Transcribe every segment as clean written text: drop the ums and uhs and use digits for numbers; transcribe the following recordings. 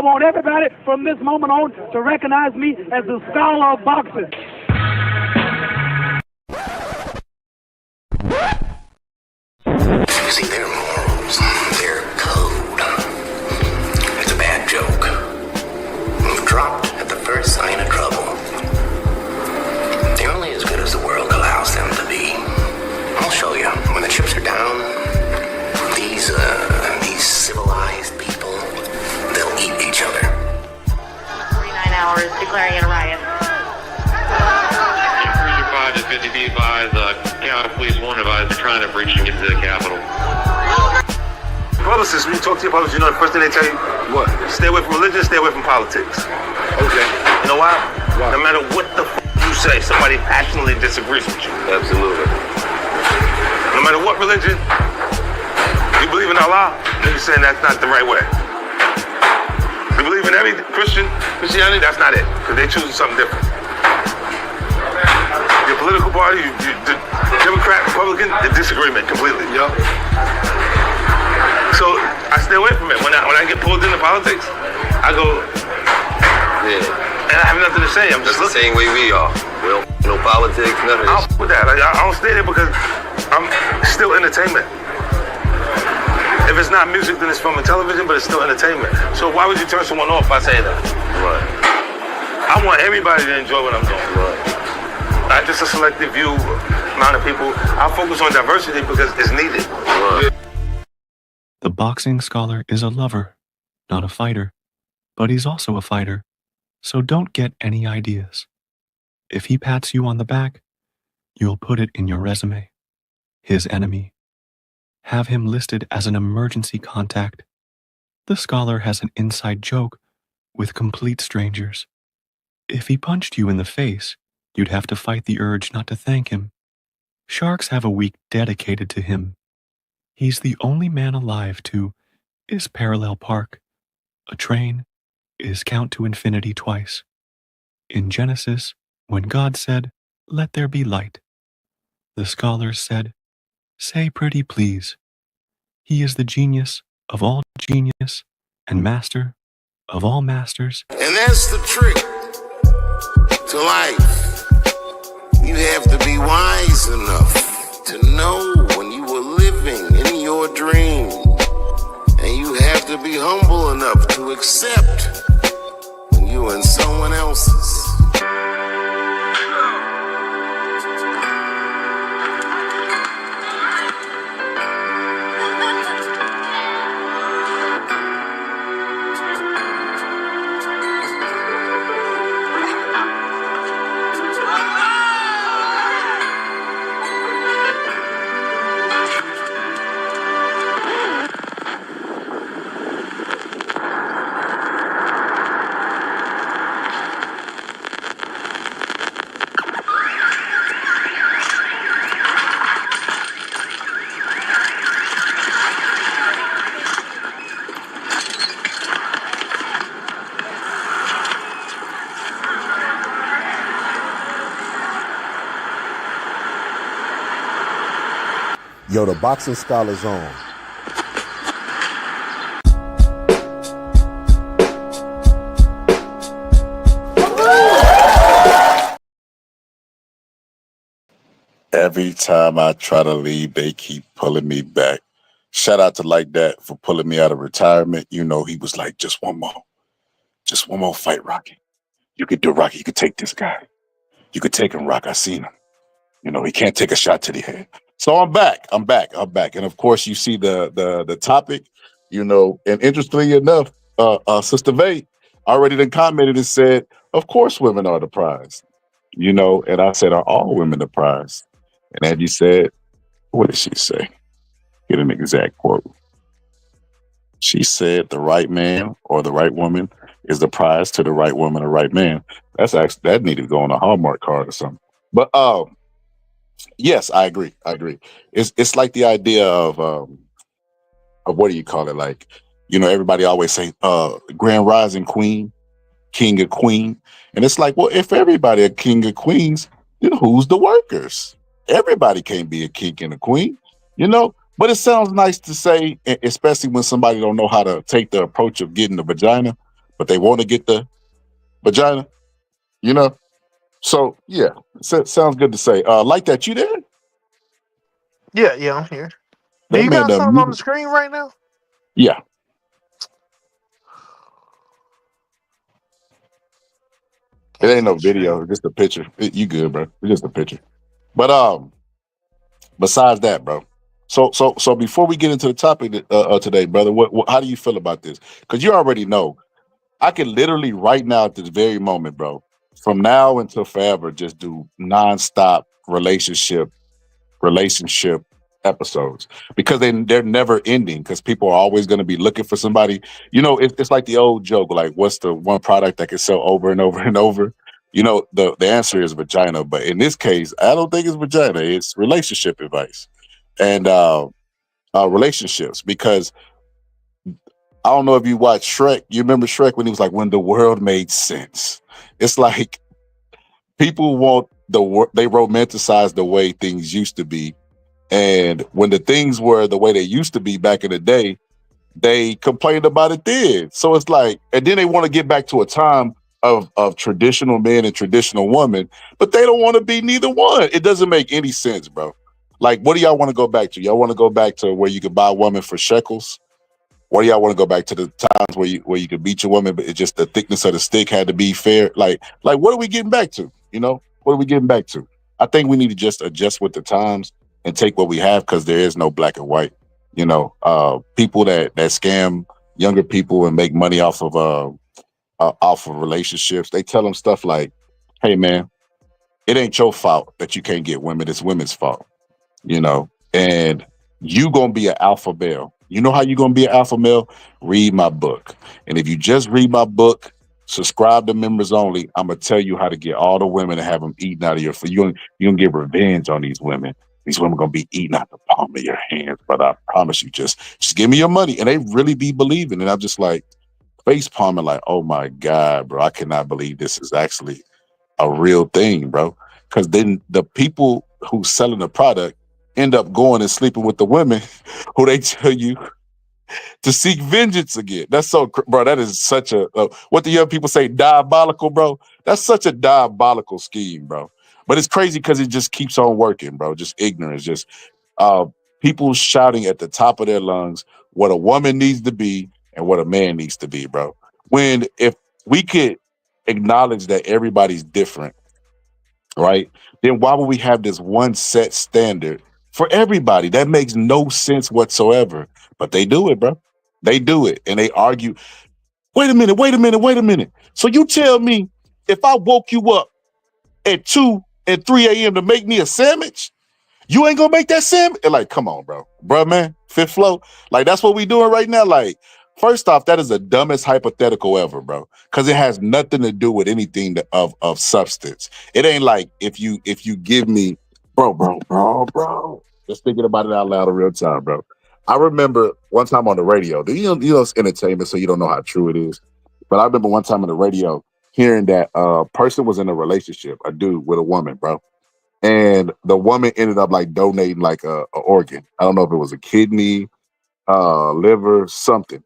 want everybody from this moment on to recognize me as the scholar of boxing. See, their morals, their code, it's a bad joke. Dropped at the first sign of trouble. They're only as good as the world allows them to be. I'll show you. When the chips are down, these civilized people, they'll eat each other. 49 hours declaring it a riot. 5 to 50 be advised, County Police won't advise they're trying to breach and get to the Capitol. Publicists, when you talk to your publicists, you know the first thing they tell you? What? Stay away from religion, stay away from politics. Okay. You know why? Why? No matter what the you say, somebody passionately disagrees with you. Absolutely. No matter what religion, you believe in Allah, then you're saying that's not the right way. You believe in every Christianity, that's not it, because they're choosing something different. Your political party, the Democrat, Republican, the disagreement completely. Yup. So I stay away from it. When I get pulled into politics, I go, Yeah. and I have nothing to say. I'm just That's the looking. same way we are. Well, no politics, none of I'll this. with that. I don't stay there because I'm still entertainment. If it's not music, then it's film and television, but it's still entertainment. So why would you turn someone off by saying that? Right. I want everybody to enjoy what I'm doing. Right. Not just a selective few amount of people. I focus on diversity because it's needed. Right. The boxing scholar is a lover, not a fighter, but he's also a fighter, so don't get any ideas. If he pats you on the back, you'll put it in your resume. His enemy. Have him listed as an emergency contact. The scholar has an inside joke with complete strangers. If he punched you in the face, you'd have to fight the urge not to thank him. Sharks have a week dedicated to him. He's the only man alive to is parallel park. A train is count to infinity twice. In Genesis, when God said, "Let there be light," the scholars said, "Say pretty please." He is the genius of all genius and master of all masters. And that's the trick to life. You have to be wise enough to know when you were living in your dream. And you have to be humble enough to accept when you were in someone else's. Yo, the boxing scholar's on. Every time I try to leave, they keep pulling me back. Shout out to Like That for pulling me out of retirement. You know, he was like, just one more fight, Rocky. You could do Rocky. You could take this guy. You could take him, Rock. I seen him. You know, he can't take a shot to the head. So I'm back. And of course, you see the topic, you know, and interestingly enough, Sister Vay already done commented and said, of course women are the prize, you know, and I said, are all women the prize? And Angie said, what did she say? Get an exact quote. She said, the right man or the right woman is the prize to the right woman or right man. That's actually, that needed to go on a Hallmark card or something. But yes, I agree. It's like the idea of what do you call it? Like, you know, everybody always say grand rising queen, king or queen. And it's like, well, if everybody a king or queens, then who's the workers? Everybody can't be a king and a queen, you know? But it sounds nice to say, especially when somebody don't know how to take the approach of getting the vagina. but they want to get the vagina, you know? So, yeah, sounds good to say. Like that, you there? Yeah, I'm here. Do That you man got done something on the muted. screen right now? Yeah, it Can't ain't see no the screen. video, just a picture. You good, bro. It's just a picture. But besides that, bro. So before we get into the topic today, brother, what how do you feel about this? Because you already know I can literally right now at this very moment, bro, from now until forever, just do nonstop relationship episodes because they're never ending because people are always going to be looking for somebody. You know, it's like the old joke, like what's the one product that can sell over and over and over? You know, the answer is vagina, but in this case, I don't think it's vagina. It's relationship advice and relationships because I don't know if you watched Shrek. You remember Shrek when he was like, when the world made sense. It's like people want they romanticize the way things used to be. And when the things were the way they used to be back in the day, they complained about it then. So it's like, and then they want to get back to a time of traditional men and traditional women, but they don't want to be neither one. It doesn't make any sense, bro. Like, what do y'all want to go back to? Y'all want to go back to where you could buy a woman for shekels? Or do y'all want to go back to the times where you could beat your woman, but it's just the thickness of the stick had to be fair? Like what are we getting back to? You know, what are we getting back to? I think we need to just adjust with the times and take what we have because there is no black and white. You know, people that scam younger people and make money off of relationships, they tell them stuff like, "Hey, man, it ain't your fault that you can't get women. It's women's fault." You know, and you gonna be an alpha male. You know how you gonna be an alpha male? Read my book. And if you just read my book, subscribe to members only, I'm gonna tell you how to get all the women and have them eating out of your food. You gonna get revenge on these women. These women gonna be eating out the palm of your hands, but I promise you, just give me your money. And they really be believing. And I'm just like face palming, like, oh my God, bro, I cannot believe this is actually a real thing, bro. Because then the people who selling the product end up going and sleeping with the women who they tell you to seek vengeance again. That's so, bro. That is such a what the young people say, diabolical, bro. That's such a diabolical scheme, bro. But it's crazy because it just keeps on working, bro. Just ignorance, just uh, people shouting at the top of their lungs what a woman needs to be and what a man needs to be, bro. When if we could acknowledge that everybody's different, right? Then why would we have this one set standard for everybody? That makes no sense whatsoever. But they do it, bro. They do it. And they argue, wait a minute. So you tell me if I woke you up at 2 and 3 a.m. to make me a sandwich, you ain't gonna make that salmon? And like, come on, bro, man, fifth flow. Like, that's what we doing right now. Like, first off, that is the dumbest hypothetical ever, bro, because it has nothing to do with anything of substance. It ain't like if you give me, bro. Just thinking about it out loud in real time, bro. I remember one time on the radio. You know it's entertainment, so you don't know how true it is. But I remember one time on the radio hearing that a person was in a relationship, a dude with a woman, bro. And the woman ended up like donating like a organ. I don't know if it was a kidney, liver, something.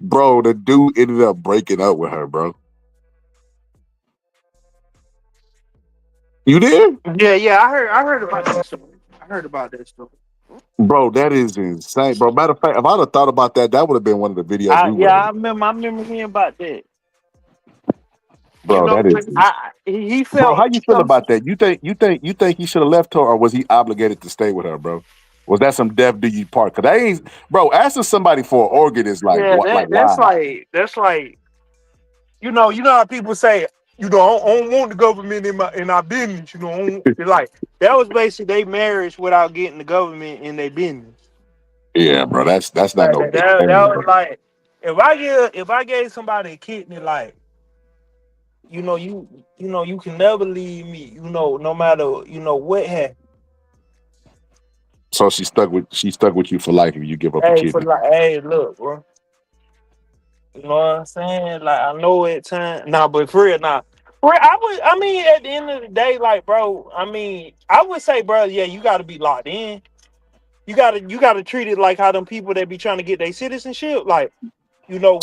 Bro, the dude ended up breaking up with her, bro. You did? Yeah. I heard about that story. I heard about that story. Bro, that is insane, bro. Matter of fact, if I'd have thought about that, that would have been one of the videos we would I have. remember hearing about that. You Bro, know, that is. he Bro, felt. how you feel about that? You think he should have left her, or was he obligated to stay with her, bro? Was that some death do you part? Cause that ain't, bro. Asking somebody for an organ is like Yeah, what, like that's wow. like you know how people say, I don't want the government in our business. It's like that was basically their marriage without getting the government in their business. Yeah, bro. That's not Like no that, big that, thing, that was bro. like if I gave somebody a kidney, like you can never leave me. No matter what happened. So she stuck with you for life if you give up a kidney. Hey, look, bro. You know what I'm saying? Like I know at time, but for real, I mean, at the end of the day, like, bro, I mean, I would say, bro, yeah, you got to be locked in. You got to treat it like how them people that be trying to get their citizenship, like, you know,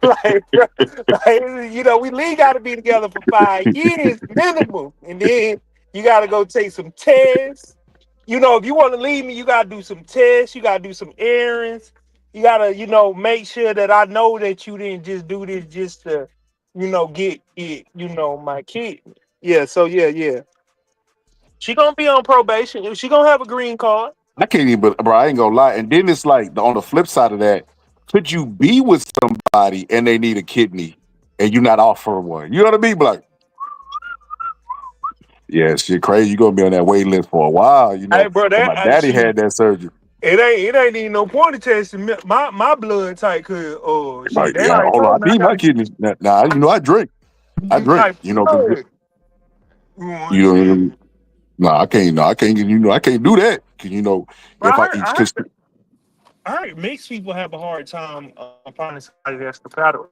like, you know, we legally got to be together for 5 years minimum, and then you got to go take some tests. You know, if you want to leave me, you got to do some tests. You got to do some errands. You got to, you know, make sure that I know that you didn't just do this just to, you know, get you know, my kid. Yeah. So yeah. She gonna be on probation. She gonna have a green card. I can't even, bro. I ain't gonna lie. And then it's like on the flip side of that, could you be with somebody and they need a kidney and you not offering one? You know what I mean? But like, yeah, shit crazy. You gonna be on that wait list for a while, you know. Hey, bro, My daddy had that surgery. It ain't even no point in testing my blood type, cause Like, they yeah, already hold on. told I me I need my got kidneys. Nah, you know, I drink. You know, I can't. No, I can't. You know, I can't do that. Cause you know, if I eat, I heard mixed people have a hard time finding somebody that's compatible.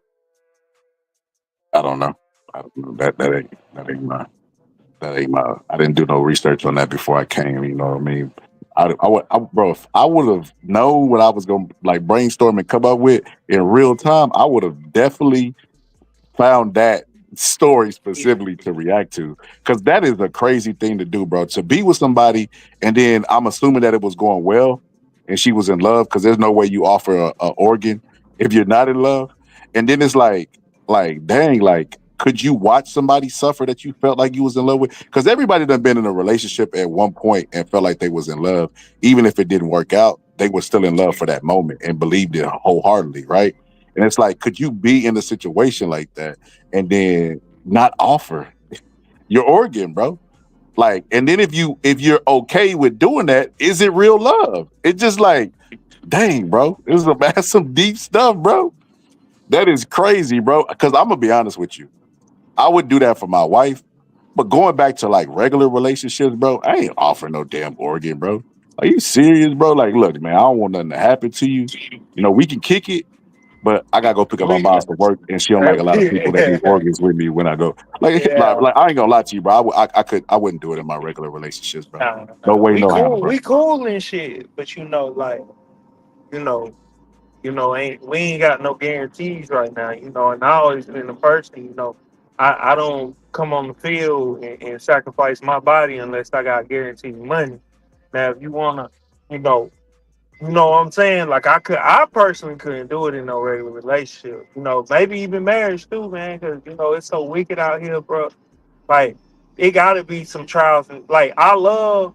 I don't know. That ain't my. I didn't do no research on that before I came. You know what I mean? Bro, if I would have known what I was gonna like brainstorm and come up with in real time, I would have definitely found that story specifically to react to, because that is a crazy thing to do, bro. To be with somebody and then I'm assuming that it was going well and she was in love, because there's no way you offer a organ if you're not in love. And then it's like dang, like, could you watch somebody suffer that you felt like you was in love with? Because everybody done been in a relationship at one point and felt like they was in love, even if it didn't work out, they were still in love for that moment and believed it wholeheartedly, right? And it's like, could you be in a situation like that and then not offer your organ, bro? Like, and then if you're okay with doing that, is it real love? It's just like, dang, bro, this is some deep stuff, bro. That is crazy, bro. Because I'm gonna be honest with you, I would do that for my wife, but going back to like regular relationships, bro, I ain't offering no damn organ, bro. Are you serious, bro? Like, look, man, I don't want nothing to happen to you. You know, we can kick it, but I gotta go pick up my mom from work, and she don't like a lot of people that do organs with me when I go. Like, like I ain't gonna lie to you, bro. I wouldn't do it in my regular relationships, bro. No way, no how, bro. We cool and shit, but you know, like, you know, we ain't got no guarantees right now, you know. And I always been the person, you know, I don't come on the field and sacrifice my body unless I got guaranteed money. Now, if you wanna, you know what I'm saying? Like, I personally couldn't do it in no regular relationship. You know, maybe even marriage too, man, because you know it's so wicked out here, bro. Like, it gotta be some trials. And like, I love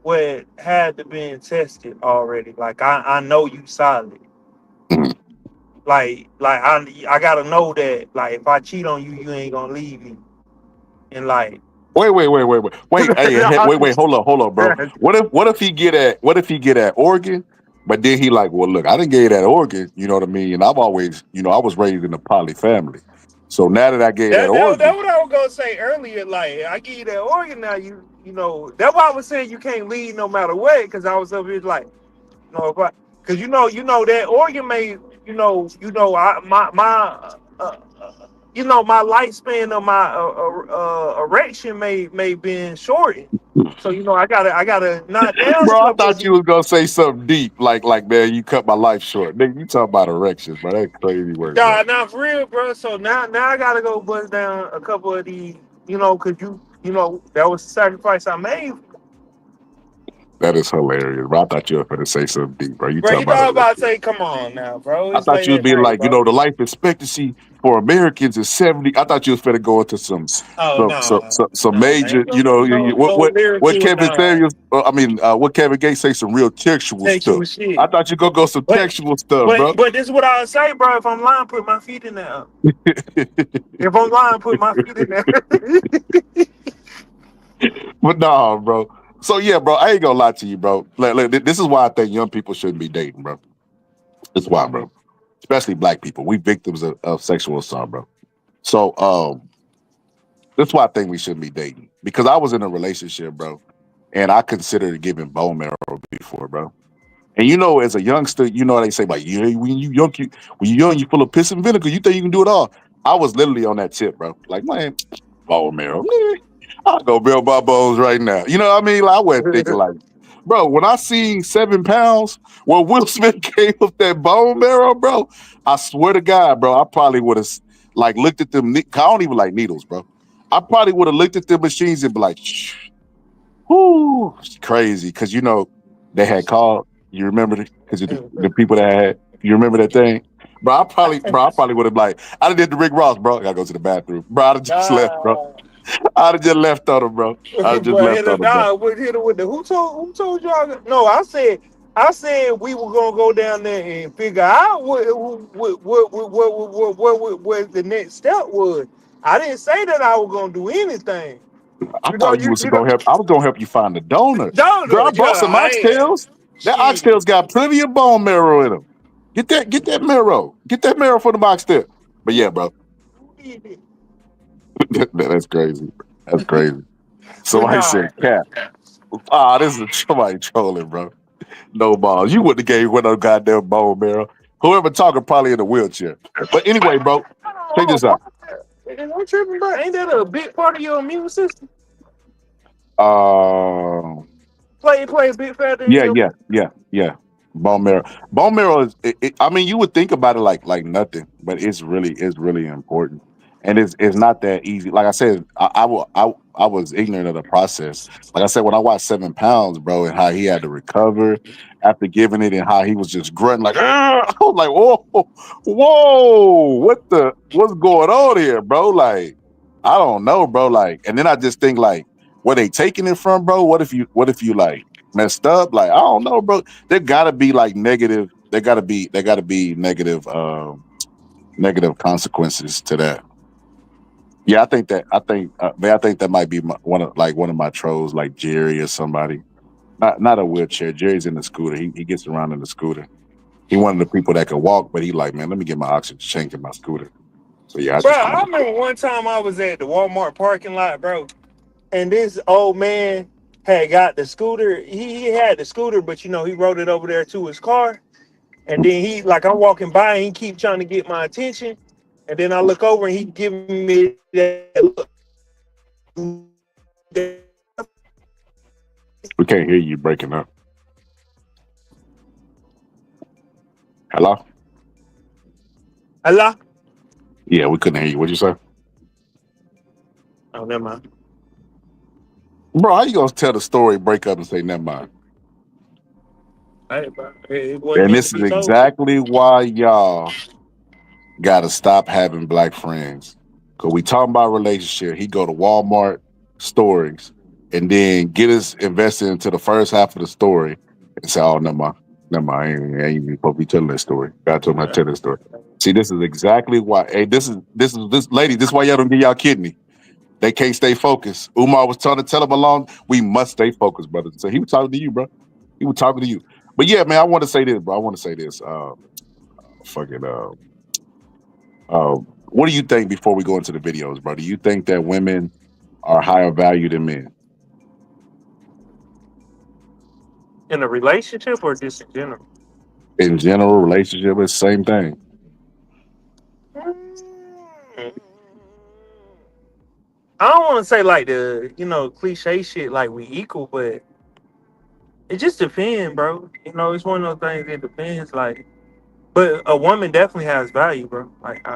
what had to been tested already. Like, I know you solid. Like I gotta know that, like, if I cheat on you, you ain't gonna leave me. And like, Wait, hey, wait, hold up, bro. What if he get at Oregon, but then he like, well, look, I didn't get you that organ, you know what I mean? And I've always, you know, I was raised in a poly family. So now that I gave that organ. That's what I was gonna say earlier. Like, I give you that organ now, you know, that's why I was saying you can't leave no matter what, because I was up here like, you know, because you know that organ may, you know, my you know, my lifespan of my erection may been shortened. So, you know, I gotta knock down. Bro, I thought you was gonna say something deep, like man, you cut my life short. Nigga, you talking about erections, bro. That's crazy word. Nah, not for real, bro. So now I gotta go bust down a couple of these, you know, cause you know, that was the sacrifice I made. That is hilarious, bro. I thought you were going to say something deep, bro. You know, I'm about to say, come on now, bro. I thought you was being like, bro, you know, the life expectancy for Americans is 70. I thought you was finna go into some major, you know, what Kevin Samuels, what Kevin Gates say, some real textual stuff. Shit. I thought you gonna go some textual stuff, bro. But this is what I would say, bro. If I'm lying, put my feet in there. If I'm lying, put my feet in there. But nah, bro. So yeah, bro, I ain't gonna lie to you, bro. Like, this is why I think young people shouldn't be dating, bro. That's why, bro. Especially black people. We victims of sexual assault, bro. So that's why I think we shouldn't be dating. Because I was in a relationship, bro, and I considered giving bone marrow before, bro. And you know, as a youngster, you know they say, like, when you young, you full of piss and vinegar, you think you can do it all. I was literally on that tip, bro. Like, man, bone marrow. I'll go build my bones right now. You know what I mean? Like, I wasn't thinking like, bro, when I seen 7 pounds, when Will Smith gave up that bone marrow, bro, I swear to God, bro, I probably would have like looked at them. I don't even like needles, bro. I probably would have looked at the machines and be like, whoo, it's crazy. Cause you know, they had called, you remember because the people that had, you remember that thing? Bro, I probably would have like, I did the Rick Ross, bro. I gotta go to the bathroom. Bro, I'd have just left, bro. I'd have just left on him, bro. I'd have just But left hit a on him, bro. dog. Hit it with the who told y'all? No, I said we were gonna go down there and figure out what the next step was. I didn't say that I was gonna do anything. I thought you was gonna help. I was gonna help you find the donor. Girl, I brought some oxtails. That oxtails got plenty of bone marrow in them. Get that marrow. Get that marrow for the oxtail. But yeah, bro. That's crazy. That's crazy. Somebody said cat. This is somebody trolling, bro. No balls. You wouldn't have gave one of them goddamn bone marrow. Whoever talking probably in a wheelchair. But anyway, bro, check this out. I'm tripping, bro. Ain't that a big part of your immune system? Play a big factor. Yeah. Bone marrow is. I mean, you would think about it like nothing, but it's really important, and it's not that easy. Like I said, I was ignorant of the process. Like I said, when I watched 7 pounds, bro, and how he had to recover after giving it, and how he was just grunting like, I was like, whoa, what's going on here, bro? Like, I don't know, bro. Like, and then I just think like, where they taking it from, bro? What if you like messed up? Like, I don't know, bro. There gotta be like negative. There gotta be negative consequences to that. Yeah, I think that might be one of my trolls, like Jerry or somebody. Not a wheelchair. Jerry's in the scooter. He gets around in the scooter. He one of the people that can walk, but he like, man, let me get my oxygen tank in my scooter. So yeah, I remember one time I was at the Walmart parking lot, bro, and this old man had got the scooter. He had the scooter, but he rode it over there to his car. And then I'm walking by and he keep trying to get my attention. And then I look over and he giving me that look. We can't hear you breaking up. Hello? Hello? Yeah, we couldn't hear you. What'd you say? Oh, never mind. Bro, how you gonna tell the story, break up, and say never mind? Hey, bro. And this is exactly why y'all gotta stop having black friends. Cause we talking about relationship. He go to Walmart stories and then get us invested into the first half of the story and say, oh, never mind. I ain't even supposed to be telling that story. God told me not to tell that story. See, this is exactly why. Hey, this lady, this is why y'all don't get y'all kidney. They can't stay focused. Umar was trying to tell them along, we must stay focused, brother. So he was talking to you, bro. He was talking to you. But yeah, man, I want to say this, bro. What do you think before we go into the videos, bro? Do you think that women are higher value than men? In a relationship or just in general? In general, relationship is the same thing. I don't want to say like the cliche shit like we equal, but it just depends, bro. It's one of those things that depends. Like, but a woman definitely has value, bro. Like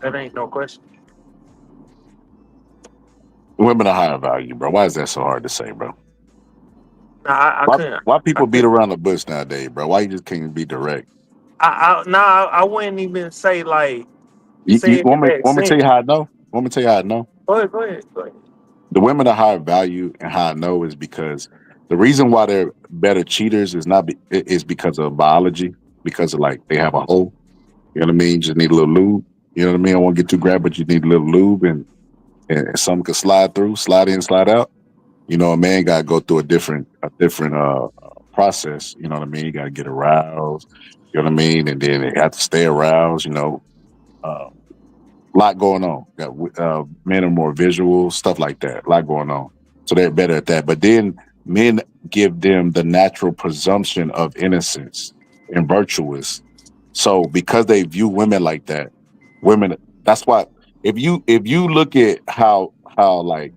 that ain't no question. Women are higher value, bro. Why is that so hard to say, bro? Nah, I couldn't. Why people beat around the bush nowadays, bro? Why you just can't be direct? I wouldn't even say like. You want me to tell you how I know? Want me to tell you how I know? Go ahead. The women are higher value, and how I know is because the reason why they're better cheaters is because of biology, because of like they have a hole. You know what I mean? Just need a little lube. You know what I mean? I won't get too grabbed, but you need a little lube and something could slide through, slide in, slide out. A man got to go through a different process. You know what I mean? You got to get aroused. You know what I mean? And then they have to stay aroused. Lot going on. Men are more visual, stuff like that. A lot going on. So they're better at that. But then men give them the natural presumption of innocence and virtuous. So because they view women like that, that's why if you look at how like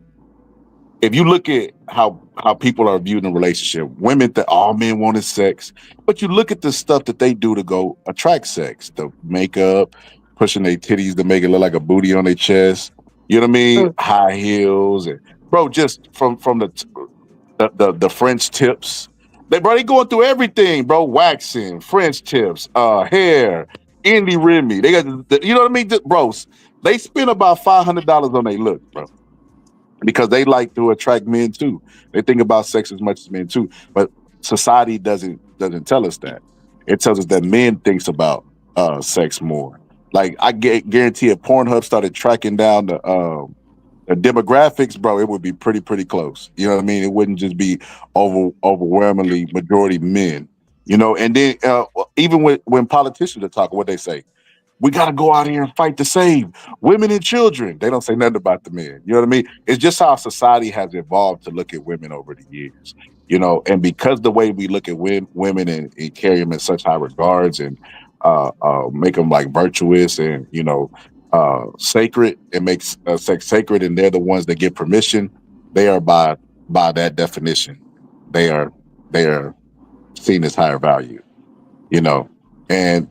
if you look at how people are viewed in a relationship, women that all men want is sex, but you look at the stuff that they do to go attract sex, the makeup, pushing their titties to make it look like a booty on their chest. You know what I mean? High heels, and bro, just from the French tips. They going through everything, bro. Waxing, French tips, hair, indie Remy. They got you know what I mean, bros. They spend about $500 on their look, bro, because they like to attract men too. They think about sex as much as men too. But society doesn't tell us that. It tells us that men thinks about sex more. Like I guarantee if Pornhub started tracking down the demographics, bro, it would be pretty close. You know what I mean? It wouldn't just be overwhelmingly majority men. You know, and then even when politicians are talking, what they say, we got to go out here and fight to save women and children. They don't say nothing about the men. You know what I mean? It's just how society has evolved to look at women over the years. You know, and because the way we look at women and carry them in such high regards and make them like virtuous and sacred, it makes sex sacred, and they're the ones that get permission. They are by that definition, they are seen as higher value. You know, and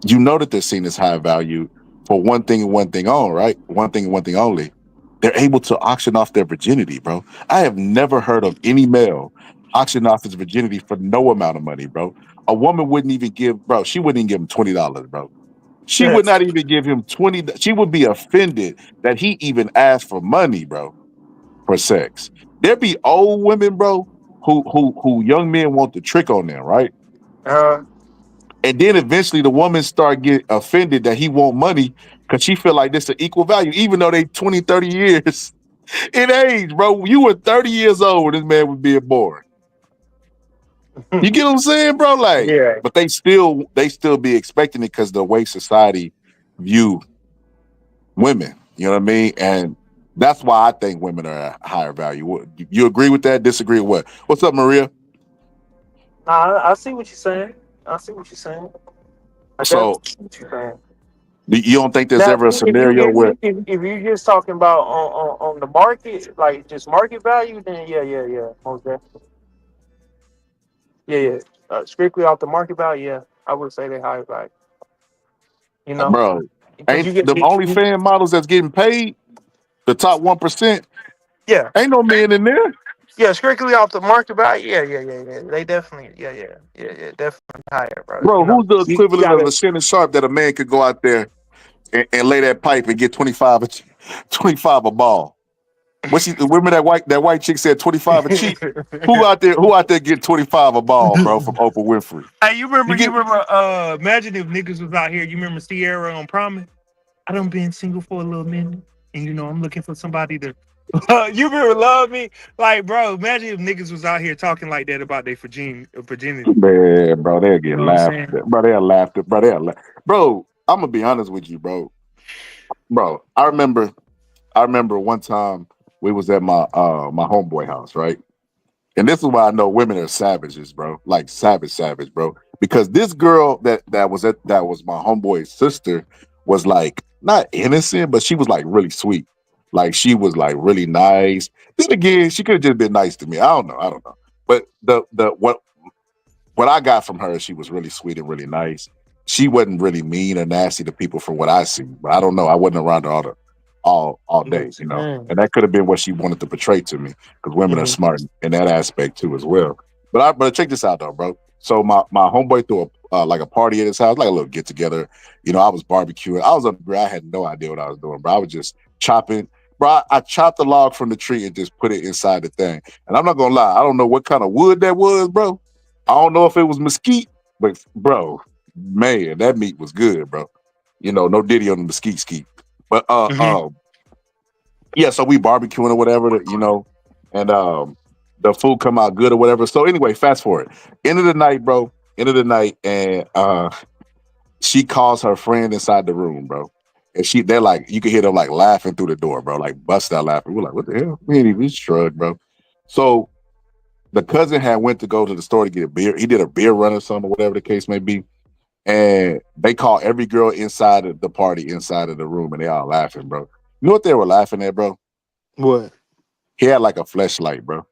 you know that they're seen as high value for one thing and one thing on, right? One thing and one thing only. They're able to auction off their virginity, bro. I have never heard of any male auction off his virginity for no amount of money, bro. A woman wouldn't even give, bro. She wouldn't even give him $20, bro. She would not even give him 20. She would be offended that he even asked for money, bro, for sex. There be old women, bro, who young men want to trick on them, right? And then eventually the woman start get offended that he want money because she feel like this an equal value, even though they 20, 30 years in age, bro. You were 30 years old when this man was being born. You get what I'm saying, bro? Like, Yeah. but they still be expecting it because the way society view women. You know what I mean? And that's why I think women are a higher value. You agree with that? Disagree with what? What's up, Maria? I see what you're saying. I see what you're saying. So See what you're saying. you don't think there's Now, ever a scenario where if you're just talking about on the market, like just market value, then yeah, most definitely. Yeah. Strictly off the market value, yeah, I would say they're higher value. You know, bro, because you ain't get the only fan models that's getting paid, the top 1%, yeah, ain't no men in there. yeah, strictly off the market value, yeah. They definitely, yeah, definitely higher, bro. Bro, You know, who's the you equivalent of gotta. a Shannon Sharp that a man could go out there and lay that pipe and get 25 a ball? Remember that white chick said 25 a cheek? Who out there get 25 a ball, bro, from Oprah Winfrey? Hey, you remember? Imagine if niggas was out here. You remember Sierra on Promise? I done been single for a little minute, and I'm looking for somebody to. You remember Love Me? Like, bro, imagine if niggas was out here talking like that about their virginity. Man, bro, they'll You get know what I'm laughed saying? at. Bro, they'll laugh at. Bro, I'm gonna be honest with you, bro. Bro, I remember one time we was at my homeboy house, right? And this is why I know women are savages, bro. Like savage, bro. Because this girl that was my homeboy's sister was like not innocent, but she was like really sweet. Like she was like really nice. Then again, she could have just been nice to me. I don't know. But what I got from her, she was really sweet and really nice. She wasn't really mean or nasty to people from what I see. But I don't know. I wasn't around her all day, and that could have been what she wanted to portray to me, because women are smart in that aspect too as well. But check this out though, bro. So my homeboy threw a party at his house, like a little get together. I was barbecuing. I was on the grill. I had no idea what I was doing, bro. I was just chopping. Bro, I chopped the log from the tree and just put it inside the thing. And I'm not gonna lie, I don't know what kind of wood that was, bro. I don't know if it was mesquite, but bro, man, that meat was good, bro. No diddy on the mesquite skeet. But yeah, so we barbecuing or whatever, and the food come out good or whatever. So anyway, fast forward. End of the night, bro. End of the night, and she calls her friend inside the room, bro. And they're like, you can hear them like laughing through the door, bro, like bust out laughing. We're like, what the hell? We ain't even shrugged, bro. So the cousin had went to go to the store to get a beer. He did a beer run or something, or whatever the case may be. And they call every girl inside of the party, inside of the room, and they all laughing, bro. You know what they were laughing at, bro? What? He had like a fleshlight, bro,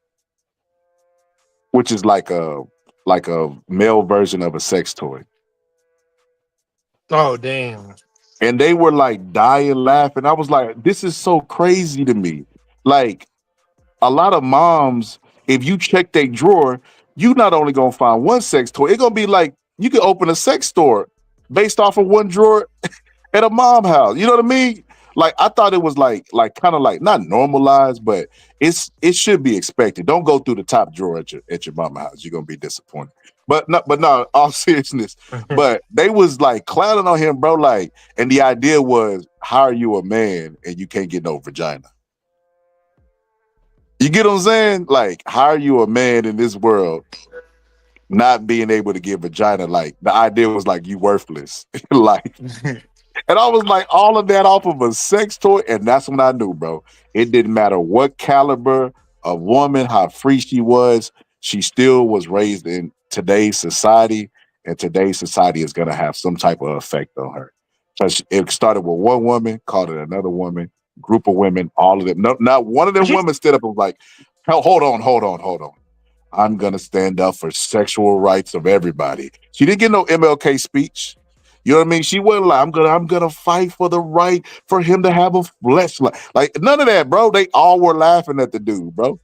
which is like a male version of a sex toy. Oh damn. And they were like dying laughing. I was like, this is so crazy to me. Like a lot of moms, if you check their drawer, you not only gonna find one sex toy, it's gonna be like you can open a sex store based off of one drawer at a mom house. You know what I mean? Like I thought it was like kind of like not normalized, but it should be expected. Don't go through the top drawer at your mama house. You're gonna be disappointed. But no, all seriousness. But they was like clowning on him, bro. Like, and the idea was, how are you a man and you can't get no vagina? You get what I'm saying? Like, how are you a man in this world not being able to get vagina? Like, the idea was like you worthless. Like, and I was like, all of that off of a sex toy, and that's when I knew, bro. It didn't matter what caliber of woman, how free she was, she still was raised in today's society, and today's society is gonna have some type of effect on her. So it started with one woman, called it another woman, group of women, all of them. No, not one of them women stood up and was like, "Hell, hold on. I'm gonna stand up for sexual rights of everybody." She didn't get no MLK speech. You know what I mean? She wasn't like, I'm gonna fight for the right for him to have a fleshlight. Like none of that, bro. They all were laughing at the dude, bro.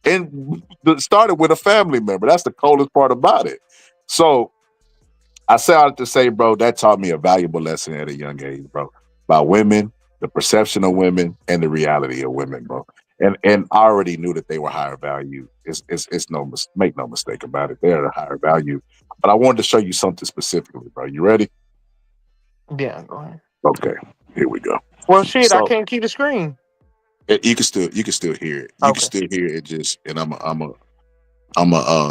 And it started with a family member. That's the coldest part about it. So I say all that to say, bro, that taught me a valuable lesson at a young age, bro, about women, the perception of women, and the reality of women, bro. And I already knew that they were higher value. It's make no mistake about it. They're a higher value. But I wanted to show you something specifically, bro. You ready? Yeah, go ahead. Okay, here we go. Well, shit, I So can't keep the screen. you can still hear it. You can still hear it. Just and I'm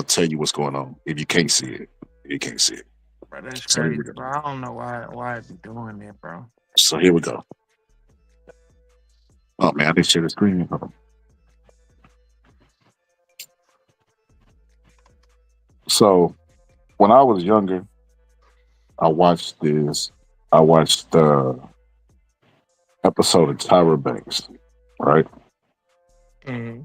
tell you what's going on. If you can't see it, you can't see it. Bro, that's So here crazy, we go. bro. I don't know why it be doing that, bro. So here we go. Oh man, I didn't share the screen. So when I was younger, I watched the episode of Tyra Banks, right? Mm-hmm.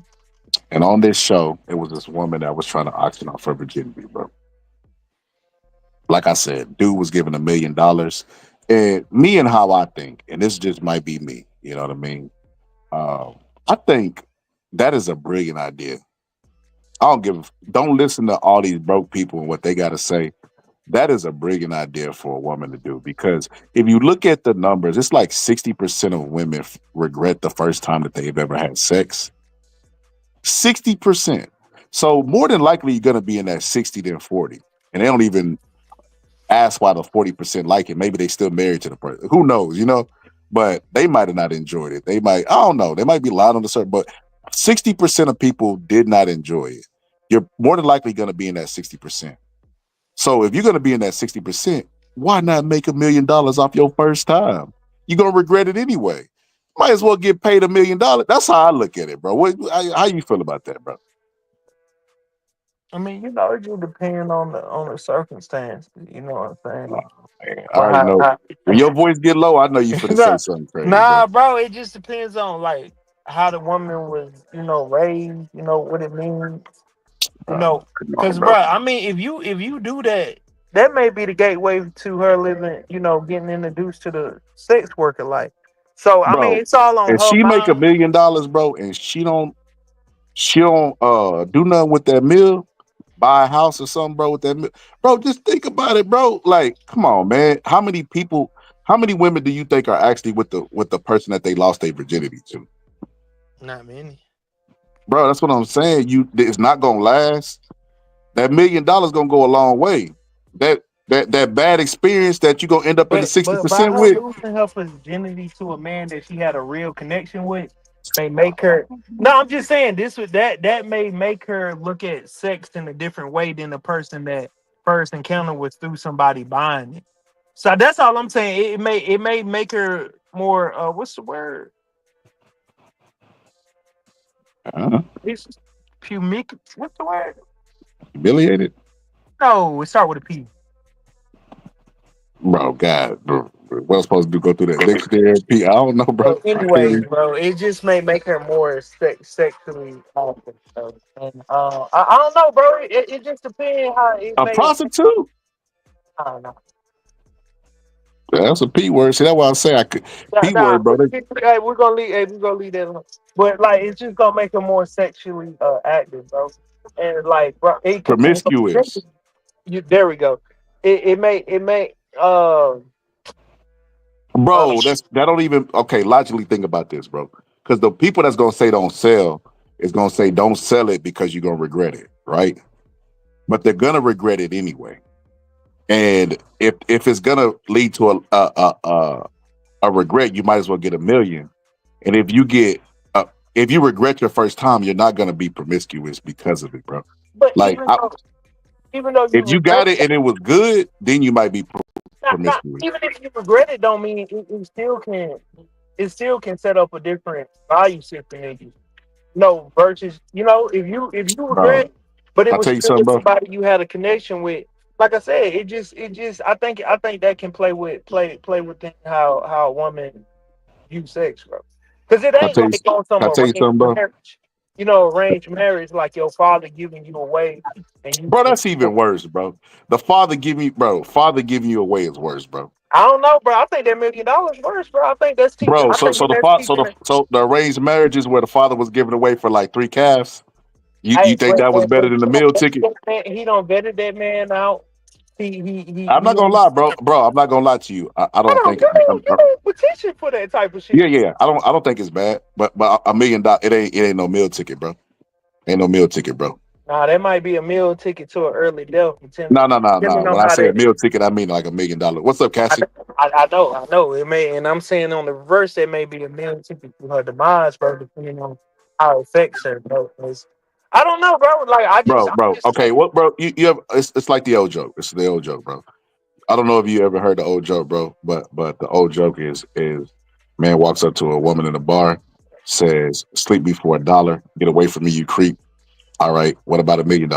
And on this show, it was this woman that was trying to auction off her virginity, bro. Like I said, dude was given $1 million. And me and how I think, and this just might be me, you know what I mean? I think that is a brilliant idea. Don't listen to all these broke people and what they got to say. That is a brilliant idea for a woman to do, because if you look at the numbers, it's like 60% of women regret the first time that they've ever had sex. 60%. So more than likely you're going to be in that 60 than 40. And they don't even ask why the 40% like it. Maybe they still married to the person. Who knows, you know? But they might have not enjoyed it. They might, I don't know. They might be lying on the surface, but 60% of people did not enjoy it. You're more than likely going to be in that 60%. So if you're going to be in that 60%, why not make $1 million off your first time? You're going to regret it anyway. Might as well get paid $1 million. That's how I look at it, bro. How you feel about that, bro? I mean, you know, it just depends on the circumstance. You know what I'm saying? Man, I already know. When your voice get low, I know you finna say something crazy. Bro. It just depends on like how the woman was, you know, raised. You know what it means. You know, because bro, I mean, if you do that, that may be the gateway to her living. You know, getting introduced to the sex worker life. So I mean, it's all on her. If she make $1 million, bro, and she don't do nothing with that meal, buy a house or something, bro, with that meal. Bro, just think about it, bro. Like, come on, man. How many women do you think are actually with the person that they lost their virginity to? Not many. Bro, that's what I'm saying. It's not gonna last. That $1 million gonna go a long way. That bad experience that you're gonna end up in the 60% with. But losing her virginity to a man that she had a real connection with may make her. No, I'm just saying that may make her look at sex in a different way than the person that first encounter was through somebody buying it. So that's all I'm saying. It may make her more. What's the word? It's pumic. What's the word? Humiliated? No, it start with a P. Bro, God, bro. What I'm supposed to do? Go through that dictionary? I don't know, bro. So anyways, bro, it just may make her more sexually active. So, and I don't know, bro. It just depends how it A may. prostitute? I don't know. That's a P word. See, that's why I say I could P Nah, word, bro. hey, we're gonna leave. Hey, we're gonna leave that alone. But like, it's just gonna make her more sexually active, bro. And like, bro, Promiscuous. there we go. It may Bro, that don't even okay. Logically think about this, bro. Because the people that's gonna say don't sell is gonna say don't sell it because you're gonna regret it, right? But they're gonna regret it anyway. And if it's gonna lead to a regret, you might as well get $1 million. And if you regret your first time, you're not gonna be promiscuous because of it, bro. but Like even though you if you got regret it and it was good, then you might be not promiscuous. even if you regret it, don't mean it still can set up a different value system in you. No, versus if you Bro, regret, but it I'll was tell you still something, bro. somebody you had a connection with. Like I said, it just I think that can play within how a woman views sex, bro. Because it I'll ain't tell you, like on some I'll tell you arranged something, bro. marriage. Arranged marriage like your father giving you away and you. Bro, that's even worse, bro. Father giving you away is worse, bro. I don't know, bro. I think that $1 million worse, bro. I think that's teaching. Bro, I so think so the that's fa- so teaching. the so the arranged marriages where the father was giving away for like 3 calves. You Hey, think that was better than the meal ticket? he don't vetted that man out. He I'm not gonna lie, bro. Bro, I'm not gonna lie to you. I don't Hold think. on, you don't petition for that type of shit. Yeah. I don't think it's bad. But $1 million, it ain't no meal ticket, bro. Ain't no meal ticket, bro. Nah, that might be a meal ticket to an early death. No. Depending on When I how say a that. meal ticket, I mean like $1 million. What's up, Cassie? I know. It may, and I'm saying on the reverse, it may be a meal ticket to her demise, bro. Depending on how it affects her, bro. 'Cause I don't know, bro. Like Bro. Okay, what, bro? You have it's like the old joke. It's the old joke, bro. I don't know if you ever heard the old joke, bro, but the old joke is man walks up to a woman in a bar, says, "Sleep me for $1, get away from me, you creep." All right, what about $1 million?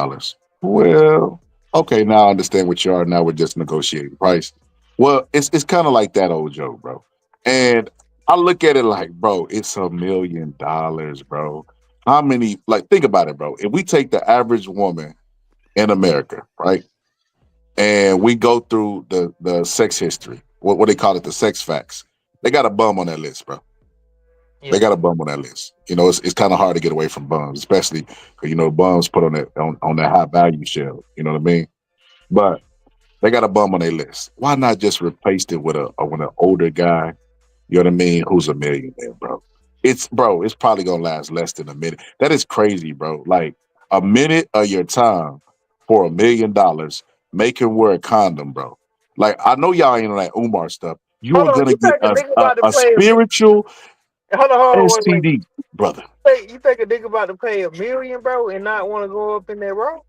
Well, okay, now I understand what you are. Now we're just negotiating price. Well, it's kind of like that old joke, bro. And I look at it like, bro, it's $1 million, bro. How many? Like, think about it, bro. If we take the average woman in America, right? And we go through the sex history, what they call it, the sex facts. They got a bum on that list, bro. Yeah. They got a bum on that list. It's kind of hard to get away from bums, especially because bums put on that on that high value shell. You know what I mean? But they got a bum on their list. Why not just replace it with an older guy? You know what I mean? Who's a millionaire, bro? It's probably gonna last less than a minute. That is crazy, bro. Like a minute of your time for $1 million, make him wear a condom, bro. Like I know y'all ain't on that Umar stuff. You Hold are on, gonna you get think a nigga about to a play? spiritual Hold on, wait. STD, brother. You think a nigga about to pay $1 million, bro, and not want to go up in there, bro?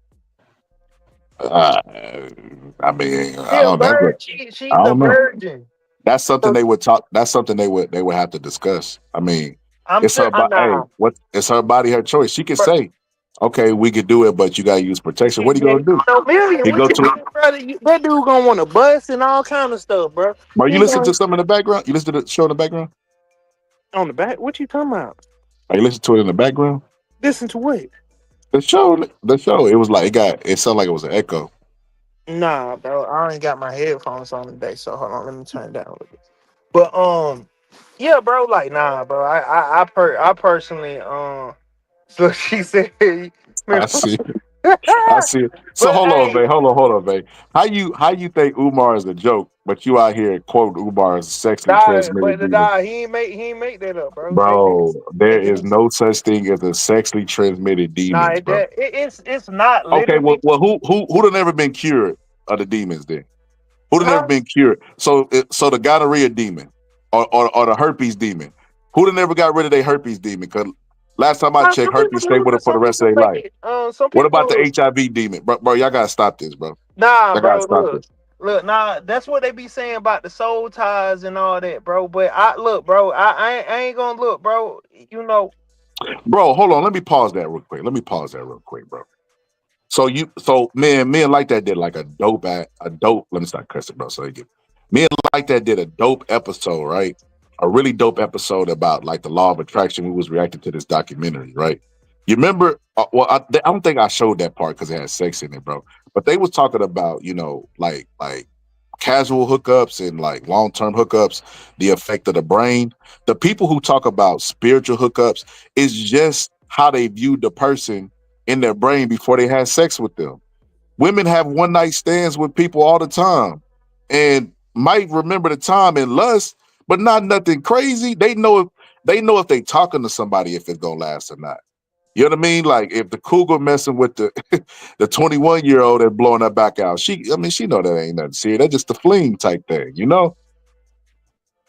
I mean, She I a don't know. virgin. She's I a don't know. virgin. That's something they would talk. That's something they would have to discuss. I mean, I'm it's sure. her body. Hey, Nah. it's her body, her choice. She can say, "Okay, we could do it, but you gotta use protection." What are you gonna do? No million. You go to it. Brother, that dude gonna want to bust and all kind of stuff, bro. Bro, you He listen gonna, to something in the background. You listen to the show in the background. on the back. What you talking about? Are you listening to it in the background? Listen to what? The show. It was like it sounded like it was an echo. Nah, bro. I ain't got my headphones on today, so hold on. Let me turn it down a little bit. But yeah, bro. Like, nah, bro. I personally So she said, I see. I see it. So but hold on, hey, babe. Hold on, babe. How you think Umar is a joke, but you out here quote Umar as a sexually transmitted demon? he ain't make that up, bro. Bro, there It is is no such thing as a sexually transmitted demons, bro. it's not Okay, literally. well, who done never been cured of the demons then? Who done never Huh? been cured? So the gonorrhea demon or the herpes demon. Who done never got rid of their herpes demon? Because last time I checked, Some people herpes stay do. with them for the Some rest people of their make life. it. Some What about the people. HIV demon? Bro, y'all gotta stop this, bro. Nah, Y'all gotta bro. stop this. Look. Nah, that's what they be saying about the soul ties and all that, bro. But I look, bro. I ain't gonna look, bro. You know. Bro, hold on. Let me pause that real quick, bro. So men like that did like a dope. Let me stop cussing, bro. So they get Me and Like That did a dope episode, right? A really dope episode about like the law of attraction. We was reacting to this documentary, right? You remember? Well, I don't think I showed that part because it had sex in it, bro. But they was talking about, like casual hookups and like long term hookups, the effect of the brain. The people who talk about spiritual hookups is just how they viewed the person in their brain before they had sex with them. Women have one night stands with people all the time and might remember the time in lust, but not nothing crazy. They know if they talking to somebody if it's gonna last or not. You know what I mean? Like if the cougar messing with the the 21-year-old and blowing her back out, she know that ain't nothing serious. That's just the fling type thing, you know?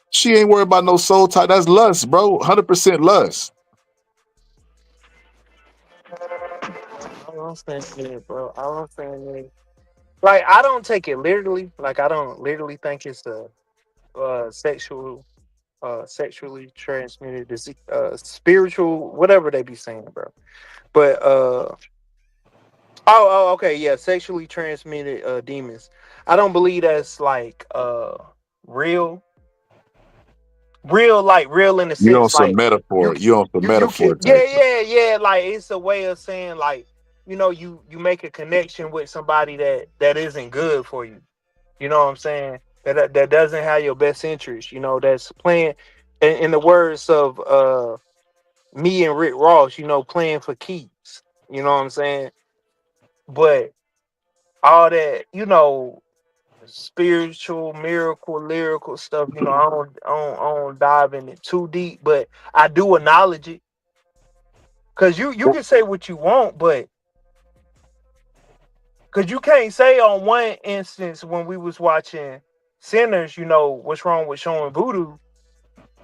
She ain't worried about no soul tie. That's lust, bro. 100% lust. I don't think it, bro. I don't think it. Like, I don't take it literally. Like, I don't literally think it's a sexually transmitted disease, spiritual, whatever they be saying, bro. But okay, yeah, sexually transmitted demons. I don't believe that's like real, like real in the You on sense some like metaphor. You on some you metaphor can, type stuff. yeah, like it's a way of saying like, you make a connection with somebody that isn't good for you. You know what I'm saying? That doesn't have your best interest. That's playing in the words of me and Rick Ross. Playing for keeps. You know what I'm saying? But all that, spiritual, miracle, lyrical stuff. I don't dive in it too deep, but I do acknowledge it because you can say what you want, but because you can't say on one instance when we was watching Sinners, what's wrong with showing voodoo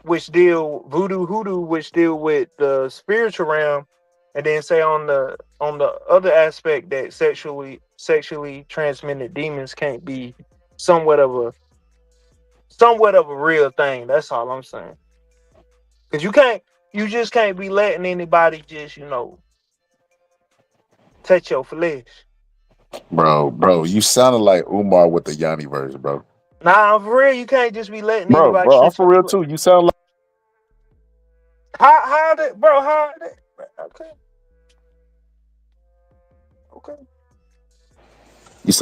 hoodoo, which deal with the spiritual realm, and then say on the other aspect that sexually transmitted demons can't be somewhat of a real thing. That's all I'm saying. Because you just can't be letting anybody just touch your flesh. Bro, you sounded like Umar with the Yanni version, bro. Nah, for real, you can't just be letting anybody Bro, I'm touch for your real flesh. too. You sound like How that, bro? How that? Okay, okay. you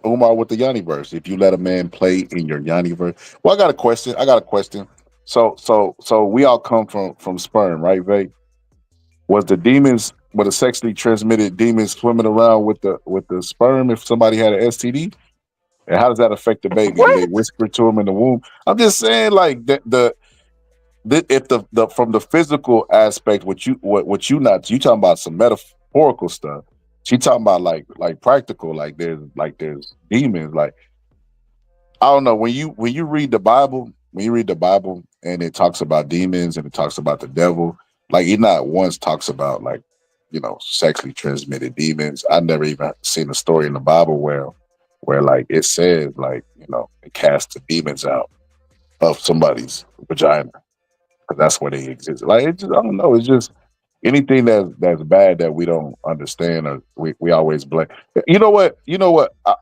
Umar with the Yanni verse. If you let a man play in your Yanni verse. Well, I got a question. So we all come from sperm, right, Vay? Were the sexually transmitted demons swimming around with the sperm if somebody had an STD? And how does that affect the baby? Do they What? whisper to him in the womb? I'm just saying, like if the from the physical aspect, what you not you talking about some metaphorical stuff. She talking about like practical, like there's demons. Like I don't know when you read the Bible and it talks about demons and it talks about the devil, like it not once talks about like sexually transmitted demons. I never even seen a story in the Bible where like it says like it casts the demons out of somebody's vagina because that's where they exist. Like it just I don't know. It's just anything that's bad that we don't understand or we always blame. You know what?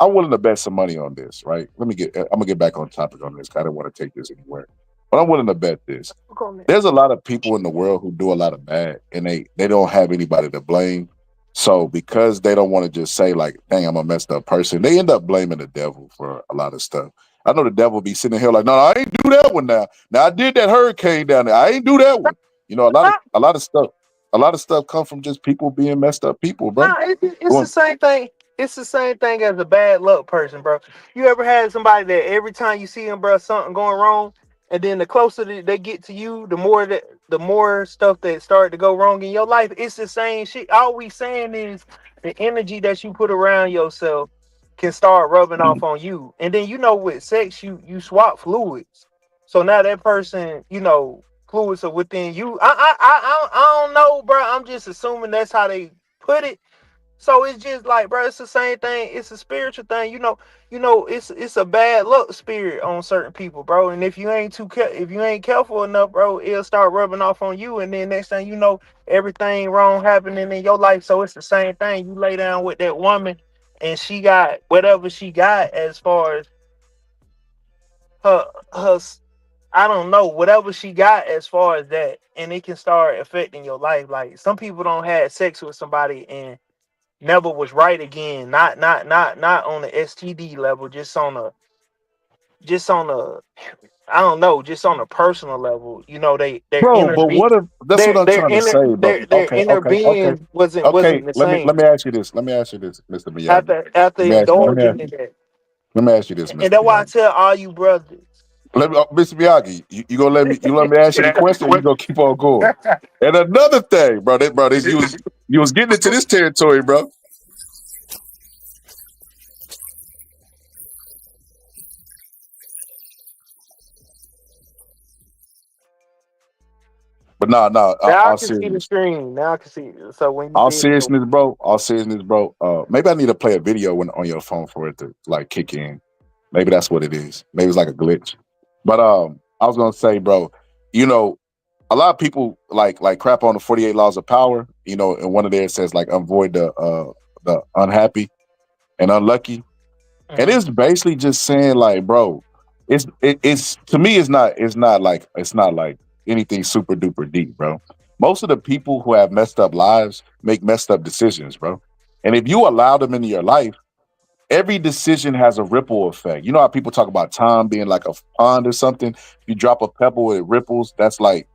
I'm willing to bet some money on this, right? I'm gonna get back on topic on this. 'Cause I don't want to take this anywhere, but I'm willing to bet this. There's a lot of people in the world who do a lot of bad, and they don't have anybody to blame. So because they don't want to just say like, "Dang, I'm a messed up person," they end up blaming the devil for a lot of stuff. I know the devil be sitting here like, "No, I ain't do that one now. Now I did that hurricane down there. I ain't do that one." A lot of stuff come from just people being messed up people, bro. Nah, it's the same thing. It's the same thing as a bad luck person, bro. You ever had somebody that every time you see them, bro, something going wrong, and then the closer that they get to you, the more stuff that started to go wrong in your life. It's the same shit. All we saying is the energy that you put around yourself can start rubbing off on you, and then with sex, you swap fluids. So now that person, fluids are within you. I don't know, bro. I'm just assuming that's how they put it. So it's just like, bro, it's the same thing. It's a spiritual thing. It's a bad luck spirit on certain people, bro. And if you ain't careful enough, bro, it'll start rubbing off on you. And then next thing you know, everything wrong happening in your life. So it's the same thing. You lay down with that woman, and she got whatever she got as far as her I don't know, whatever she got as far as that, and it can start affecting your life. Like some people don't have sex with somebody and never was right again. Not on the STD level, just on a I don't know, just on a personal level. You know, their Bro, inner but being, what if that's what I'm trying to say, bro? their inner being Okay. wasn't the Let same me ask you this. Let me ask you this, Mr. Miyagi. after indulging in Let that. me ask you this, And Mr. that's why I Miyagi. tell all you brothers. Mr. Miyagi, you gonna let me ask you the question, or you gonna keep on going? And another thing, you was getting into this territory, bro. But Now I all can see the serious. screen. Now I can see it. So when you All did it, seriousness, bro. All seriousness, bro. Maybe I need to play a video on your phone for it to like kick in. Maybe that's what it is. Maybe it's like a glitch. But I was gonna say, bro, you know, a lot of people like crap on the 48 laws of power, and one of there says like avoid the unhappy and unlucky. And Mhm. it's basically just saying like, bro, it's to me it's not like anything super duper deep, bro. Most of the people who have messed up lives make messed up decisions, bro. And if you allow them into your life, every decision has a ripple effect. You know how people talk about time being like a pond or something? If you drop a pebble, it ripples. That's like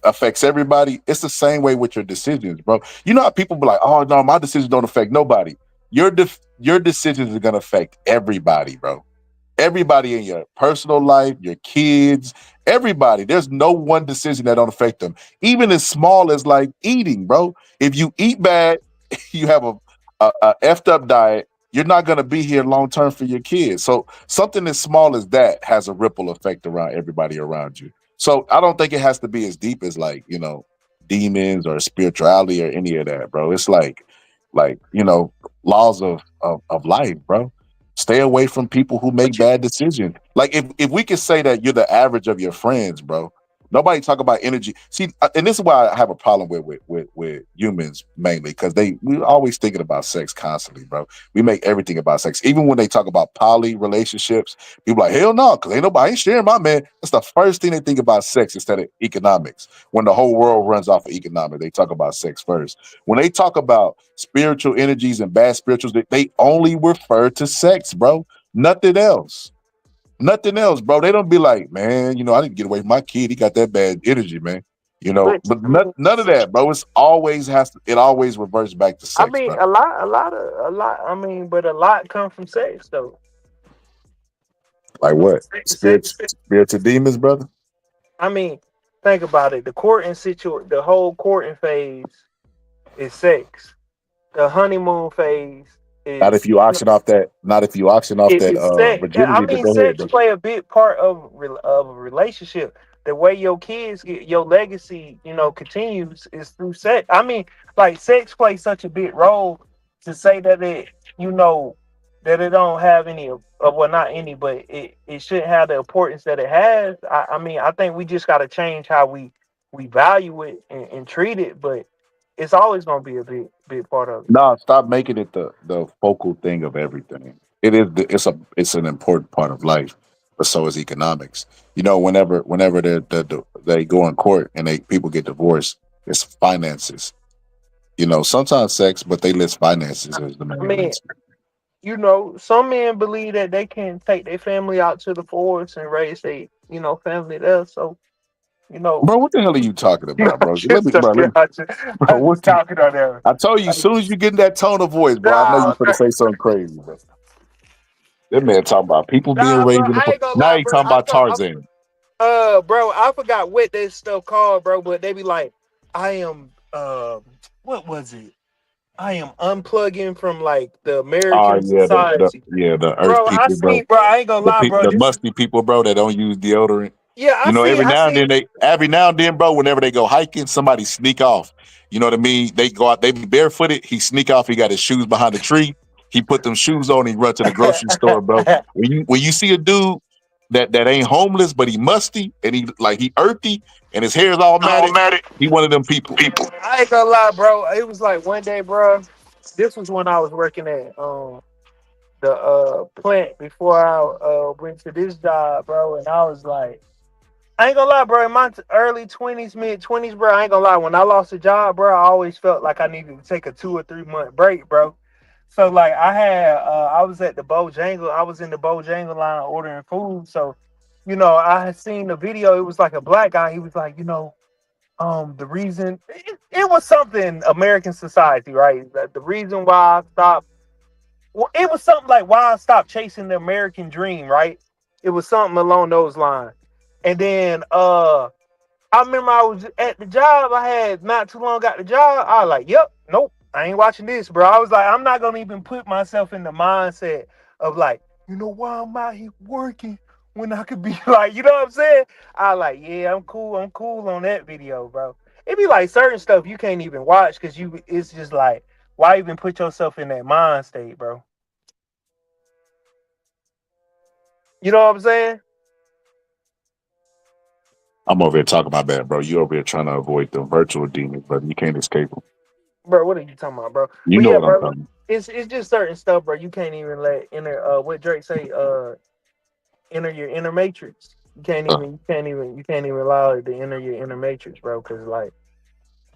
affects everybody. It's the same way with your decisions, bro. You know how people be like, "Oh no, my decisions don't affect nobody." Your decisions are gonna affect everybody, bro. Everybody in your personal life, your kids, everybody. There's no one decision that don't affect them. Even as small as like eating, bro. If you eat bad, you have a effed up diet, you're not gonna be here long term for your kids. So something as small as that has a ripple effect around everybody around you. So I don't think it has to be as deep as like, demons or spirituality or any of that, bro. It's like, laws of life, bro. Stay away from people who make But you, bad decisions. Like if we could say that you're the average of your friends, bro. Nobody talk about energy. See, and this is why I have a problem with humans mainly because we always thinking about sex constantly, bro. We make everything about sex. Even when they talk about poly relationships, people like hell no, because ain't sharing my man. That's the first thing they think about sex instead of economics. When the whole world runs off of economics, they talk about sex first. When they talk about spiritual energies and bad spirituals, they only refer to sex, bro. Nothing else. Nothing else, bro. They don't be like, man, I didn't get away from my kid. He got that bad energy, man. but But I mean, none of that, bro. It always reverts back to sex, bro. a lot. But a lot come from sex though. Like what? Sex. Spiritual demons, brother? I mean, think about it. The whole courting phase is sex. The honeymoon phase Not if is you auction off that, sex. I virginity, but mean, go ahead, sex bro. play a big part of a relationship. The way your kids get your legacy, continues is through sex. I mean, like sex plays such a big role to say that you know, that it don't have any of well, not any, but it shouldn't have the importance that it has. I mean, I think we just got to change how we value it and treat it, but it's always gonna be a big part of it. No, stop making it the focal thing of everything. It's an important part of life, but so is economics. Whenever they go in court and people get divorced, it's finances. Sometimes sex, but they list finances as the I main mean, reason. some men believe that they can take their family out to the forest and raise their, family there. So, you know, Bro, what the hell are you talking about, bro? Bro, I'm just what? talking on there. I told you, as soon as you get in that tone of voice, bro, I know you're Nah, gonna say something crazy, bro. That man talking about people being nah, bro. raised in the. I ain't gonna Now lie, he bro. talking about Tarzan. Bro, I forgot what this stuff called, bro. But they be like, I am, what was it? I am unplugging from like the Oh American yeah, society, the Earth bro. I people, bro. seen, bro. I ain't gonna lie, bro. The This, musty people, bro, that don't use deodorant. yeah, I seen. Every now and then, bro, whenever they go hiking, somebody sneak off. You know what I mean? They go out, they be barefooted. He sneak off. He got his shoes behind the tree. He put them shoes on. He run to the grocery store, bro. When you see a dude that ain't homeless but he musty and he earthy and his hair is all matted, he one of them people. I ain't gonna lie, bro. It was like one day, bro. This was when I was working at the plant before I went to this job, bro, and I was like, I ain't gonna lie, bro. In my early 20s, mid 20s, bro, I ain't gonna lie. When I lost a job, bro, I always felt like I needed to take a 2 or 3 month break, bro. So like I was at the Bojangle, I was in the Bojangle line ordering food. So, I had seen the video. It was like a black guy. He was like, the reason it was something American society, right? The reason why I stopped. Well, it was something like why I stopped chasing the American dream, right? It was something along those lines. And then I remember I was at the job. I had not too long got the job. I was like, yep, nope, I ain't watching this, bro. I was like, I'm not gonna even put myself in the mindset of like, why I'm out here working when I could be like, you know what I'm saying? I like, yeah, I'm cool on that video, bro. It be like certain stuff you can't even watch because it's just like, why even put yourself in that mind state, bro? You know what I'm saying? I'm over here talking about that, bro. You over here trying to avoid the virtual demons, but you can't escape them. Bro, what are you talking about, bro? You But know yeah, what I'm bro, talking about. it's just certain stuff, bro. You can't even let what Drake say, enter your inner matrix. You can't even allow it to enter your inner matrix, bro. Because like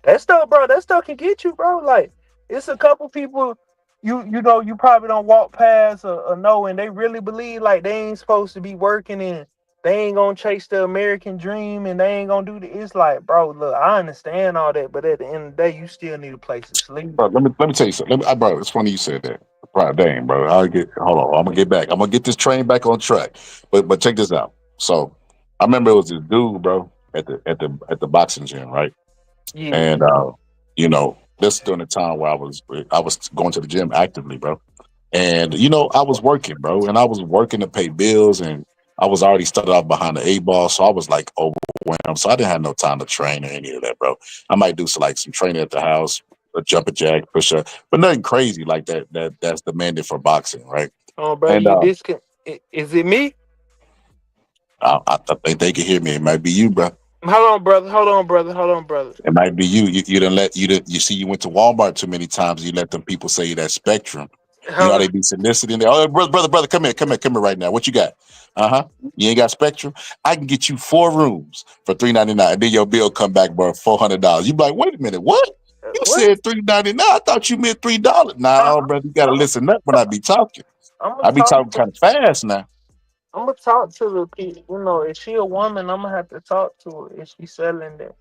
that stuff can get you, bro. Like it's a couple people you probably don't walk past or know, and they really believe like they ain't supposed to be working and they ain't gonna chase the American dream and they ain't gonna do the. It's like, bro, look, I understand all that, but at the end of the day, you still need a place to sleep. Bro, let me tell you something. Bro, it's funny you said that. Bro, dang, bro. Hold on. I'm gonna get back. I'm gonna get this train back on track. But check this out. So I remember it was this dude, bro, at the boxing gym, right? Yeah. And this during the time where I was going to the gym actively, bro. And I was working, bro, and I was working to pay bills, and I was already started off behind the 8 ball, so I was like overwhelmed. So I didn't have no time to train or any of that, bro. I might do some training at the house, a jumping jack, push up, but nothing crazy like that. That's demanded for boxing, right? Oh, bro, And you discount. Is it me? I think they can hear me. It might be you, bro. Hold on, brother. Hold on, brother. Hold on, brother. It might be you. You see you went to Walmart too many times. You let them people say that Spectrum. You know how Hold they be soliciting there. Oh, brother, come here right now. What you got? You ain't got Spectrum. I can get you 4 rooms for $3.99, and then your bill come back, bro, $400. You be like, wait a minute, what? You what? said $3.99. I thought you meant $3. Nah, brother, you gotta listen up when I be talking. I'm gonna I be talking talk to. kind of fast now. I'm gonna talk to the people. If she a woman, I'm gonna have to talk to her. Is she selling that?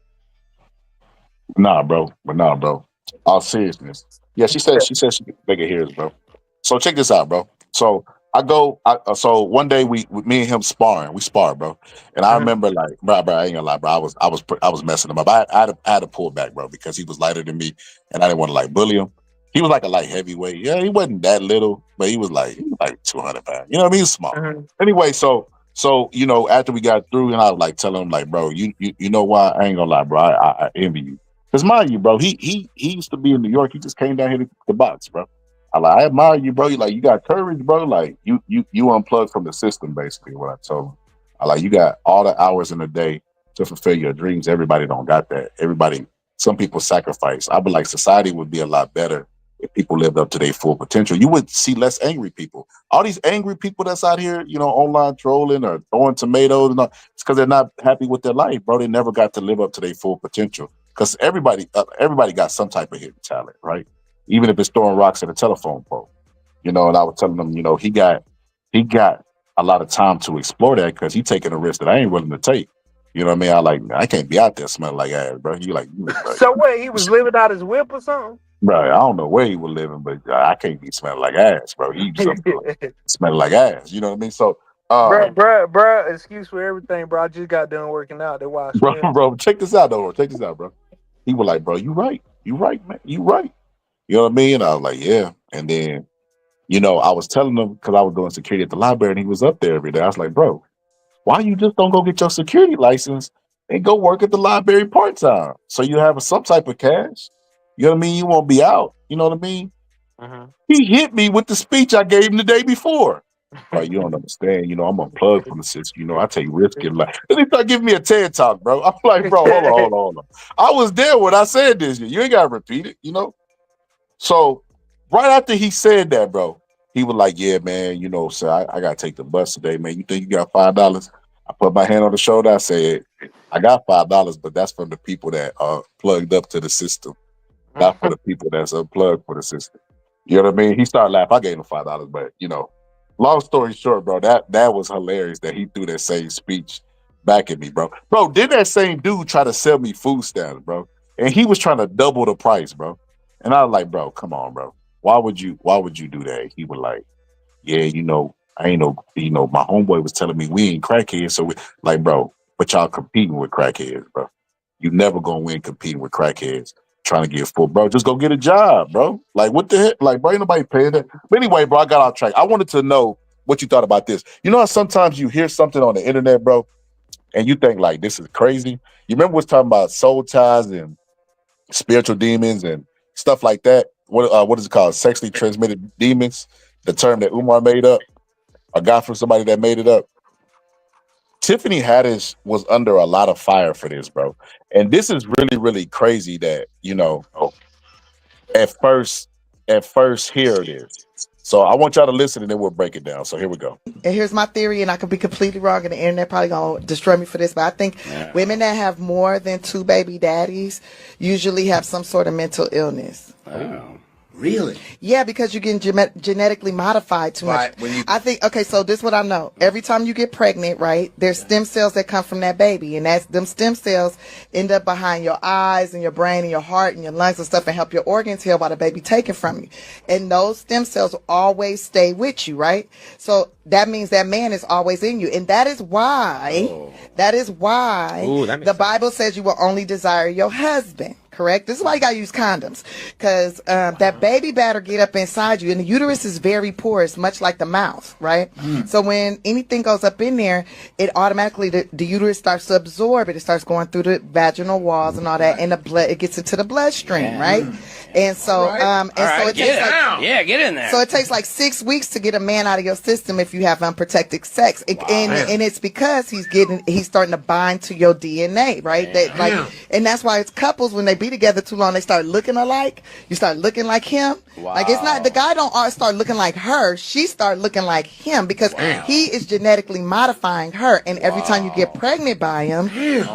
Nah, bro. All seriousness. Yeah, she said they can hear us, bro. So check this out, bro. So so one day me and him sparring. We spar, bro. And I Mhm. remember like, bro, I ain't gonna lie, bro. I was messing him up. I had to pull back, bro, because he was lighter than me, and I didn't want to like bully him. He was like a light heavyweight. Yeah, he wasn't that little, but he was like 200 pounds. You know what I mean? He was small. Mhm. Anyway, so after we got through, and I was like telling him like, bro, you know why? I ain't gonna lie, bro. I envy you. Because mind you, bro, he used to be in New York. He just came down here to box, bro. I admire you, bro. You got courage, bro. Like you unplugged from the system, basically. What I told him. You got all the hours in the day to fulfill your dreams. Everybody don't got that. Some people sacrifice. I would like society would be a lot better if people lived up to their full potential. You would see less angry people. All these angry people that's out here, online trolling or throwing tomatoes and all, it's because they're not happy with their life, bro. They never got to live up to their full potential. Because everybody got some type of hidden talent, right? Even if it's throwing rocks at a telephone pole, and I was telling him, he got a lot of time to explore that because he's taking a risk that I ain't willing to take. You know what I mean? I can't be out there smelling like ass, bro. Bro, So what? He was living out his whip or something? bro, I don't know where he was living, but I can't be smelling like ass, bro. He was up there smelling like ass. You know what I mean? So, Bruh, excuse for everything, bro. I just got done working out. That's why I smell. bro, check this out, though. Check this out, bro. He was like, bro, you right, man, you right. You know what I mean? And I was like, yeah. And then, I was telling him because I was doing security at the library, and he was up there every day. I was like, bro, why you just don't go get your security license and go work at the library part time so you have some type of cash? You know what I mean? You won't be out. You know what I mean? Uh-huh. He hit me with the speech I gave him the day before. Bro, you don't understand. I'm unplugged from the system. I take risk in life. Then he started giving me a TED talk, bro. I'm like, bro, hold on. I was there when I said this. You ain't got to repeat it, So right after he said that, bro, He was like, "Yeah, man, sir, I gotta take the bus today, man. You think you got $5?" I put my hand on the shoulder. I said, "I got $5, but that's from the people that are plugged up to the system, not for the people that's unplugged for the system." You know what I mean? He started laughing. I gave him $5, but long story short, bro, that was hilarious that he threw that same speech back at me, bro. Bro, did that same dude try to sell me food stamps, bro? And he was trying to double the price, bro. And I was like, bro, come on, bro. Why would you do that? He was like, yeah, I ain't my homeboy was telling me we ain't crackheads, so bro, but y'all competing with crackheads, bro. You never gonna win competing with crackheads trying to get full, bro. Just go get a job, bro. Like, what the heck? Like, bro, ain't nobody paying that. But anyway, bro, I got off track. I wanted to know what you thought about this. You know how sometimes you hear something on the internet, bro, and you think like this is crazy. You remember what's talking about soul ties and spiritual demons and stuff like that? What is it called? Sexually transmitted demons, the term that Umar made up. I got from somebody that made it up. Tiffany Haddish was under a lot of fire for this, bro. And this is really, really crazy that, at first here it is. So I want y'all to listen and then we'll break it down. So here we go. And here's my theory, and I could be completely wrong, and the internet probably gonna destroy me for this, but I think women that have more than 2 baby daddies usually have some sort of mental illness. Oh. Really? Yeah, because you're getting genetically modified too much. I think, okay, so this is what I know. Every time you get pregnant, right, there's stem cells that come from that baby, and them stem cells end up behind your eyes and your brain and your heart and your lungs and stuff and help your organs heal while the baby taken from you. And those stem cells will always stay with you, right? So that means that man is always in you. And that is why, the Bible says you will only desire your husband. Correct? This is why you gotta use condoms, because that baby better get up inside you, and the uterus is very porous, much like the mouth, right? So when anything goes up in there, it automatically the uterus starts to absorb it. It starts going through the vaginal walls and all that, and the blood, it gets into the bloodstream, right? And so so it takes get in there. So it takes like 6 weeks to get a man out of your system if you have unprotected sex, and it's because he's starting to bind to your DNA, right? And that's why it's couples, when they be together too long, they start looking alike. You start looking like him. Like, it's not, the guy don't start looking like her. She start looking like him because he is genetically modifying her. And every time you get pregnant by him,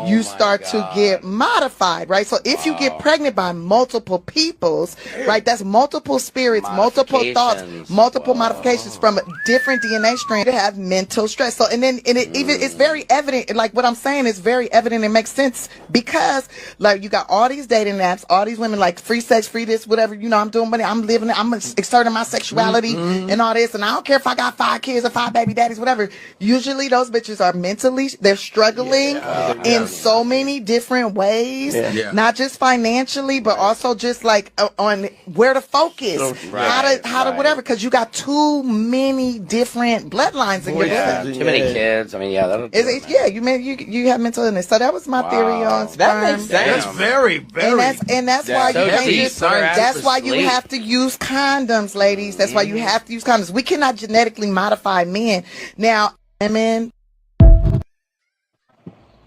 you start to get modified, right? So if you get pregnant by multiple peoples, right, that's multiple spirits, multiple thoughts, multiple modifications from a different DNA strain to have mental stress. So, it's very evident, like what I'm saying is very evident and makes sense, because like you got all these dating apps, all these women like free sex, free this, whatever, I'm doing money, I'm living it, I'm exerting my sexuality and all this, and I don't care if I got 5 kids or 5 baby daddies, whatever. Usually those bitches are mentally, they're struggling in so many different ways, not just financially, but also just like on where to focus, how to whatever, because you got too many different bloodlines in your blood. Too many kids. I mean, you have mental illness. So that was my theory on sperm. That makes sense. That's very, very. And that's why you can't just. That's why you have to use condoms, ladies. That's why you have to use condoms. We cannot genetically modify men. Now, women.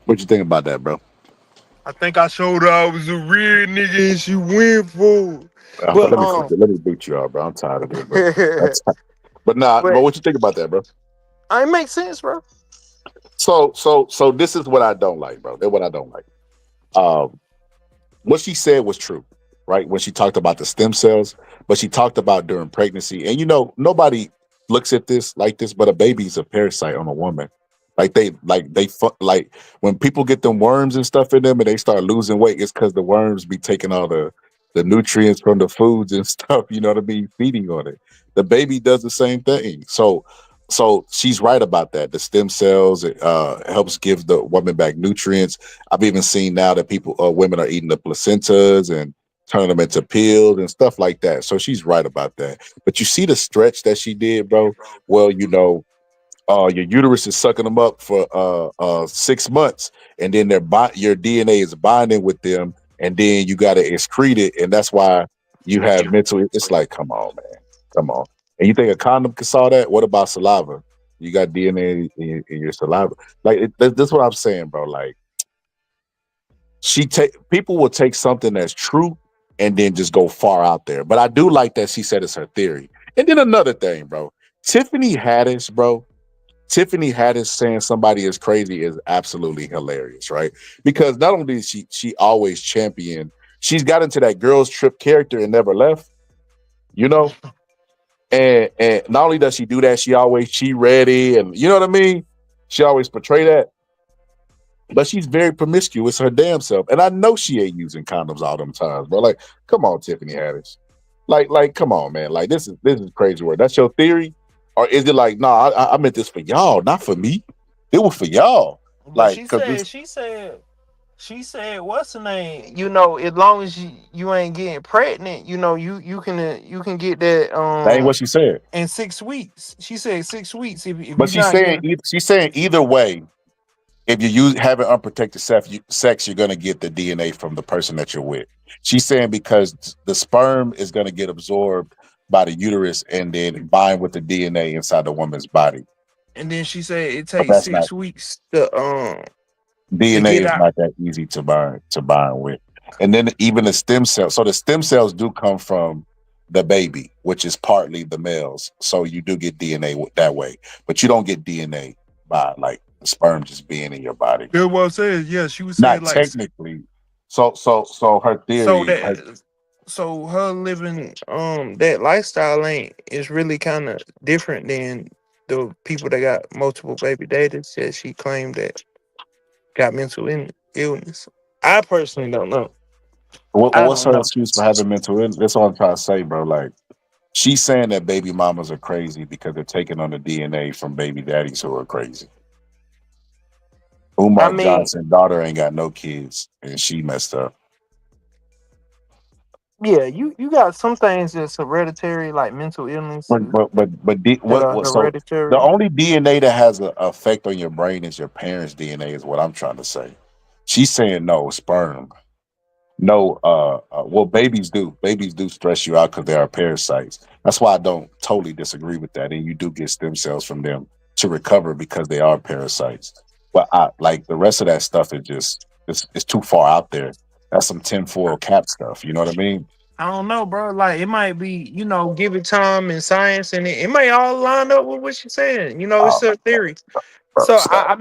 What you think about that, bro? I think I showed her I was a real nigga and she went for it. Let me beat you up, bro. I'm tired of it, bro. But what you think about that, bro? It makes sense, bro. So this is what I don't like, bro. That's what I don't like. What she said was true, right? When she talked about the stem cells, but she talked about during pregnancy. And nobody looks at this like this, but a baby's a parasite on a woman. Like when people get them worms and stuff in them and they start losing weight, it's because the worms be taking all the nutrients from the foods and stuff, you know what I mean, feeding on it. The baby does the same thing. So she's right about that. The stem cells helps give the woman back nutrients. I've even seen now that women are eating the placentas and turning them into pills and stuff like that. So she's right about that. But you see the stretch that she did, bro? Well, your uterus is sucking them up for 6 months, and then your DNA is binding with them, and then you got to excrete it, and that's why you have mental. It's like, come on, man, come on. And you think a condom can solve that? What about saliva? You got DNA in your saliva. Like, that's what I'm saying, bro. Like, people will take something that's true and then just go far out there. But I do like that she said it's her theory. And then another thing, bro. Tiffany Haddish, bro. Tiffany Haddish saying somebody is crazy is absolutely hilarious, right? Because not only did she always champion, she's got into that girls trip character and never left, you know? And not only does she do that, she ready and you know what I mean? She always portray that. But she's very promiscuous her damn self. And I know she ain't using condoms all them times, bro. Like, come on, Tiffany Haddish. Like, come on, man. Like, this is crazy work. That's your theory? Or is it like, nah, I meant this for y'all, not for me. It was for y'all. But Like, she said, what's the name? You know, as long as you ain't getting pregnant, you know, you can get that ain't that what she said. in 6 weeks. She said 6 weeks if But you're not getting. she's saying either way, if you having unprotected sex, you're gonna get the DNA from the person that you're with. She's saying because the sperm is gonna get absorbed by the uterus and then bind with the DNA inside the woman's body. And then she said it But takes that's not 6 weeks to DNA get is out. not that easy to bind with. And then even the stem cells. So the stem cells do come from the baby, which is partly the males. So you do get DNA that way, but you don't get DNA by like the sperm just being in your body. That's what I said. Yeah, she was saying Not like technically. So her theory. so her living that lifestyle is really kind of different than the people that got multiple baby daddies that she claimed that got mental illness. I personally don't know. I What's don't her know. excuse for having mental illness? That's what I'm trying to say, bro. Like she's saying that baby mamas are crazy because they're taking on the DNA from baby daddies who are crazy. I Umar mean, Johnson daughter ain't got no kids, and she messed up. yeah, you got some things that's hereditary, like mental illnesses But that are what? So the hereditary. only DNA that has an effect on your brain is your parents' DNA, is what I'm trying to say. She's saying no sperm. No, well, babies do. Babies do stress you out because they are parasites. That's why I don't totally disagree with that. And you do get stem cells from them to recover because they are parasites. But like the rest of that stuff is just it's too far out there. That's some tinfoil cap stuff. You know what I mean? I don't know, bro. Like it might be, give it time and science, and it may all line up with what she's saying. It's Oh, a theory. bro, So stop.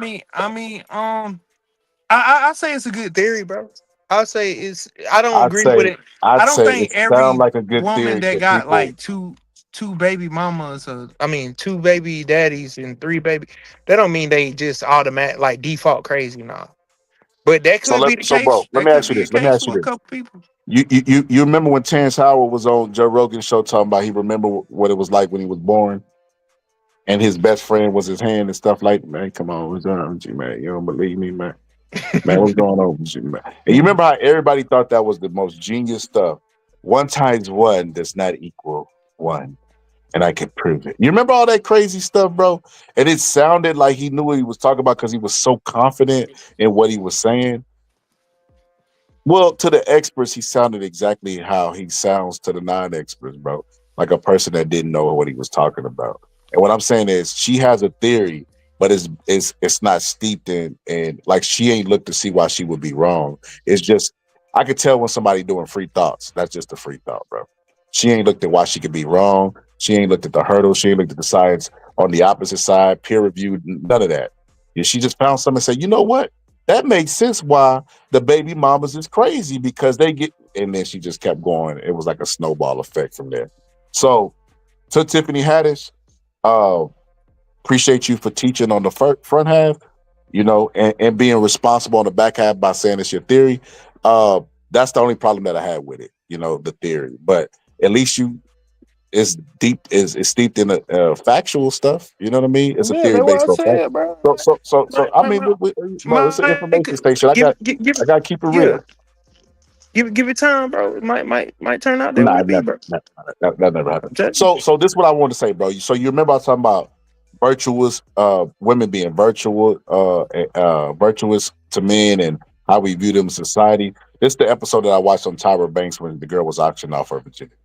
I say it's a good theory, bro. I say it's. I don't I'd agree with say it. I I'd don't say think it sounds every like a good woman theory that to got people. like two baby mamas, two baby daddies and three baby. That don't mean they just automatic like default crazy now. But that could be the Bro, case. let That me could ask you be a this. Let me case ask you for a this. couple people. You remember when Terrence Howard was on Joe Rogan's show talking about he remember what it was like when he was born and his best friend was his hand and stuff like, man, come on, what's up with you, man? You don't believe me, man? Man, what's going on with you, man? And you remember how everybody thought that was the most genius stuff? 1 times 1 does not equal 1. And I can prove it. You remember all that crazy stuff, bro? And it sounded like he knew what he was talking about because he was so confident in what he was saying. Well, to the experts, he sounded exactly how he sounds to the non-experts, bro. Like a person that didn't know what he was talking about. And what I'm saying is, she has a theory, but it's not steeped in like she ain't looked to see why she would be wrong. It's just I could tell when somebody doing free thoughts. That's just a free thought, bro. She ain't looked at why she could be wrong. She ain't looked at the hurdles. She ain't looked at the science on the opposite side, peer reviewed, none of that. Yeah, she just found something and said, you know what? That makes sense why the baby mamas is crazy because they get, and then she just kept going. It was like a snowball effect from there. So to Tiffany Haddish, appreciate you for teaching on the front half, and being responsible on the back half by saying it's your theory. That's the only problem that I had with it, the theory. But at least it's deep, is steeped in a factual stuff. You know what I mean? It's a Yeah, theory that's what based I on fact. said, bro. So I mean, bro, it's an information station. I got to keep it yeah. real. Give it time, bro. It might turn out that Nah, way, be, bro. that never happened. Just- So this is what I want to say, bro. So you remember I was talking about virtuous women being virtuous to men and how we view them in society. This is the episode that I watched on Tyra Banks when the girl was auctioning off her virginity.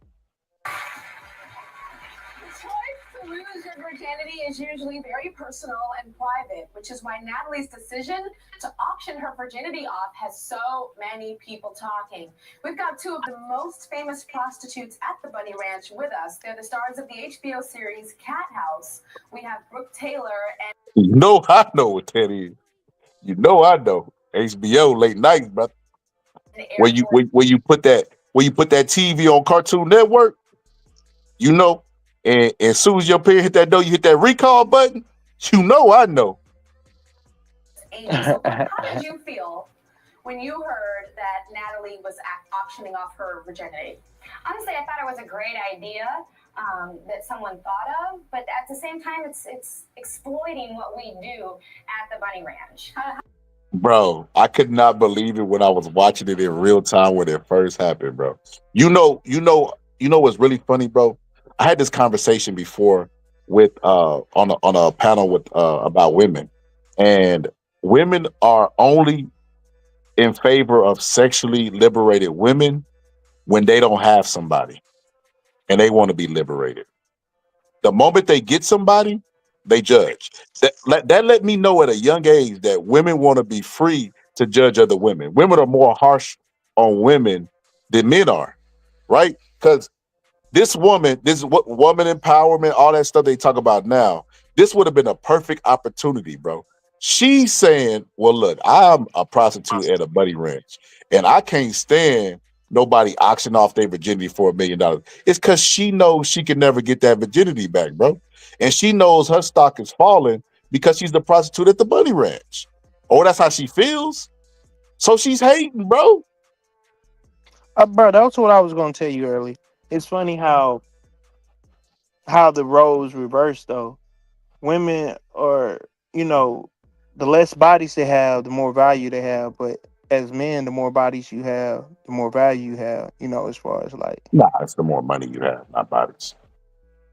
It's hard to lose your virginity virginity is usually very personal and private, which is why Natalie's decision to auction her virginity off has so many people talking. We've got two of the most famous prostitutes at the Bunny Ranch with us. They're the stars of the HBO series Cat House. We have Brooke Taylor and... You know I know what that is. You know I know. HBO late night, brother. Where you put that TV on Cartoon Network, you know, and as soon as your parent hit that door, you hit that recall button. You know I know. So how did you feel when you heard that Natalie was auctioning off her virginity? Honestly, I thought it was a great idea that someone thought of, but at the same time, it's exploiting what we do at the Bunny Ranch. Bro, I could not believe it when I was watching it in real time when it first happened, bro. You know what's really funny, bro? I had this conversation before with on a panel with about women, and women are only in favor of sexually liberated women when they don't have somebody and they want to be liberated. The moment they get somebody, they judge. That let me know at a young age that women want to be free to judge other women. Women are more harsh on women than men are, right? Because this is what woman empowerment, all that stuff they talk about now. This would have been a perfect opportunity, bro. She's saying, well, look, I'm a prostitute at a Bunny Ranch, and I can't stand nobody auction off their virginity for $1 million. It's because she knows she can never get that virginity back, bro. And she knows her stock is falling because she's the prostitute at the Bunny Ranch. Oh, that's how she feels. So she's hating, bro. Bro, that's what I was gonna tell you earlier. It's funny how the roles reverse though. Women are, the less bodies they have, the more value they have. But as men, the more bodies you have, the more value you have. As far as like, Nah, it's the more money you have, not bodies.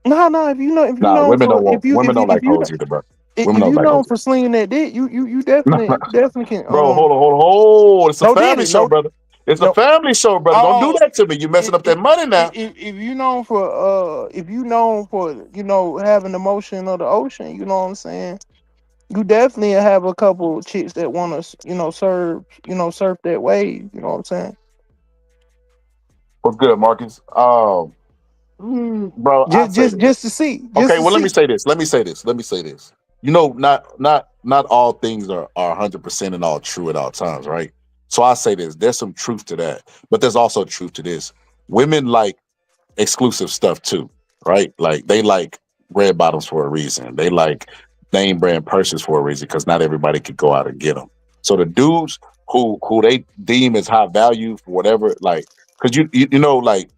no. Nah, women don't like hoes either, bro. Women If don't you like known hoes. for slinging that dick, you definitely can. Bro, hold on. It's a No family did it. show, No, brother. It's a no. family show, brother. Don't do that to me. You're messing up that money now. If you known for having the motion of the ocean, you know what I'm saying? You definitely have a couple chicks that want to, surf that wave. You know what I'm saying? What's good, Marcus? Bro, I say this. Just to see. Okay, well, let me say this. Not all things are 100% and all true at all times, right? So I say this. There's some truth to that, but there's also truth to this. Women like exclusive stuff too, right? Like they like red bottoms for a reason. They like name brand purses for a reason because not everybody could go out and get them. So the dudes who they deem as high value for whatever, like, because you know, like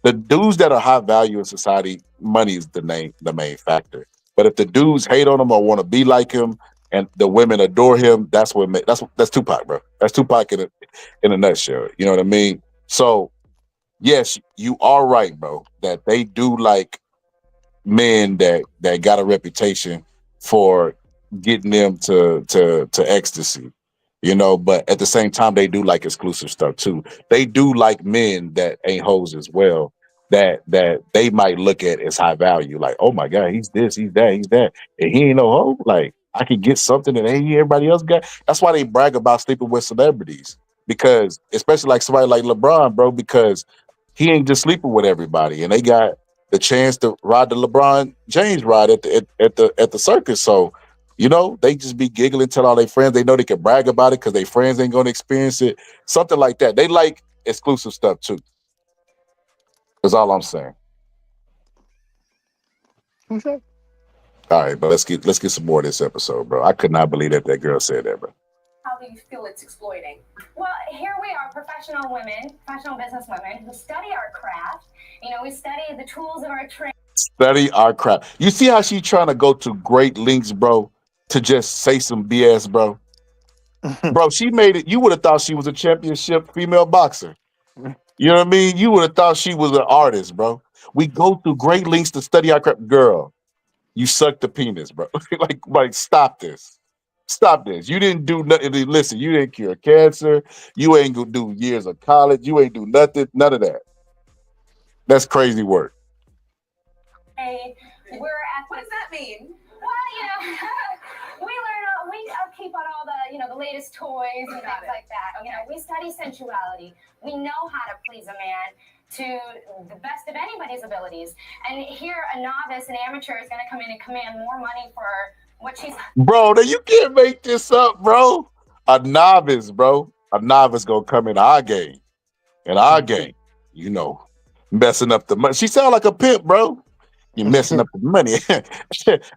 the dudes that are high value in society, money is the main factor. But if the dudes hate on him or want to be like him, and the women adore him, that's Tupac, bro. That's Tupac in a nutshell. You know what I mean? So yes, you are right, bro, that they do like men that got a reputation for getting them to ecstasy, but at the same time they do like exclusive stuff too. They do like men that ain't hoes as well, that they might look at as high value, like, oh my God, he's this, he's that, and he ain't no hoe. Like, I could get something that ain't everybody else got. That's why they brag about sleeping with celebrities, because especially like somebody like LeBron, bro, because he ain't just sleeping with everybody, and they got the chance to ride the LeBron James ride at the circus. So, they just be giggling, tell all their friends. They know they can brag about it because their friends ain't gonna experience it. Something like that. They like exclusive stuff too. That's all I'm saying. Okay. All right, but let's get some more of this episode, bro. I could not believe that girl said that, bro. How do you feel it's exploiting? Well, here we are, professional women, professional business women who study our craft. We study the tools of our trade. Study our craft. You see how she trying to go to great lengths, bro, to just say some BS, bro? Bro, she made it. You would have thought she was a championship female boxer. You know what I mean? You would have thought she was an artist, bro. We go through great lengths to study our craft. Girl, you sucked the penis, bro. like, stop this. Stop this. You didn't do nothing. Listen, you didn't cure cancer. You ain't gonna do years of college. You ain't do nothing. None of that. That's crazy work. Hey, we're at. What does that mean? We learn, we keep on all the, the latest toys and things like that. Okay. We study sensuality. We know how to please a man to the best of anybody's abilities. And here, a novice, an amateur, is going to come in and command more money for what she's. Bro, now you can't make this up, bro. A novice, bro. A novice gonna come in our game. Messing up the money. She sound like a pimp, bro. You're messing up the money.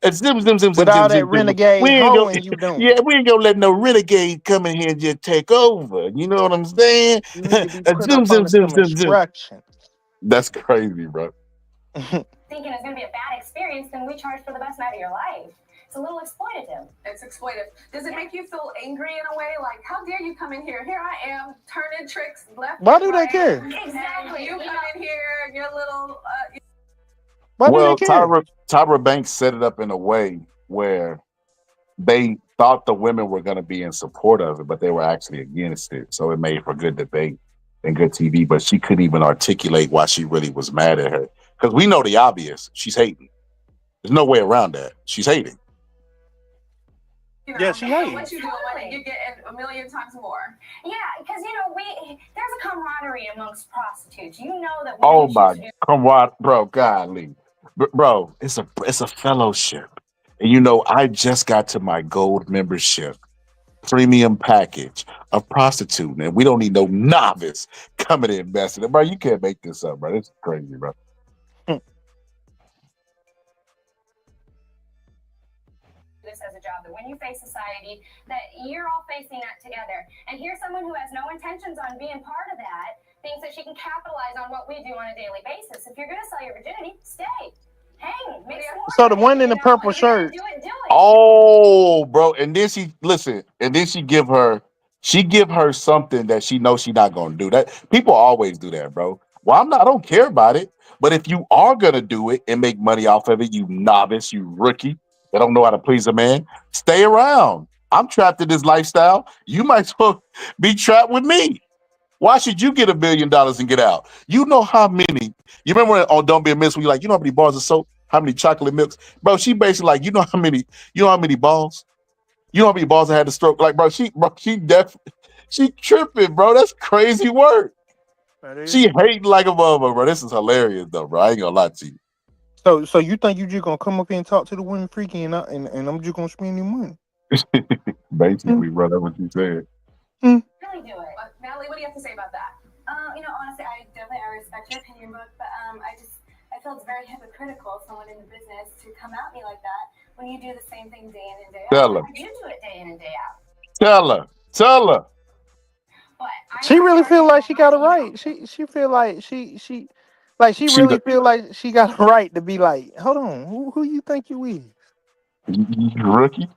And zim. With all that renegade hoeing you doing. Yeah, we ain't gonna let no renegade come in here and just take over. You know what I'm saying? You need to be put up under some instructions. That's crazy, bro. Thinking it's gonna be a bad experience, then we charge for the best night of your life. It's a little exploitative. It's exploitative. Does it make you feel angry in a way? Like, how dare you come in here? Here I am, turning tricks left. Why do they care? Exactly. You come in here, your little. Well, Tyra Banks set it up in a way where they thought the women were going to be in support of it, but they were actually against it. So it made for good debate and good TV. But she couldn't even articulate why she really was mad at her. Because we know the obvious. She's hating. There's no way around that. She's hating. Yeah, she hates. What you do when you get a million times more? Yeah, because there's a camaraderie amongst prostitutes. You know that. Oh my, bro, golly, bro, it's a fellowship, and I just got to my gold membership premium package of prostitute, and we don't need no novice coming in messing it, bro. You can't make this up, bro. It's crazy, bro. As a job, that when you face society, that you're all facing that together. And here's someone who has no intentions on being part of that, thinks that she can capitalize on what we do on a daily basis. If you're going to sell your virginity, stay. Hang. Make some more. So the one in the purple shirt. Do it. Oh, bro. And then she give her something that she knows she's not gonna do. That people always do that, bro. Well, I don't care about it. But if you are gonna do it and make money off of it, you novice, you rookie that don't know how to please a man, stay around. I'm trapped in this lifestyle. You might as well be trapped with me. Why should you get $1 million and get out? You know how many? You remember on Don't Be a Miss when you're like, you know how many bars of soap, how many chocolate milks, bro? She basically like, you know how many balls? You know how many balls I had to stroke? Like, bro, she tripping, bro. That's crazy work. She hating like a motherfucker, bro. This is hilarious, though, bro. I ain't gonna lie to you. So you think you just gonna come up here and talk to the women freaky and I'm just gonna spend your money? Basically, bro, that's what you said. Really do it. Natalie, what do you have to say about that? Honestly, I respect your opinion, but I feel it's very hypocritical of someone in the business to come at me like that when you do the same thing day in and day out. Tell her. You do it day in and day out. Tell her. But she really feel like she got a right. She feel like she really feel like she got a right to be like, hold on, who you think you is? You rookie.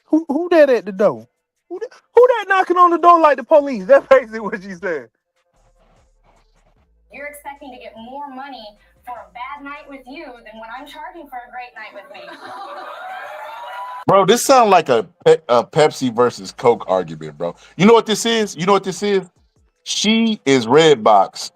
Who that at the door? Who that knocking on the door like the police? That's basically what she said. You're expecting to get more money for a bad night with you than what I'm charging for a great night with me. Bro, this sounds like a Pepsi versus Coke argument, bro. You know what this is? She is Redbox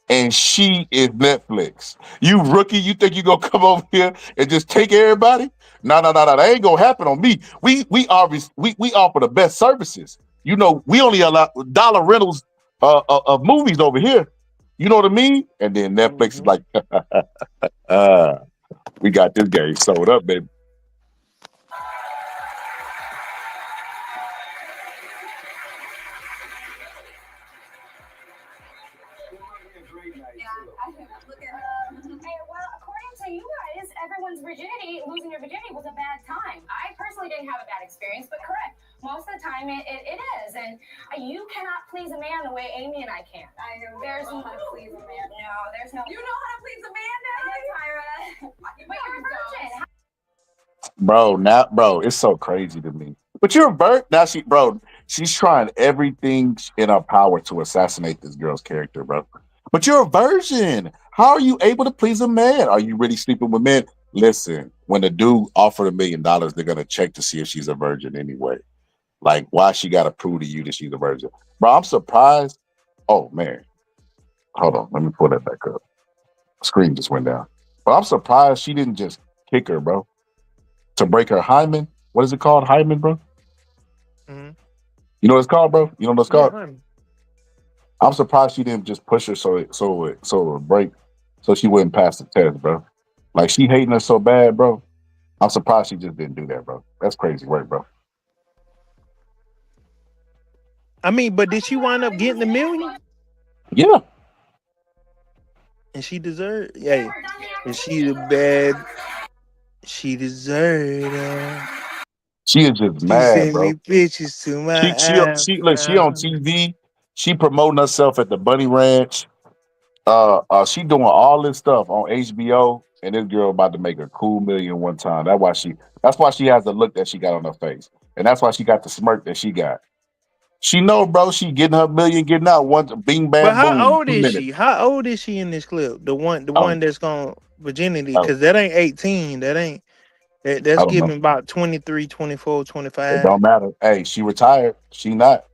and she is Netflix. You rookie, you think you gonna come over here and just take everybody? No, that ain't gonna happen on me. We offer the best services. We only allow dollar rentals of movies over here. You know what I mean? And then Netflix is like, we got this game sold up, baby. You guys, everyone's losing your virginity was a bad time. I personally didn't have a bad experience, but correct. Most of the time it is. And you cannot please a man the way Amy and I can. There's no how to please a man. No, there's no. You know how to please a man now, Tyra. But you're a virgin. Bro, it's so crazy to me. But you're a virgin. Now she's trying everything in her power to assassinate this girl's character, bro. But you're a virgin. How are you able to please a man? Are you really sleeping with men? Listen, when the dude offered $1 million, they're gonna check to see if she's a virgin anyway. Like, why she gotta prove to you that she's a virgin? Bro, I'm surprised. Oh man. Hold on, let me pull that back up. Screen just went down. But I'm surprised she didn't just kick her, bro. to break her hymen. What is it called? Hymen, bro? Mm-hmm. You know what it's called, bro? You know what it's Yeah, called? I'm surprised she didn't just push her so it would break, so she wouldn't pass the test, bro. Like she hating her so bad, bro. I'm surprised she just didn't do that, bro. That's crazy work, bro. I mean, but did she wind up getting $1 million? Yeah. And she deserved. Yeah, and she the bad. She deserved. She is just She mad, sent bro. me pictures to my She on iPhone. TV. She promoting herself at the Bunny Ranch. She doing all this stuff on HBO, and this girl about to make a cool million one time. That's why she has the look that she got on her face, and that's why she got the smirk that she got. She know, bro. She getting her million, getting out once. Bing, But bam, how boom. old 2 is minutes. she? How old is she in this clip? The one Um, that's gone virginity, oh, because that ain't 18. That ain't I that's don't know. giving about 23, 24, It 25. don't matter. Hey, she retired. She not.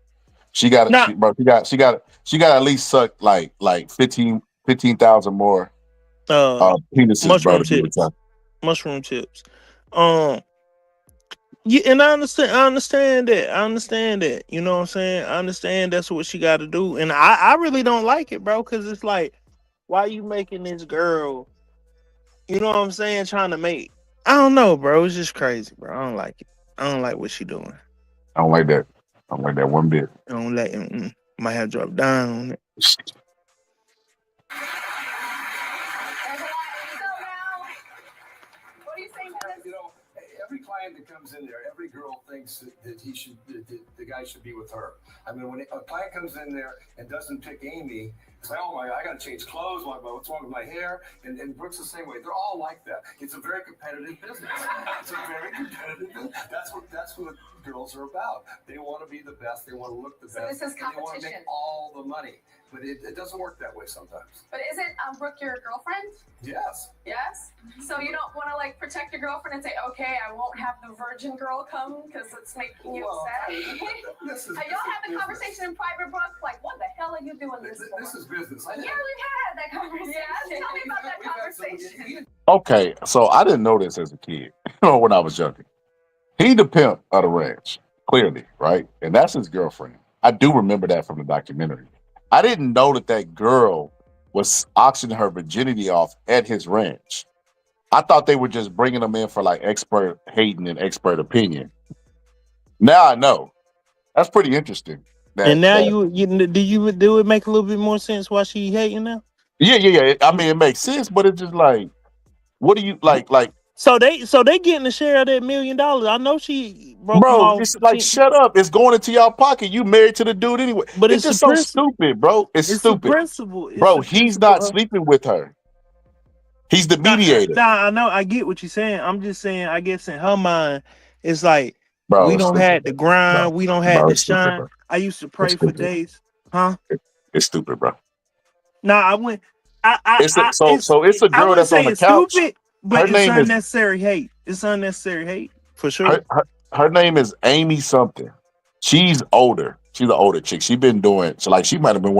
She got. Nah, She got at least suck like 15,000 more uh, penises, bro, mushroom to be tips. retired. Mushroom tips. Yeah, and I understand that. I understand that. You know what I'm saying? I understand that's what she got to do. And I really don't like it, bro, because it's like, why you making this girl, you know what I'm saying, trying to make, I don't know, bro. It's just crazy, bro. I don't like it. I don't like what she doing. I don't like that. I don't like that one bit. I don't like it. Might have to drop down on it. What do you think? You know, every client that comes in there, every girl thinks that the guy should be with her. I mean, when a client comes in there and doesn't pick Amy, it's like, oh my God, I got to change clothes. What's wrong with my hair? And Brooke's the same way. They're all like that. It's a very competitive business. It's a very competitive business. That's what girls are about. They want to be the best. They want to look the best. So this is and they want to competition. make all the money. But it doesn't work that way sometimes. But isn't Brooke your girlfriend? Yes. Yes? So you don't want to like protect your girlfriend and say, okay, I won't have the virgin girl come because it's making you upset? Y'all have the conversation in private, Brooke? Like, what the hell are you doing this for? This is business. Yeah, we've had that conversation. Yes? Tell me about that conversation. Okay, so I didn't know this as a kid or when I was younger. He the pimp of the ranch, clearly, right? And that's his girlfriend. I do remember that from the documentary. I didn't know that girl was auctioning her virginity off at his ranch. I thought they were just bringing them in for like expert hating and expert opinion. Now I know. That's pretty interesting. And now do it make a little bit more sense why she hating now? Yeah. I mean, it makes sense, but it's just like, what do you like? So they getting a share of that $1 million. I know she broke them Bro, off. it's like, shut up. It's going into y'all pocket. You married to the dude anyway. But It's it's the just so principle. stupid, bro. It's the stupid. principle. Bro, he's not sleeping with her. He's the mediator. Nah, I know. I get what you're saying. I'm just saying, I guess in her mind, it's like, bro, we it's don't stupid, have the grind. We don't have the it's stupid, shine. bro. I used to pray for days. Huh? It's stupid, bro. Nah, I went. It's a I girl wouldn't that's on say the it's couch. stupid, but Her it's name is unnecessary hate. It's unnecessary hate for sure. her name is Amy something. She's older. She's an older chick. She been doing so like she might have been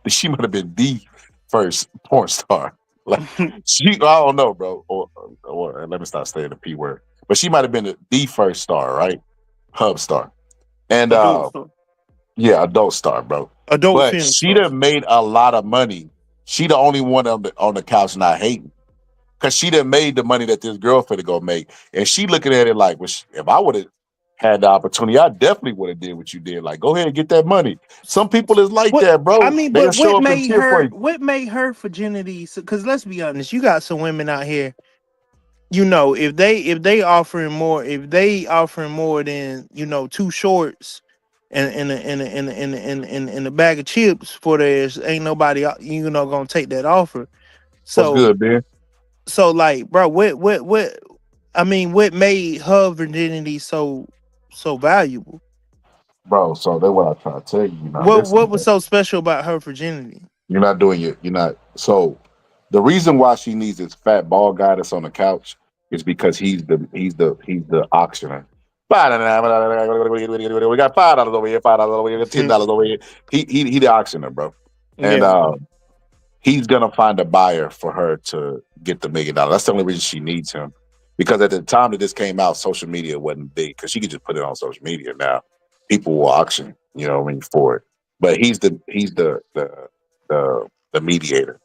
she might have been the first porn star. Like I don't know, bro. Or let me stop saying the P word. But she might have been the first star, right? Hub star. And yeah, adult star, bro. Adult but film she stars. done made a lot of money. She the only one on the couch not hating. Cause she done made the money that this girl finna go make. And she looking at it like, well, if I would have had the opportunity, I definitely would have did what you did. Like, go ahead and get that money. Some people is like that, bro. I mean, They'll but show up and cheer for you. what made her virginity? Because let's be honest, you got some women out here. You know, if they offering more than, you know, 2 shorts and a bag of chips for theirs, ain't nobody, you know, gonna take that offer. So what's good, man? So like, bro, what I mean, what made her virginity so valuable? Bro, so that's what I try to tell you. What was so special about her virginity? You're not doing it. You're not. So the reason why she needs this fat bald guy that's on the couch is because he's the auctioneer. We got $5 over here, $5 over here, $10 over here. He the auctioneer, bro. And he's gonna find a buyer for her to get the $1 million. That's the only reason she needs him. Because at the time that this came out, social media wasn't big because she could just put it on social media. Now people will auction, for it. But he's the mediator.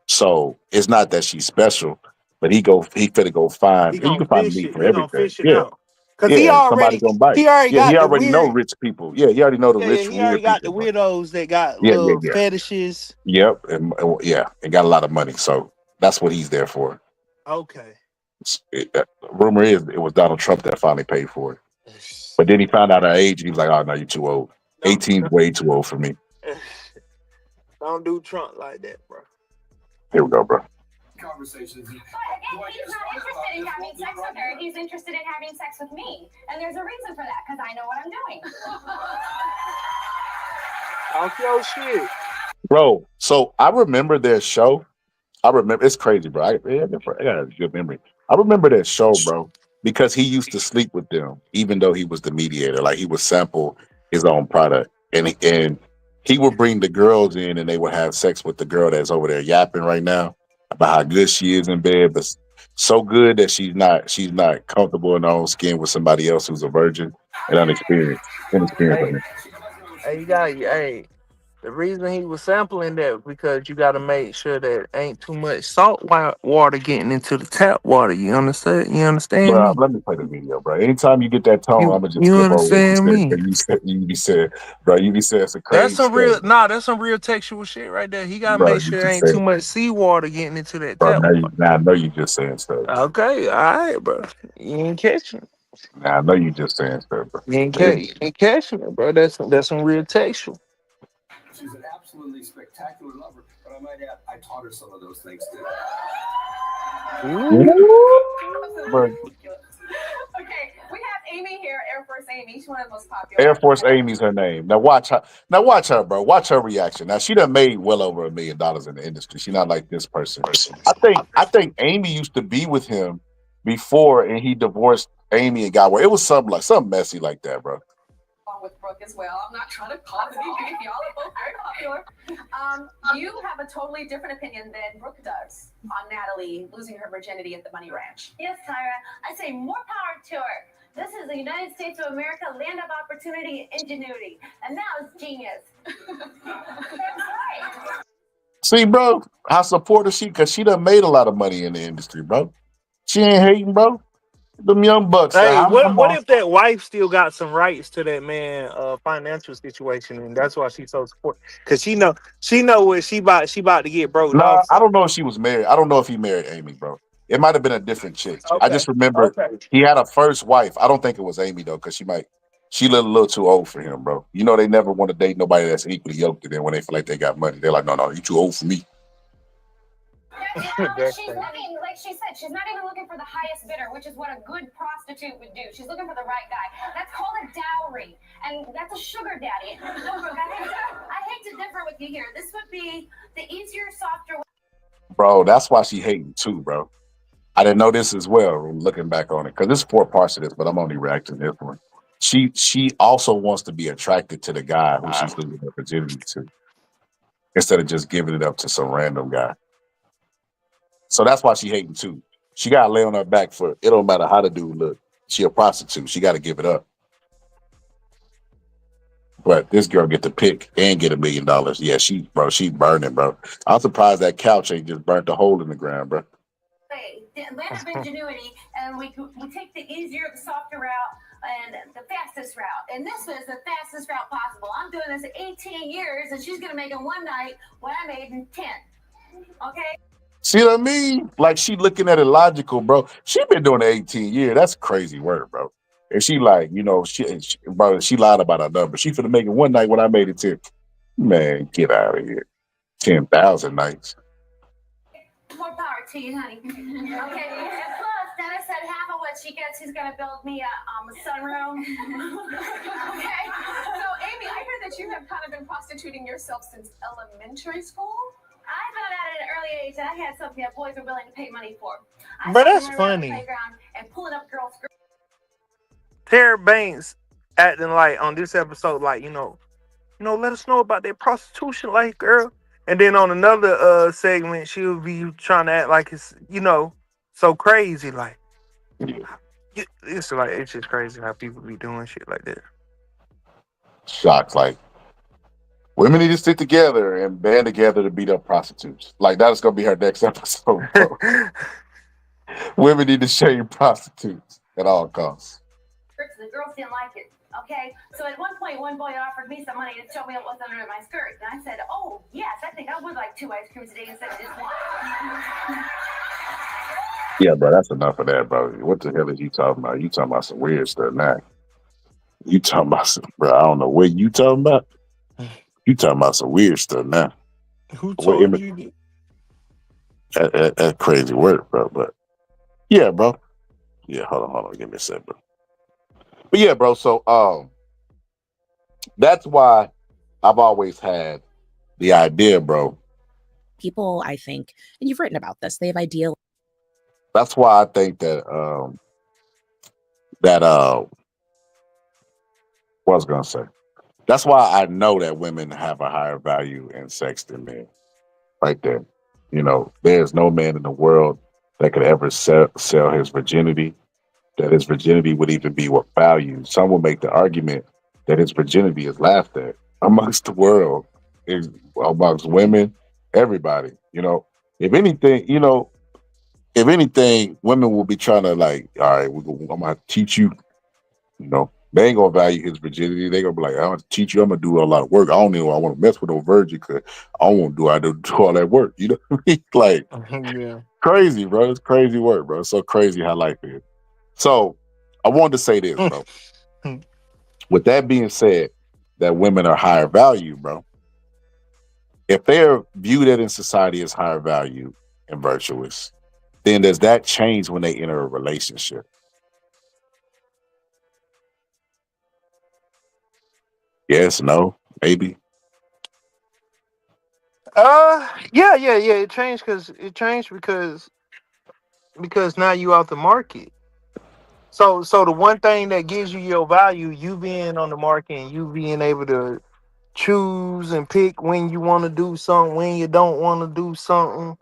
So it's not that she's special, but he finna go find. He You gonna can find fish meat it. for He gonna everything. fish it Yeah, out. Cause yeah. And somebody gonna bite. he already Yeah, he got the already know weird. rich people. Yeah, he already know the Yeah, rich he already weird got the people. weirdos that got Yeah, yeah, little yeah. fetishes. Yep, and got a lot of money. So that's what he's there for. Okay. Rumor is it was Donald Trump that finally paid for it. But then he found out her age and he was like, "Oh no, you're too old. 18 way too old for me." Don't do Trump like that, bro. Here we go, bro. Conversations. But again, he's not interested in having sex with her. He's interested in having sex with me. And there's a reason for that, because I know what I'm doing. Talk your shit. Bro, so I remember their show. It's crazy, bro. I got a good memory. I remember that show, bro, because he used to sleep with them, even though he was the mediator. Like he would sample his own product, and he would bring the girls in, and they would have sex with the girl that's over there yapping right now about how good she is in bed, but so good that she's not comfortable in her own skin with somebody else who's a virgin and inexperienced. Hey, the reason he was sampling that because you got to make sure that ain't too much salt water getting into the tap water. You understand? You understand Bro, me? let me play the video, bro. Anytime you get that tone, I'm gonna just You skip over what you understand said. me? You be saying, bro, you be saying some That's crazy some stuff, real textual shit right there. He gotta bro. make You sure there just ain't said, too much seawater getting into that bro. tap water. Now I know you just saying stuff. Okay, all right, bro. You ain't catching it. Now I know you just saying stuff, bro. You ain't catching it, bro. That's some real textual. She's an absolutely spectacular lover, but I might add, I taught her some of those things too. Bro. Okay, we have Amy here, Air Force Amy. She's one of the most popular. Air Force Amy's her name. Now watch her. Now watch her, bro. Watch her reaction. Now she done made well over $1 million in the industry. She's not like this person. I think Amy used to be with him before, and he divorced Amy and got where it was something messy like that, bro. Along with Brooke as well. I'm not trying to cause any beef. Y'all are both very popular. You have a totally different opinion than Brooke does on Natalie losing her virginity at the Money Ranch. Yes, Tyra. I say more power to her. This is the United States of America, land of opportunity and ingenuity. And that was genius. That's right. See, bro, how supportive she, because she done made a lot of money in the industry, bro. She ain't hating, bro. Them young bucks. Hey, what if that wife still got some rights to that man financial situation, and that's why she's so supportive? Because she know what she about to get broke off. I don't know if she was married. I don't know if he married Amy, bro. It might have been a different chick. I just remember he had a first wife. I don't think it was Amy though, because she looked a little too old for him, bro. You know they never want to date nobody that's equally yoked to them when they feel like they got money. They're like, no, you too old for me. She's looking, like she said, she's not even looking for the highest bidder, which is what a good prostitute would do. She's looking for the right guy. That's called a dowry, and that's a sugar daddy. I hate to differ with you here. This would be the easier, softer way. Bro, that's why she hating too, bro. I didn't know this as well, looking back on it, because there's 4 parts of this, but I'm only reacting to this one. She also wants to be attracted to the guy who she's losing her virginity to, instead of just giving it up to some random guy. So that's why she hating too. She got to lay on her back for it. Don't matter how the dude look. She a prostitute. She got to give it up. But this girl get to pick and get $1 million. Yeah, she burning, bro. I'm surprised that couch ain't just burnt a hole in the ground, bro. The land of ingenuity, and we take the easier, the softer route, and the fastest route. And this is the fastest route possible. I'm doing this 18 years, and she's going to make it one night what I made in 10. Okay? See what I mean? Like, she looking at it logical, bro. She been doing it 18 years. That's crazy work, bro. And she like, she lied about her number. She finna make it one night when I made it 10. Man, get out of here. 10,000 nights. More power to you, honey. Okay. And plus, Dennis said half of what she gets, he's going to build me a sunroom. Okay. So, Amy, I heard that you have kind of been prostituting yourself since elementary school. I found out at an early age that I had something that boys were willing to pay money for. But that's funny. And pulling up girls. Tara Banks acting like on this episode, like, let us know about that prostitution life, girl. And then on another segment, she'll be trying to act like it's, so crazy. Like, It's like it's just crazy how people be doing shit like that. Shocked. Like women need to stick together and band together to beat up prostitutes. Like that's gonna be her next episode, bro. Women need to shame prostitutes at all costs. The girls didn't like it. Okay, so at one point, one boy offered me some money to show me what was under my skirt, and I said, "Oh yes, I think I would like 2 ice creams a day instead of just one." Yeah, bro, that's enough of that, bro. What the hell is you talking about? You talking about some weird stuff now. You talking about some, bro, I don't know what you talking about. You talking about some weird stuff now. Who told you that? That crazy work, bro. But yeah, bro. Yeah, hold on. Give me a sec, bro. But yeah, bro. So that's why I've always had the idea, bro. People, I think, and you've written about this, they have ideal. That's why I think that what I was gonna say. That's why I know that women have a higher value in sex than men. Right there. You know, there's no man in the world that could ever sell his virginity, that his virginity would even be what value. Some will make the argument that his virginity is laughed at amongst the world, amongst women, everybody. You know, if anything, women will be trying to like, all right, I'm gonna have to teach you. You know, they ain't gonna value his virginity. They gonna be like, I'm gonna teach you. I'm gonna do a lot of work. I don't even want to mess with no virgin because I don't want to do all that work. You know what I mean? Like, Yeah. crazy, bro. It's crazy work, bro. It's so crazy how life is. So I wanted to say this, bro. With that being said, that women are higher value, bro. If they're viewed in society as higher value and virtuous, then does that change when they enter a relationship? Yes, no, maybe. Yeah. It changed because now you out the market. So the one thing that gives you your value, you being on the market and you being able to choose and pick when you want to do something, when you don't want to do something,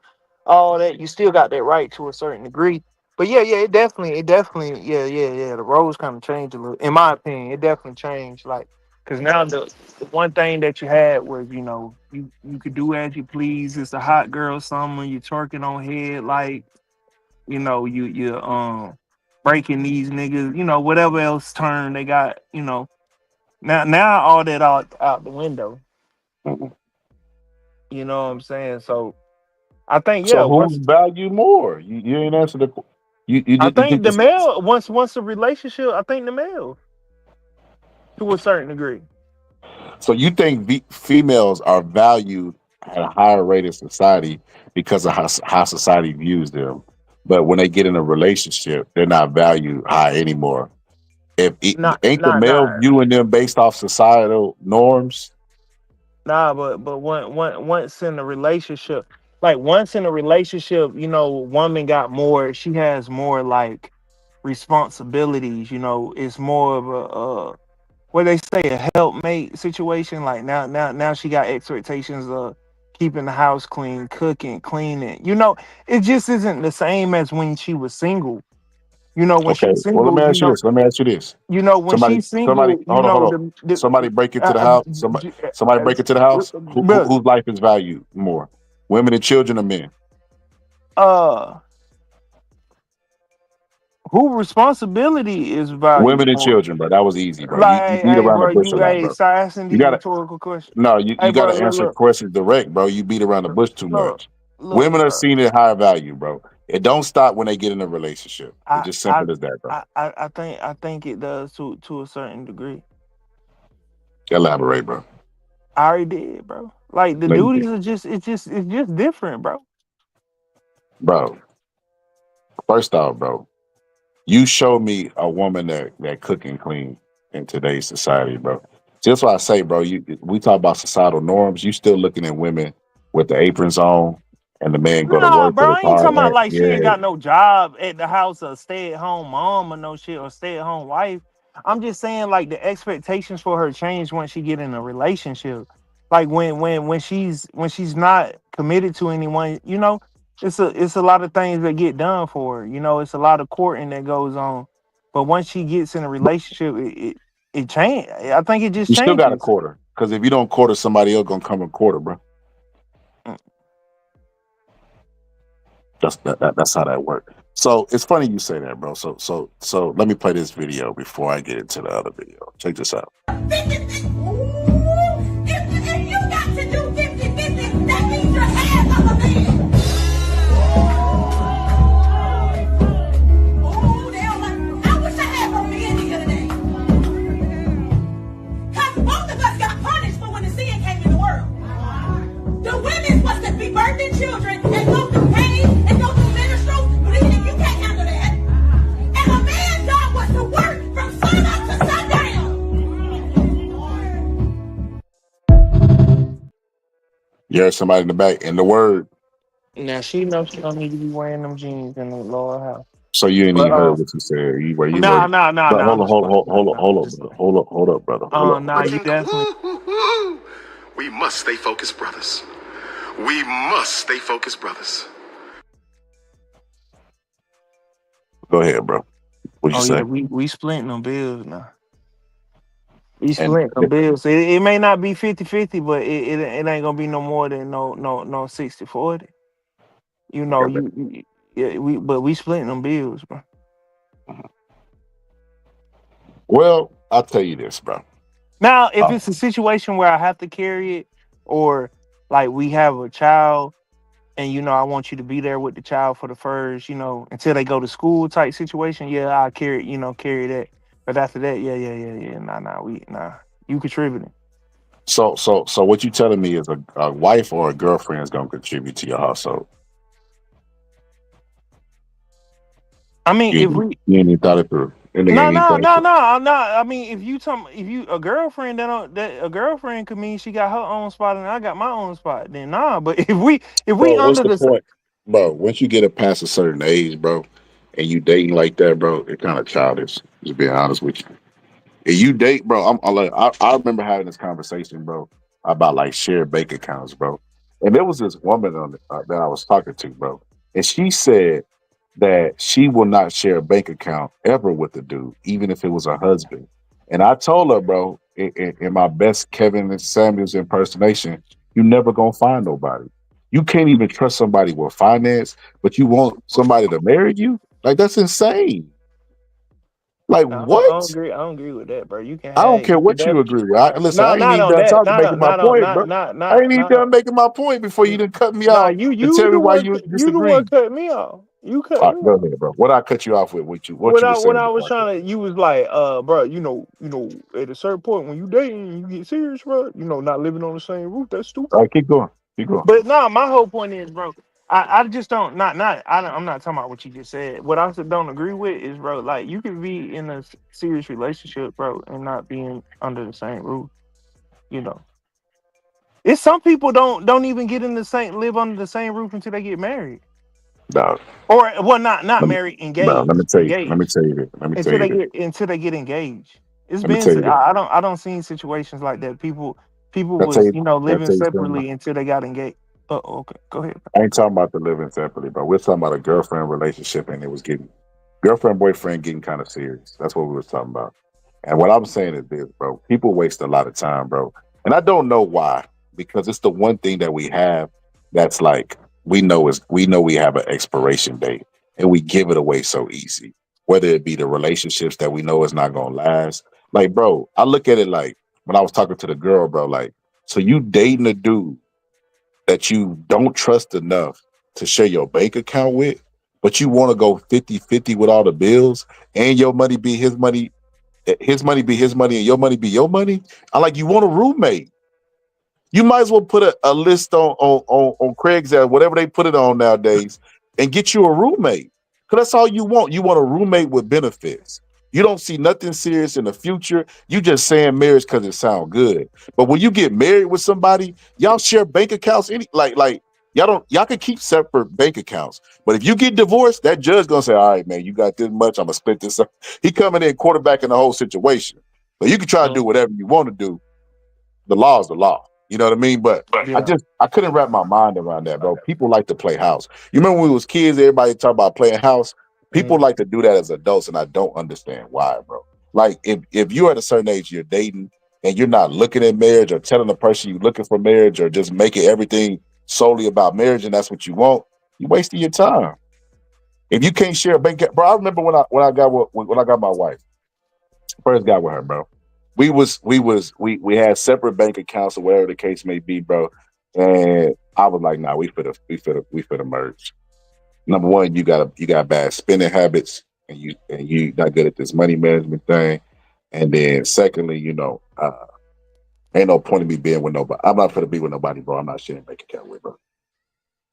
all that, you still got that right to a certain degree. But yeah, it definitely, yeah. The roles kind of changed a little, in my opinion. It definitely changed, like, because now the one thing that you had was, you could do as you please. It's a hot girl summer. You're twerking on head, like, you breaking these niggas, whatever else turn they got, now all that out the window. You know what I'm saying? So I think, So yeah, who value more? You ain't answered the. I You think think the this? male, once a relationship, I think the male to a certain degree. So you think females are valued at a higher rate in society because of how society views them, but when they get in a relationship, they're not valued high anymore. Not Ain't the not male not viewing them based off societal norms? nah, but once in a relationship, like once in a relationship, woman got more. She has more like responsibilities. It's more of what they say, a helpmate situation. Like now she got expectations of keeping the house clean, cooking, cleaning. It just isn't the same as when she was single. When Okay. she's Well, let me single, ask you this. Let me ask you this. when Somebody, she's single, hold on. the Somebody break into the house. Somebody break into the house. but Whose life is valued more? Women and children or men? who responsibility is valued Women and more? children, bro. That was easy, bro. Like, You beat hey, around the bro, bush a lot, bro. start asking You these gotta rhetorical questions. no, Hey, you bro, gotta answer look, questions direct, bro. You beat around the bush too look, much. look, Women are bro. seen at higher value, bro. It don't stop when they get in a relationship. It's I, just I, simple as that, bro. I think it does to a certain degree. Elaborate, bro. I already did, bro. Like the No, you duties didn't. are it's just different, bro. Bro. First off, bro, you show me a woman that cook and clean in today's society, bro. Just why I say, bro, we talk about societal norms. You still looking at women with the aprons on, and the man go to Nah, work bro, with a I ain't hard talking about hat. like she ain't Yeah, got no job at the house, or stay at home mom or no shit, or stay at home wife. I'm just saying, like, the expectations for her change once she get in a relationship. Like when she's not committed to anyone, it's a lot of things that get done for her. You know, it's a lot of courting that goes on. But once she gets in a relationship, it change. I think it just You still got a changes. quarter. Because if you don't quarter, somebody else gonna come and quarter, bro. That's how that works. So it's funny you say that, bro. So let me play this video before I get into the other video. Check this out. If you got to do 50-50, that means you're half of a man. Oh, they don't like. I wish I had more men here today. Because both of us got punished for when the sin came in the world. The women supposed to be birthing children and go through pain and go through menstrual bleeding. You can't handle that. And a man's job was to work from sun up to sundown. You heard somebody in the back in the word. Now she knows she don't need to be wearing them jeans in the Lord house. So you ain't But even heard what you said. You nah. But I'm just playing. hold up, brother. Nah, you definitely. We must stay focused, brothers. We must stay focused, brothers. Go ahead, bro. What you Oh say? yeah, we splitting them bills now. We splitting them bills. It may not be 50-50, but it ain't gonna be no more than no 60-40. You know, we splitting them bills, bro. Well, I'll tell you this, bro. Now, if it's a situation where I have to carry it, or like we have a child, and you know I want you to be there with the child for the first, you know, until they go to school type situation, yeah, I'll carry that. But after that, nah, you contributing. So what you telling me is a wife or a girlfriend is gonna contribute to your household? I mean, you ain't even thought it through. No. I mean, if you a girlfriend, that a girlfriend could mean she got her own spot and I got my own spot. Then nah. But if we Bro, what's under the point, bro? Once you get it past a certain age, bro, and you dating like that, bro, it kind of childish. Just being honest with you. If you date, bro, I remember having this conversation, bro, about like shared bank accounts, bro. And there was this woman on that I was talking to, bro, and she said that she will not share a bank account ever with a dude, even if it was her husband. And I told her, bro, in my best Kevin Samuels impersonation, you never gonna find nobody. You can't even trust somebody with finance, but you want somebody to marry you? Like, that's insane. Like, what? I don't agree with that, bro. You can I don't have care what you agree with. Listen, I ain't even on done that. talking, making my point, bro. I ain't even done making my point before you done cut me off and tell me why you You the one disagree. cut me off. You cut All me right, go off. ahead, bro. What I cut you off with? What you When were saying? I was trying to, you was like, bro, you know, at a certain point when you dating, you get serious, bro. You know, not living on the same roof. That's stupid. All right, keep going. But nah, my whole point is, bro, I just don't I'm not talking about what you just said. What I also don't agree with is, bro, like you can be in a serious relationship, bro, and not being under the same roof. You know, it's some people don't even get in live under the same roof until they get married. Dog. Or well, not married, engaged. Let me tell you Until this. they get engaged. It's Let me been tell you this. I don't see situations like that. People Can I tell was you, living something? separately until they got engaged. Oh, okay, go ahead. I ain't talking about the living separately, but we're talking about a girlfriend relationship, and it was getting girlfriend boyfriend getting kind of serious. That's what we were talking about. And what I'm saying is this, bro. People waste a lot of time, bro, and I don't know why. Because it's the one thing that we have that's like we know we have an expiration date, and we give it away so easy. Whether it be the relationships that we know is not gonna last. Like, bro, I look at it like when I was talking to the girl, bro. Like, so you dating a dude that you don't trust enough to share your bank account with, but you want to go 50-50 with all the bills and your money be his money be his money, and your money be your money. I like, you want a roommate. You might as well put a list on Craigslist, whatever they put it on nowadays, and get you a roommate. Because that's all you want. You want a roommate with benefits. You don't see nothing serious in the future. You just saying marriage because it sounds good. But when you get married with somebody, y'all share bank accounts. Y'all can keep separate bank accounts. But if you get divorced, that judge gonna say, all right, man, you got this much, I'm gonna split this up. He coming in quarterbacking the whole situation. So you can try to do whatever you want to do. The law is the law. You know what I mean? But Yeah. I couldn't wrap my mind around that, bro. People like to play house. You remember when we was kids, everybody talk about playing house? People like to do that as adults, and I don't understand why, bro. Like if you're at a certain age, you're dating and you're not looking at marriage or telling the person you're looking for marriage or just making everything solely about marriage and that's what you want, you're wasting your time. If you can't share a bank account, bro, I remember when I got my wife, first got with her, bro. We had separate bank accounts or whatever the case may be, bro. And I was like, nah, we finna merge. Number one, you got bad spending habits and you not good at this money management thing. And then secondly, ain't no point in me being with nobody. I'm not gonna be with nobody, bro. I'm not sharing bank account with, bro.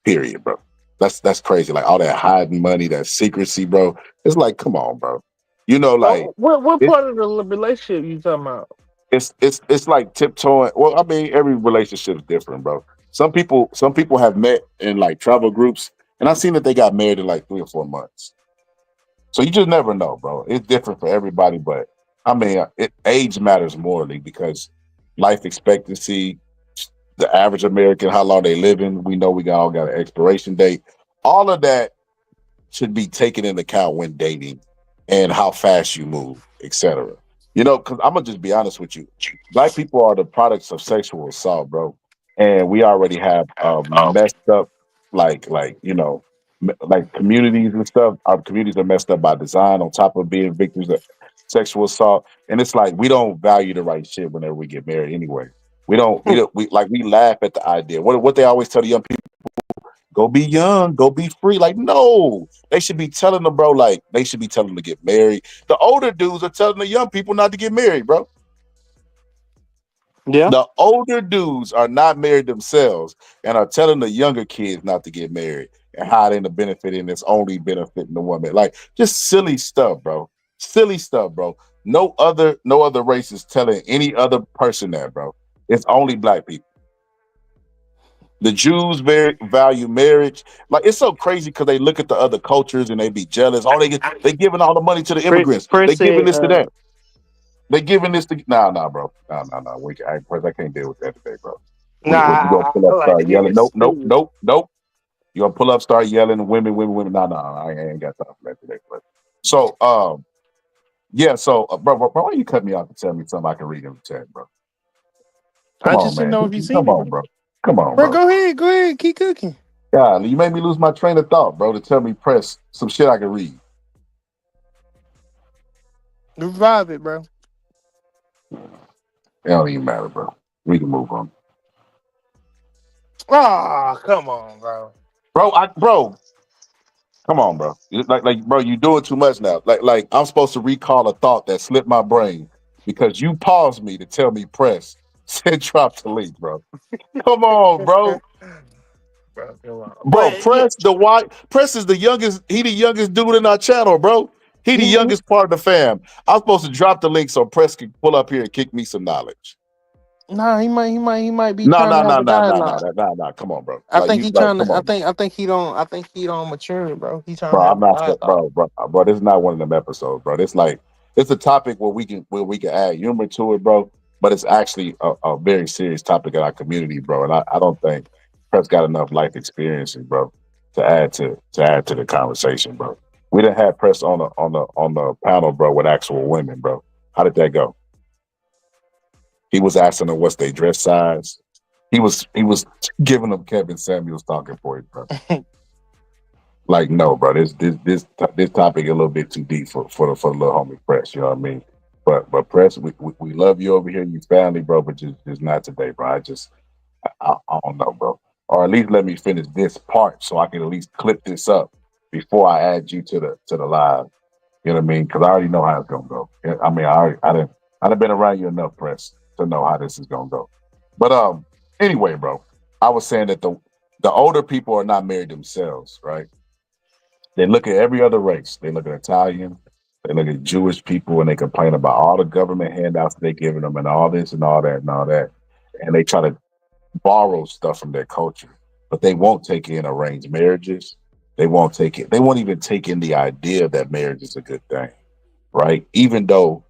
Period, bro. That's crazy. Like all that hiding money, that secrecy, bro. It's like, come on, bro. Like So what part of the relationship you talking about? it's like tiptoeing. Well, I mean, every relationship is different, bro. Some people have met in like travel groups, and I've seen that they got married in like 3 or 4 months. So you just never know, bro. It's different for everybody, but I mean, age matters morally because life expectancy, the average American, how long they living, we know we all got an expiration date. All of that should be taken into account when dating and how fast you move, etc. Because I'm gonna just be honest with you. Black people are the products of sexual assault, bro. And we already have messed up like communities and stuff. Our communities are messed up by design on top of being victims of sexual assault. And it's like we don't value the right shit whenever we get married anyway. We laugh at the idea. What they always tell the young people, go be young, go be free. Like, no, they should be telling them, bro, like they should be telling them to get married. The older dudes are telling the young people not to get married, bro. Yeah. The older dudes are not married themselves and are telling the younger kids not to get married and how they benefit and it's only benefiting the woman. Like just silly stuff, bro. Silly stuff, bro. No other race is telling any other person that, bro. It's only black people. The Jews value marriage. Like it's so crazy because they look at the other cultures and they be jealous. Oh, they giving all the money to the immigrants. They giving this to that. They giving this to nah, bro. Nah. I can't deal with that today, bro. You gonna pull up, start yelling? Nope. You gonna pull up, start yelling? Women. Nah. I ain't got time for that today, bro. So, bro, why you cut me off and tell me something I can read in the chat, bro? I just didn't know if you seen Come it. on, bro. Come on, Bro, bro. go ahead, keep cooking. God, you made me lose my train of thought, bro, to tell me press some shit I can read. Revive it, bro. It don't even matter, bro. We can move on. Oh, come on, bro. Bro. Come on, bro. Bro, you doing too much now. Like I'm supposed to recall a thought that slipped my brain because you paused me to tell me press. Said drop the link, bro. Come on, bro. Bro, come on. Bro, Press is the youngest. He the youngest dude in our channel, bro. He the youngest part of the fam. I'm supposed to drop the link so Press can pull up here and kick me some knowledge. Nah, he might be No. trying to have a dialogue. Nah. Come on, bro. I think he trying to. I think he don't mature, bro. He trying Bro, to have I'm a not, dialogue. bro. This is not one of them episodes, bro. It's a topic where we can add humor to it, bro. But it's actually a very serious topic in our community, bro. And I don't think Press got enough life experiences, bro, to add to the conversation, bro. We didn't have Press on the panel, bro, with actual women, bro. How did that go? He was asking them what's their dress size. He was giving them Kevin Samuels talking points, bro. Like, no, bro, this topic is a little bit too deep for the little homie Press, you know what I mean? But Press, we love you over here, you family, bro, but just not today, bro. I don't know, bro. Or at least let me finish this part so I can at least clip this up before I add you to the live. You know what I mean? Because I already know how it's gonna go. I mean, I done been around you enough, Press, to know how this is gonna go. But anyway, bro, I was saying that the older people are not married themselves, right? They look at every other race. They look at Italian, they look at Jewish people, and they complain about all the government handouts they're giving them and all this and all that and all that. And they try to borrow stuff from their culture, but they won't take in arranged marriages. They won't even take in the idea that marriage is a good thing, right? Even though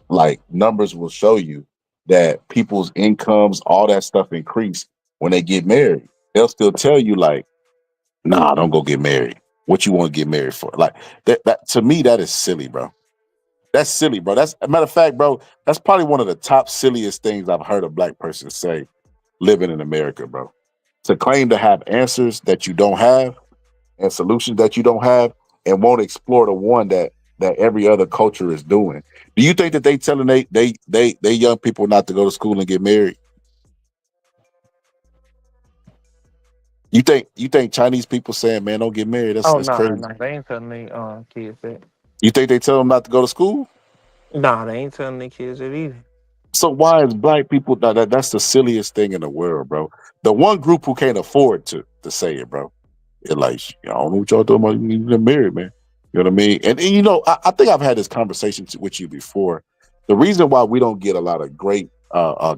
like numbers will show you that people's incomes, all that stuff increase when they get married. They'll still tell you like, nah, don't go get married. What you want to get married for? Like that to me, that is silly, bro. That's silly, bro. That's a matter of fact, bro. That's probably one of the top silliest things I've heard a black person say living in America, bro. To claim to have answers that you don't have and solutions that you don't have and won't explore the one that every other culture is doing. Do you think that they telling they young people not to go to school and get married? You think Chinese people saying, man, don't get married? Oh That's nah, crazy. nah, they ain't telling they kids that. You think they tell them not to go to school? Nah, they ain't telling their kids that either. So why is black people that's the silliest thing in the world, bro? The one group who can't afford to say it, bro. It's like, I don't know what y'all talking about. You get married, man. You know what I mean? And you know, I think I've had this conversation with you before. The reason why we don't get a lot of great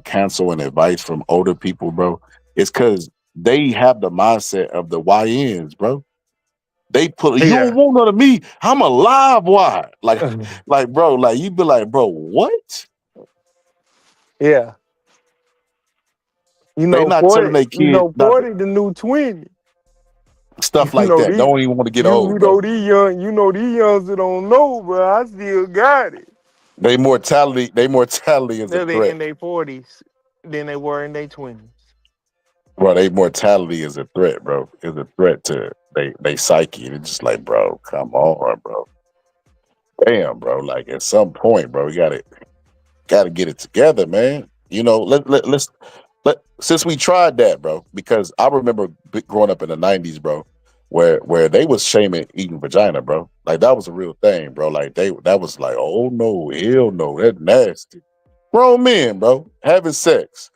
counsel and advice from older people, bro, is because they have the mindset of the YNs, bro. They put you don't want none of me. I'm a live wire. Like, bro, like you be like, bro, what? Yeah. You They know, not telling 40, their kid not 40 the new 20. stuff You like know, that. Don't even want to get old, bro. these youngs that don't know, bro. I still got it. They mortality is a They're threat. in their 40s than they were in their 20s. Bro, they mortality is a threat, bro. Is a threat to they psyche. It's just like, bro, come on, bro. Damn, bro. Like at some point, bro, we gotta get it together, man. You know, let's since we tried that, bro, because I remember growing up in the 90s, bro, where they was shaming eating vagina, bro. Like that was a real thing, bro. Like that was like, oh no, hell no, that's nasty. Grown men, bro, having sex,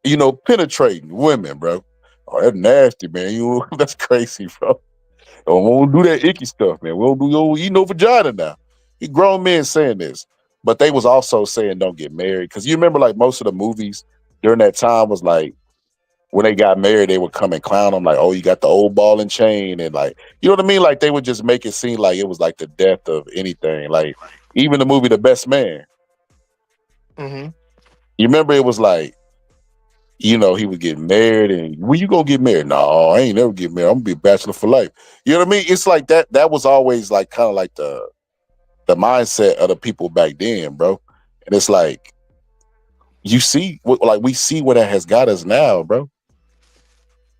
you know, penetrating women, bro. Oh, that's nasty, man. You that's crazy, bro. We won't do that icky stuff, man. We don't eat no vagina now. You grown men saying this, but they was also saying don't get married because you remember like most of the movies during that time was like when they got married, they would come and clown them like, oh, you got the old ball and chain, and like, you know what I mean? Like they would just make it seem like it was like the death of anything. Like even the movie The Best Man. Mm-hmm. You remember it was like, you know, he was getting married, and when you gonna get married? No, I ain't never get married. I'm gonna be a bachelor for life. You know what I mean? It's like that. That was always like kind of like the mindset of the people back then, bro. And it's like you see, like we see where that has got us now, bro.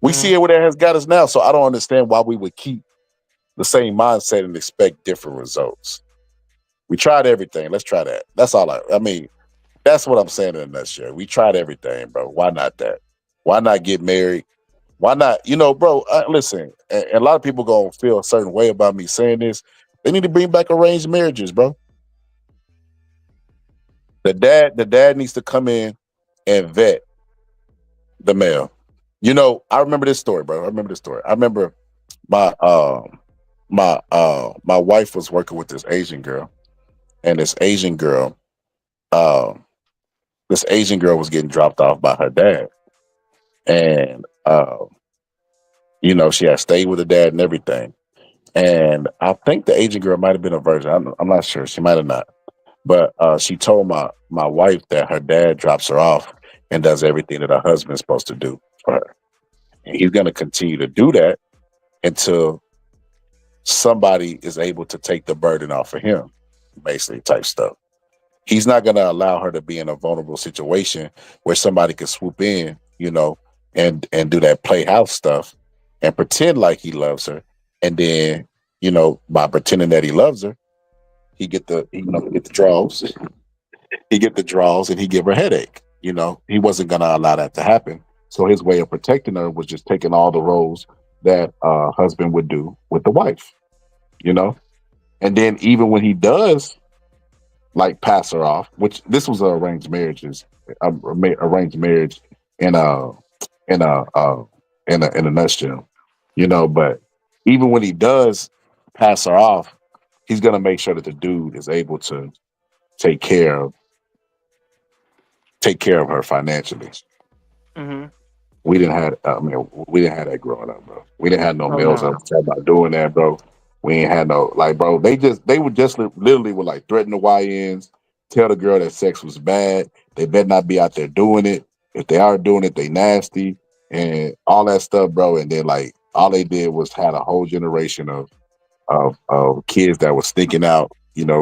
We see where that has got us now. So I don't understand why we would keep the same mindset and expect different results. We tried everything. Let's try that. That's all I mean. That's what I'm saying in a nutshell. We tried everything, bro. Why not that? Why not get married? Why not? You know, bro, listen, and a lot of people going to feel a certain way about me saying this. They need to bring back arranged marriages, bro. The dad needs to come in and vet the male. You know, I remember this story, bro. I remember my my wife was working with this Asian girl, and this Asian girl was getting dropped off by her dad. And you know, she had stayed with her dad and everything. And I think the Asian girl might have been a virgin. I'm not sure. She might have not. But she told my wife that her dad drops her off and does everything that her husband's supposed to do for her. And he's going to continue to do that until somebody is able to take the burden off of him, basically type stuff. He's not going to allow her to be in a vulnerable situation where somebody can swoop in, you know, and do that playhouse stuff and pretend like he loves her. And then, you know, by pretending that he loves her, he get the draws. He get the draws and he give her a headache. You know, he wasn't going to allow that to happen. So his way of protecting her was just taking all the roles that a husband would do with the wife, you know? And then even when he does like pass her off, which this was arranged marriage in a nutshell, you know. But even when he does pass her off, he's gonna make sure that the dude is able to take care of her financially. Mm-hmm. We didn't have that growing up, bro. We didn't have no Oh, males no. that talking about doing that, bro. We ain't had no like, bro. They would just literally would like threaten the YNs, tell the girl that sex was bad. They better not be out there doing it. If they are doing it, they nasty and all that stuff, bro. And then like all they did was had a whole generation of kids that was stinking out,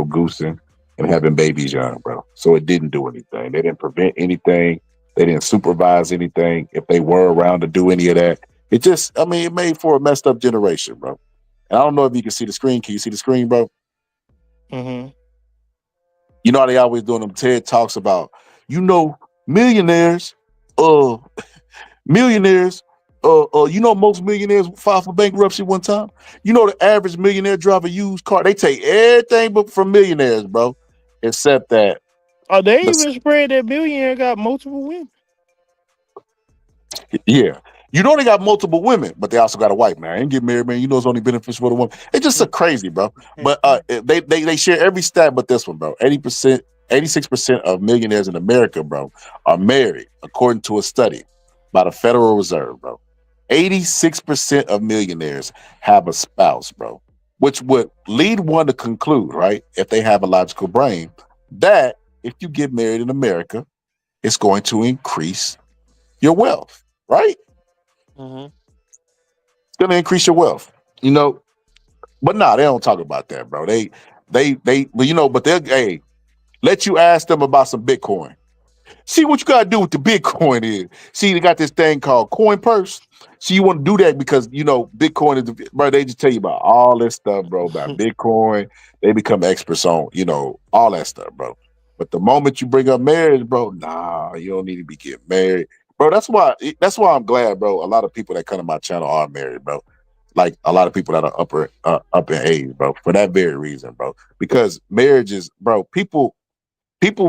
goosing and having babies young, bro. So it didn't do anything. They didn't prevent anything. They didn't supervise anything. If they were around to do any of that, it made for a messed up generation, bro. And I don't know if you can see the screen. Can you see the screen, bro? Mm-hmm. You know how they always doing them TED talks about, millionaires, uh, millionaires, most millionaires filed for bankruptcy one time. The average millionaire drive a used car. They take everything but from millionaires, bro, except that. Oh, they even spread that billionaire got multiple women. Yeah. They got multiple women, but they also got a wife, man. I ain't get married, man. It's only beneficial for the woman. It's just so crazy, bro. But they share every stat but this one, bro. 80%, 86% of millionaires in America, bro, are married, according to a study by the Federal Reserve, bro. 86% of millionaires have a spouse, bro, which would lead one to conclude, right, if they have a logical brain, that if you get married in America, it's going to increase your wealth, right? Mm-hmm. It's going to increase your wealth, But nah, they don't talk about that, bro. But they'll let you ask them about some Bitcoin. See what you gotta do with the Bitcoin is. See, they got this thing called coin purse. So you want to do that because Bitcoin is bro. They just tell you about all this stuff, bro, about Bitcoin. They become experts on all that stuff, bro. But the moment you bring up marriage, bro, nah, you don't need to be getting married, bro. That's why I'm glad, bro. A lot of people that come to my channel are married, bro. Like a lot of people that are up in age, bro, for that very reason, bro. Because marriage is, bro, people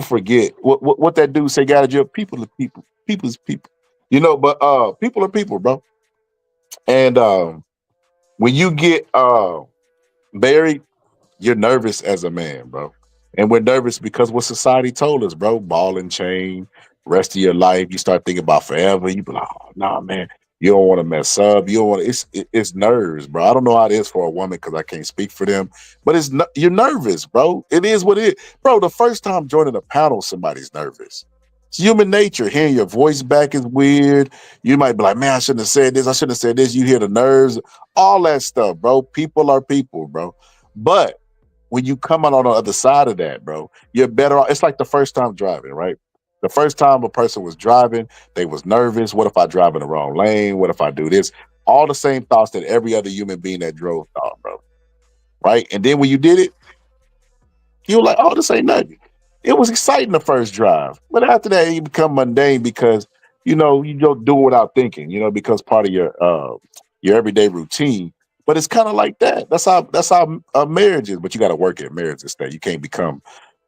forget what that dude say. Got to jump. People are people. People's people. But people are people, bro. And when you get married, you're nervous as a man, bro. And we're nervous because what society told us, bro. Ball and chain, rest of your life. You start thinking about forever. You be like, oh, nah, man. You don't want to mess up. You don't want to. It's nerves, bro. I don't know how it is for a woman because I can't speak for them. But you're nervous, bro. It is what it is, bro. The first time joining a panel, somebody's nervous. It's human nature. Hearing your voice back is weird. You might be like, man, I shouldn't have said this. I shouldn't have said this. You hear the nerves, all that stuff, bro. People are people, bro. But when you come out on the other side of that, bro, you're better off. It's like the first time driving, right? The first time a person was driving, they was nervous. What if I drive in the wrong lane? What if I do this? All the same thoughts that every other human being that drove thought, bro. Right? And then when you did it, you were like, oh, this ain't nothing. It was exciting the first drive. But after that, you become mundane because, you don't do it without thinking, because part of your everyday routine. But it's kind of like that. That's how marriage is. But you got to work at marriage instead. You can't become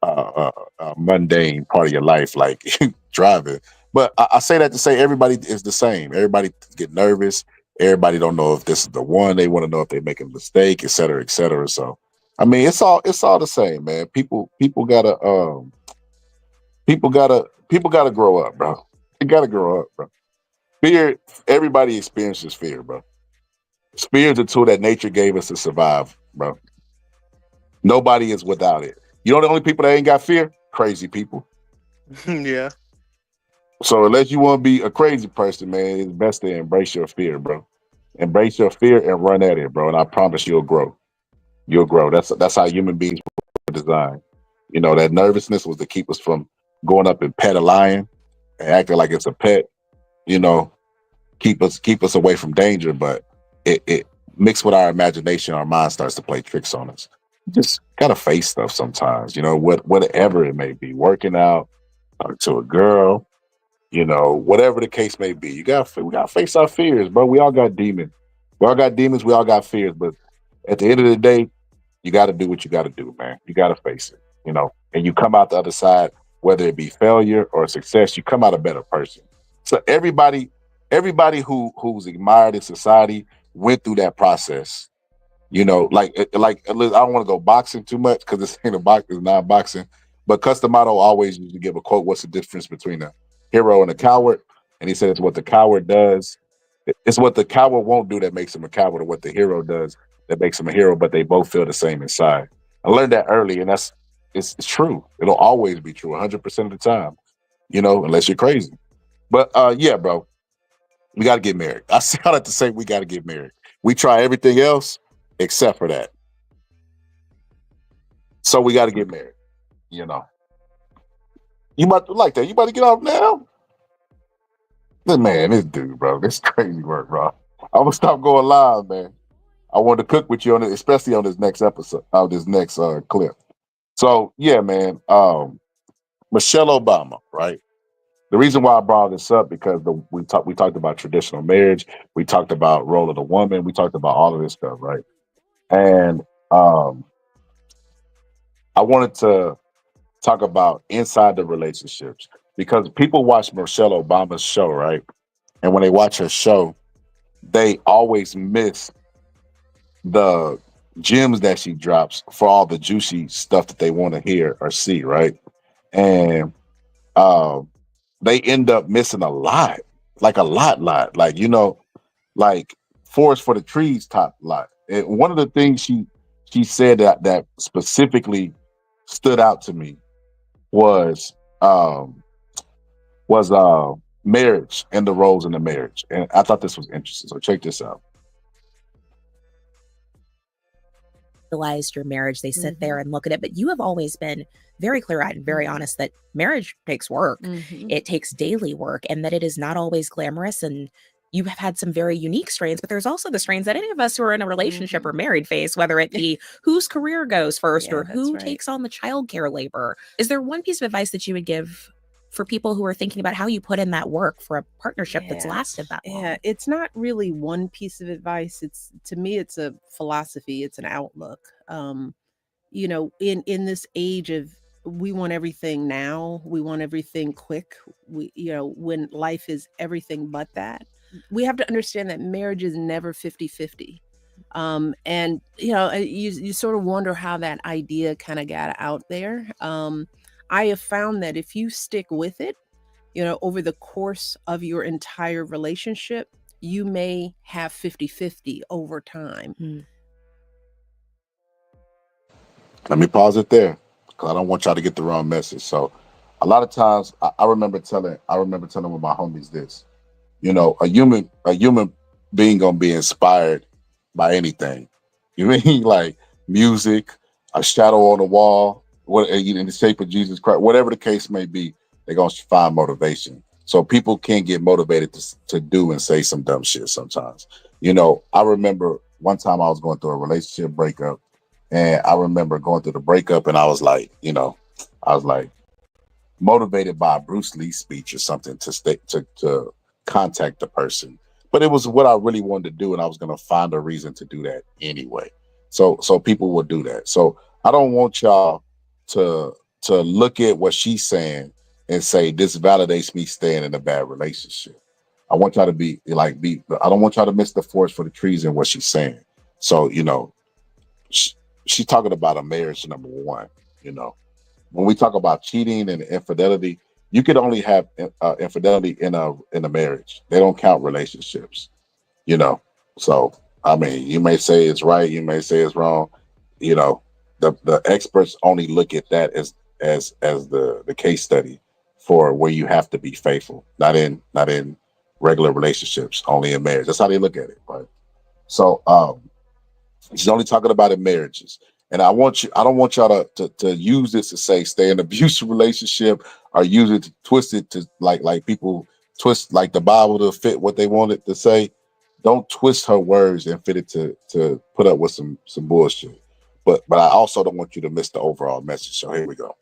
a mundane part of your life like driving. But I say that to say everybody is the same. Everybody get nervous. Everybody don't know if this is the one. They want to know if they're making a mistake, et cetera, et cetera. So, I mean, it's all the same, man. People gotta grow up, bro. They gotta grow up, bro. Fear. Everybody experiences fear, bro. Fear is a tool that nature gave us to survive, bro. Nobody is without it. The only people that ain't got fear? Crazy people. Yeah. So unless you want to be a crazy person, man, it's best to embrace your fear, bro. Embrace your fear and run at it, bro. And I promise you'll grow. You'll grow. That's how human beings were designed. That nervousness was to keep us from going up and pet a lion and acting like it's a pet. Keep us away from danger, but it mixed with our imagination, our mind starts to play tricks on us. You just gotta face stuff sometimes, whatever it may be. Working out, talking to a girl, whatever the case may be. We gotta face our fears, bro. We all got demons. We all got demons, we all got fears, but at the end of the day, you gotta do what you gotta do, man. You gotta face it, and you come out the other side, whether it be failure or success, you come out a better person. So everybody who's admired in society went through that process. I don't want to go boxing too much because this ain't it's not boxing. But Customato always used to give a quote, what's the difference between a hero and a coward? And he said it's what the coward does. It's what the coward won't do that makes him a coward, or what the hero does that makes him a hero, but they both feel the same inside. I learned that early, and it's true. It'll always be true 100% of the time. unless you're crazy. But yeah, bro, we got to get married. I like to say we got to get married. We try everything else except for that. So we got to get married. You about to like that. You about to get off now? Man, this dude, bro, this crazy work, bro. I'm gonna stop going live, man. I wanted to cook with you on it, especially on this next episode, this next clip. So yeah, man. Michelle Obama, right? The reason why I brought this up because we talked about traditional marriage, we talked about role of the woman, we talked about all of this stuff, right? And I wanted to talk about inside the relationships because people watch Michelle Obama's show, right? And when they watch her show, they always miss the gems that she drops for all the juicy stuff that they want to hear or see, right? And they end up missing a lot, like a lot, like like forest for the trees top lot. And one of the things she said that specifically stood out to me was marriage and the roles in the marriage, and I thought this was interesting. So check this out. Realized your marriage, they sit there and look at it, but you have always been very clear-eyed and very honest that marriage takes work. It takes daily work, and that it is not always glamorous. And you have had some very unique strains, but there's also the strains that any of us who are in a relationship or married face, whether it be whose career goes first or who takes on the childcare labor. Is there one piece of advice that you would give for people who are thinking about how you put in that work for a partnership that's lasted that long? Yeah, it's not really one piece of advice. To me, it's a philosophy. It's an outlook. In this age of, we want everything now, we want everything quick. When life is everything but that, we have to understand that marriage is never 50-50. And you sort of wonder how that idea kind of got out there. I have found that if you stick with it, over the course of your entire relationship, you may have 50-50 over time. Let me pause it there because I don't want y'all to get the wrong message. So a lot of times I remember telling with my homies this, a human being gonna be inspired by anything. You mean like music, a shadow on the wall, what in the shape of Jesus Christ, whatever the case may be, they're gonna find motivation. So people can get motivated to do and say some dumb shit sometimes. I remember one time I was going through a relationship breakup, and I remember going through the breakup, and I was like motivated by a Bruce Lee speech or something to contact the person. But it was what I really wanted to do, and I was gonna find a reason to do that anyway. So people will do that. So I don't want y'all to look at what she's saying and say this validates me staying in a bad relationship. I want y'all to I don't want y'all to miss the forest for the trees in what she's saying. So she's talking about a marriage, number one. When we talk about cheating and infidelity, you could only have infidelity in a marriage. They don't count relationships. So I mean, you may say it's right, you may say it's wrong. The experts only look at that as the case study for where you have to be faithful, not in regular relationships, only in marriage. That's how they look at it, right? So she's only talking about in marriages. And I don't want y'all to use this to say stay in an abusive relationship or use it to twist it to like people twist like the Bible to fit what they want it to say. Don't twist her words and fit it to put up with some bullshit. But I also don't want you to miss the overall message. So here we go.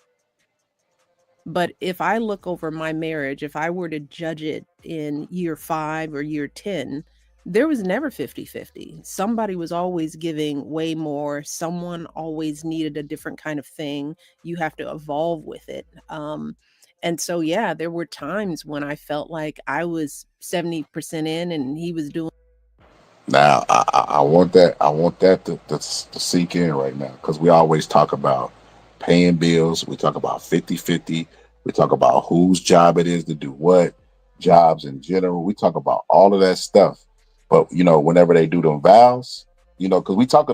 But if I look over my marriage, if I were to judge it in year 5 or year 10, there was never 50-50. Somebody was always giving way more. Someone always needed a different kind of thing. You have to evolve with it. And so, yeah, there were times when I felt like I was 70% in and he was doing. Now, I want that to sink in right now, because we always talk about paying bills. We talk about 50-50. We talk about whose job it is to do what, jobs in general. We talk about all of that stuff. But, whenever they do them vows, because we talk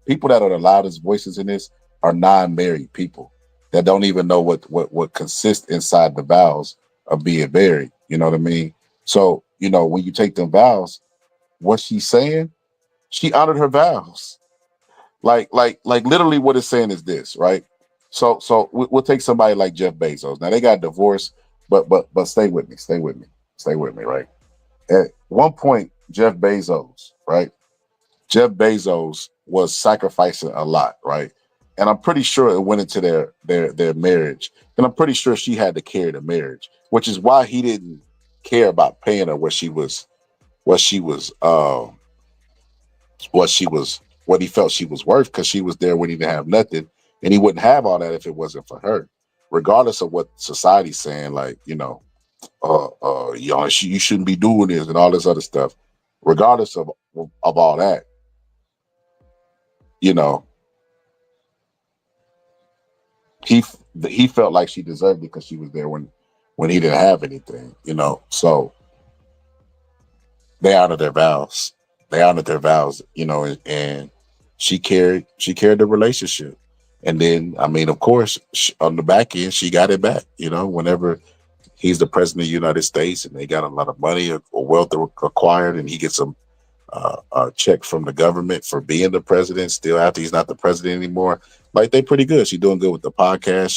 people that are the loudest voices in this are non-married people that don't even know what consists inside the vows of being married. You know what I mean? So, you know, when you take them vows, what she's saying, she honored her vows. Like literally what it's saying is this, right? So we'll take somebody like Jeff Bezos. Now they got divorced, but stay with me, stay with me, right? At one point, Jeff Bezos, right? Jeff Bezos was sacrificing a lot, right? And I'm pretty sure it went into their marriage. And I'm pretty sure she had to carry the marriage, which is why he didn't care about paying her what he felt she was worth, because she was there when he didn't have nothing, and he wouldn't have all that if it wasn't for her. Regardless of what society's saying, like, you know, you shouldn't be doing this and all this other stuff. Regardless of all that, you know, he felt like she deserved it because she was there when he didn't have anything, you know. So they honored their vows. You know, and she carried the relationship. And then, I mean, of course, on the back end, she got it back. You know, whenever he's the president of the United States and they got a lot of money or wealth acquired, and he gets a check from the government for being the president still after he's not the president anymore. Like, they pretty good. She's doing good with the podcast.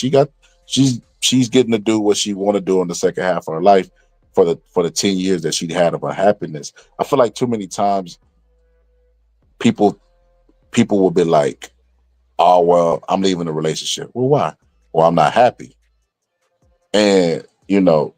She's getting to do what she want to do in the second half of her life for the 10 years that she'd had of her happiness. I feel like too many times people will be like, oh, well, I'm leaving the relationship. Well, why? Well, I'm not happy. And, you know,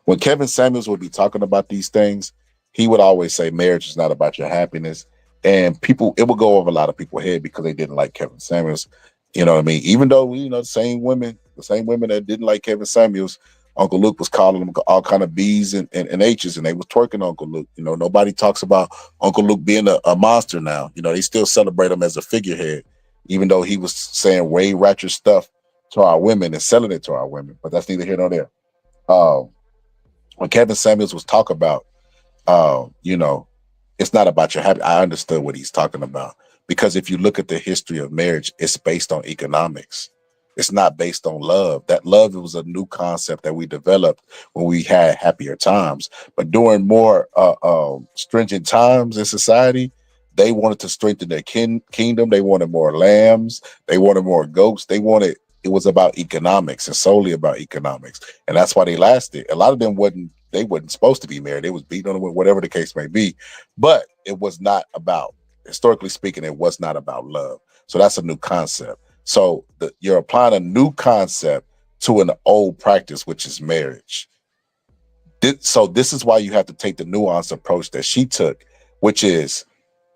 when Kevin Samuels would be talking about these things, he would always say marriage is not about your happiness. And it would go over a lot of people's head because they didn't like Kevin Samuels. You know what I mean? Even though, you know, the same women that didn't like Kevin Samuels, Uncle Luke was calling them all kind of B's and H's, and they was twerking Uncle Luke. You know, nobody talks about Uncle Luke being a monster now. You know, they still celebrate him as a figurehead, even though he was saying way ratchet stuff to our women and selling it to our women. But that's neither here nor there. When Kevin Samuels was talking about, you know, it's not about your happiness, I understood what he's talking about. Because if you look at the history of marriage, it's based on economics. It's not based on love. That love was a new concept that we developed when we had happier times. But during more stringent times in society, they wanted to strengthen their kingdom. They wanted more lambs. They wanted more goats. It was about economics and solely about economics. And that's why they lasted. A lot of them wasn't supposed to be married. They was beating on them, whatever the case may be. But it was not about, historically speaking, it was not about love. So that's a new concept. So you're applying a new concept to an old practice, which is marriage. So this is why you have to take the nuanced approach that she took, which is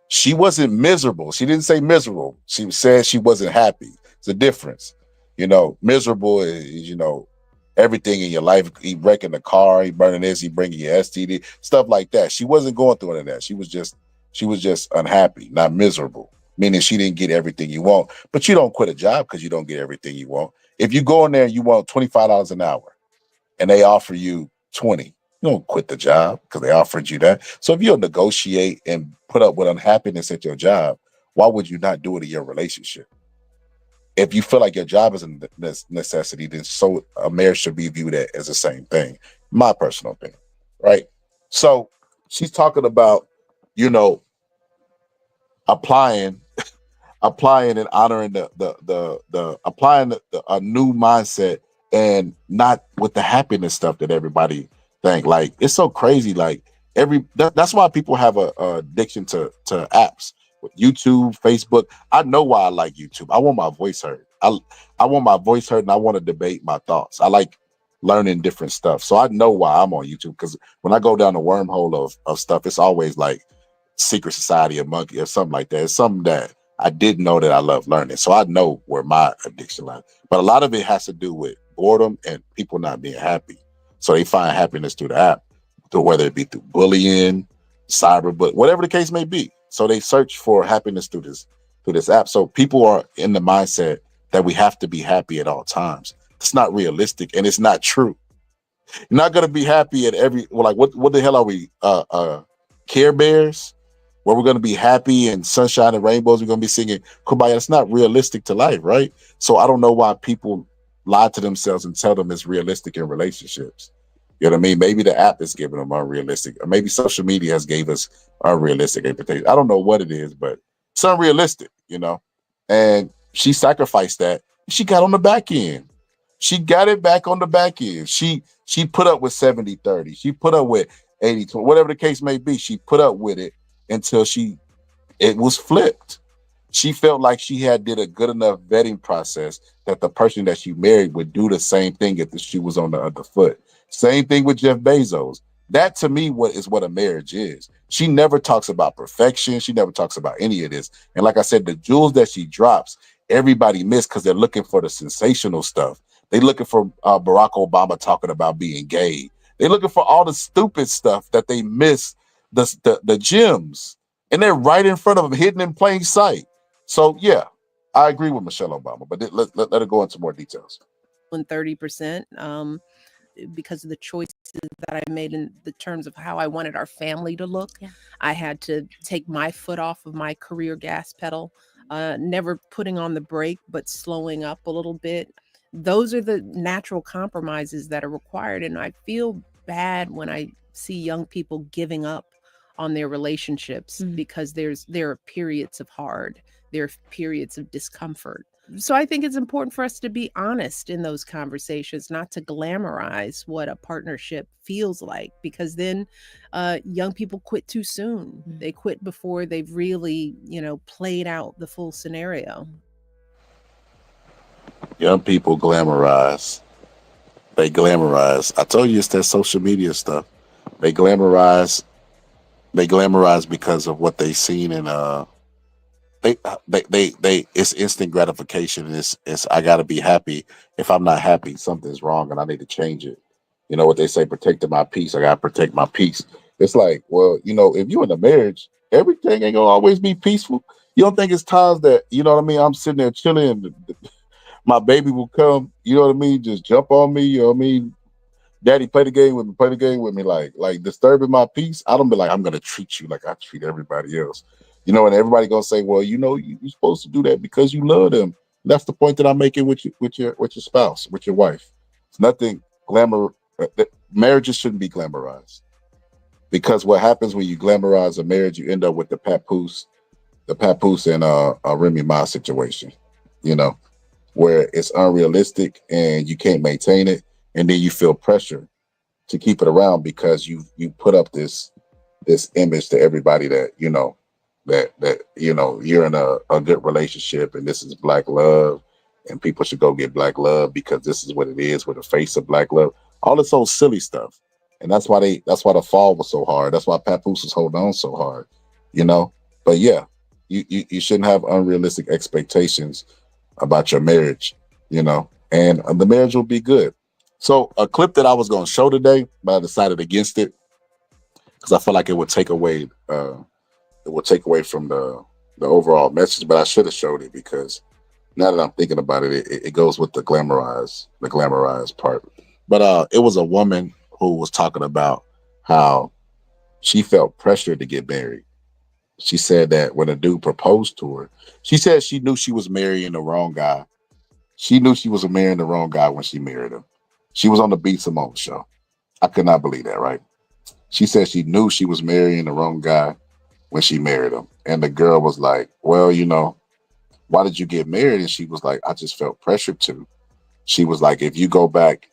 she wasn't miserable. She didn't say miserable. She said she wasn't happy. It's a difference. You know, miserable is, you know, everything in your life. He wrecking the car, he burning this, he bringing you STD, stuff like that. She wasn't going through any of that. She was just unhappy, not miserable. Meaning she didn't get everything you want. But you don't quit a job because you don't get everything you want. If you go in there and you want $25 an hour and they offer you 20, you don't quit the job because they offered you that. So if you'll negotiate and put up with unhappiness at your job, why would you not do it in your relationship? If you feel like your job is a necessity, then so a marriage should be viewed as the same thing. My personal opinion, right? So she's talking about, you know, applying and honoring applying a new mindset, and not with the happiness stuff that everybody think. Like, it's so crazy. Like that's why people have a addiction to apps, with YouTube, Facebook. I know why I like YouTube. I want my voice heard. I want my voice heard, and I want to debate my thoughts. I like learning different stuff. So I know why I'm on YouTube, because when I go down the wormhole of stuff, it's always like Secret Society of Monkey or something like that. It's something that I didn't know that I love learning. So I know where my addiction lies. But a lot of it has to do with boredom and people not being happy. So they find happiness through the app, whether it be through bullying, cyberbullying, whatever the case may be. So they search for happiness through this app. So people are in the mindset that we have to be happy at all times. It's not realistic, and it's not true. You're not gonna be happy at what the hell are we? Care Bears? Where we're going to be happy and sunshine and rainbows, we're going to be singing Kumbaya. It's not realistic to life, right? So I don't know why people lie to themselves and tell them it's realistic in relationships. You know what I mean? Maybe the app is giving them unrealistic, or maybe social media has gave us unrealistic expectations. I don't know what it is, but it's unrealistic, you know? And she sacrificed that. She got on the back end. She got it back on the back end. She put up with 70-30. She put up with 80-20, whatever the case may be. She put up with it until it was flipped. She felt like she did a good enough vetting process that the person that she married would do the same thing if the shoe was on the other foot. Same thing with Jeff Bezos. That to me is what a marriage is. She never talks about perfection. She never talks about any of this. And like I said, the jewels that she drops, everybody missed because they're looking for the sensational stuff. They're looking for Barack Obama talking about being gay. They're looking for all the stupid stuff that they miss, the gems. And they're right in front of them, hidden in plain sight. So, yeah, I agree with Michelle Obama, but let her go into more details. 30%. Because of the choices that I made in the terms of how I wanted our family to look. Yeah. I had to take my foot off of my career gas pedal, never putting on the brake, but slowing up a little bit. Those are the natural compromises that are required. And I feel bad when I see young people giving up on their relationships because there are periods of hard, there are periods of discomfort. So I think it's important for us to be honest in those conversations, not to glamorize what a partnership feels like, because then young people quit too soon. They quit before they've really, played out the full scenario. Young people glamorize. They glamorize. I told you it's that social media stuff. They glamorize because of what they've seen in they it's instant gratification, and it's I gotta be happy. If I'm not happy, something's wrong and I need to change it. You know what they say, protecting my peace. I gotta protect my peace. It's like, well, if you're in a marriage, everything ain't gonna always be peaceful. You don't think it's times that, you know what I mean, I'm sitting there chilling and my baby will come, you know what I mean, just jump on me, you know what I mean? Daddy, play the game with me, like disturbing my peace. I don't be like, I'm gonna treat you like I treat everybody else. And everybody gonna say, well, you're supposed to do that because you love them. That's the point that I'm making with your spouse, with your wife. It's nothing glamour. Marriages shouldn't be glamorized, because what happens when you glamorize a marriage, you end up with the papoose and Remy Ma situation, where it's unrealistic and you can't maintain it, and then you feel pressure to keep it around because you put up this image to everybody that you're in a good relationship and this is black love and people should go get black love because this is what it is, with the face of black love. All this old silly stuff. And that's why the fall was so hard. That's why Papoose was holding on so hard, But yeah, you shouldn't have unrealistic expectations about your marriage, and the marriage will be good. So a clip that I was going to show today, but I decided against it because I feel like it would take away from the overall message, but I should have showed it because now that I'm thinking about it, it goes with the glamorized part. But it was a woman who was talking about how she felt pressured to get married. She said that when a dude proposed to her, she said she knew she was marrying the wrong guy. She knew she was marrying the wrong guy when she married him. She was on the Beat Simone show. I could not believe that, right? She said she knew she was marrying the wrong guy when she married him. And the girl was like, well, why did you get married? And she was like, I just felt pressured to. She was like, if you go back,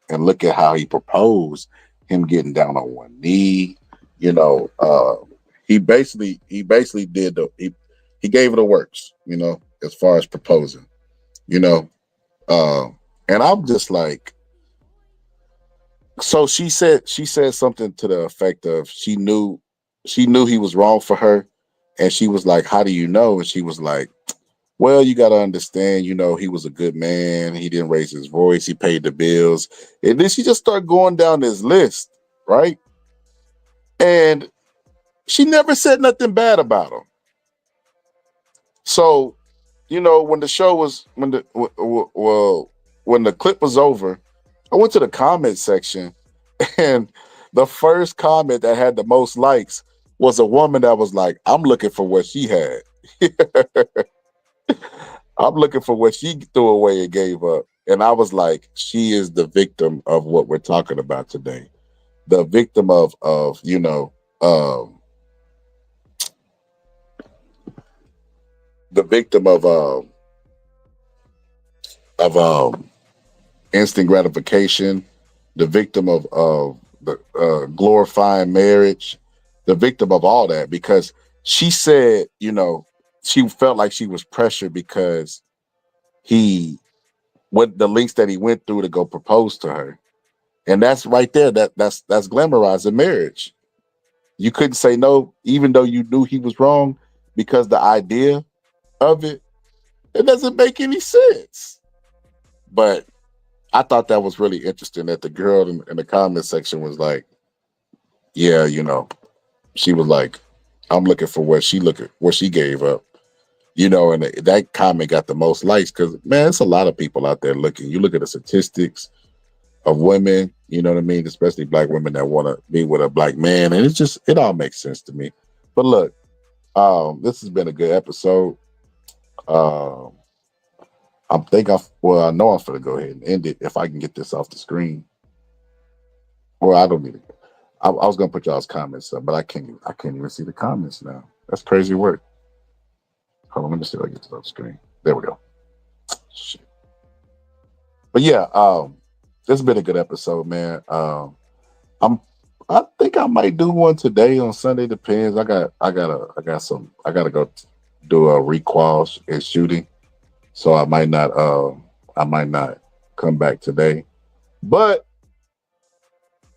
and look at how he proposed, him getting down on one knee, he basically did he gave it a works, as far as proposing, and I'm just like, so she said something to the effect of she knew he was wrong for her, and she was like, how do you know? And she was like, well, you got to understand, he was a good man. He didn't raise his voice. He paid the bills. And then she just started going down this list, right? And she never said nothing bad about him. So, when the show was, when the clip was over, I went to the comment section, and the first comment that had the most likes was a woman that was like, I'm looking for what she had. I'm looking for what she threw away and gave up. And I was like, she is the victim of what we're talking about today. The victim of you know, the victim of instant gratification, the victim of the glorifying marriage, the victim of all that, because she said, you know, she felt like she was pressured because he went the links that he went through to go propose to her. And that's right there, that's glamorizing marriage. You couldn't say no, even though you knew he was wrong, because the idea of it doesn't make any sense. But I thought that was really interesting that the girl in the comment section was like, yeah, you know, she was like, I'm looking for what she gave up. You know, and that comment got the most likes because, man, it's a lot of people out there looking. You look at the statistics of women, you know what I mean, especially black women that want to be with a black man, and it all makes sense to me. But look, this has been a good episode. I know I'm gonna go ahead and end it if I can get this off the screen. Well, I don't need it. I was gonna put y'all's comments up, but I can't even see the comments now. That's crazy work. Hold on, let me see if I get this off the screen. There we go. Shit. But yeah, this has been a good episode, man. I think I might do one today on Sunday. Depends. I gotta go do a requals and shooting, so I might not come back today, but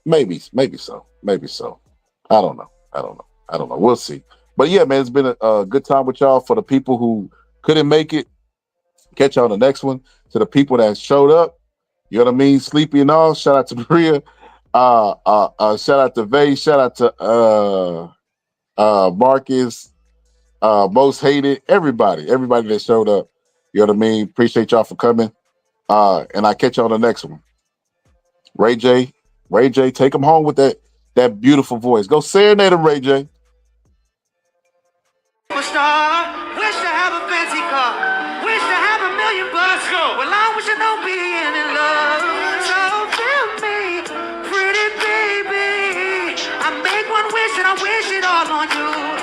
maybe so. I don't know. We'll see. But yeah, man, it's been a good time with y'all. For the people who couldn't make it, catch y'all on the next one. To the people that showed up, you know what I mean, sleepy and all, shout out to Maria. Shout out to Vay, shout out to Marcus, Most Hated, everybody that showed up. You know what I mean? Appreciate y'all for coming. And I catch y'all on the next one. Ray J, take him home with that beautiful voice. Go serenade him, Ray J. Superstar, wish to have a fancy car, wish to have $1 million bucks. Well, I wish I don't be in love. So feel me, pretty baby. I make one wish and I wish it all on you.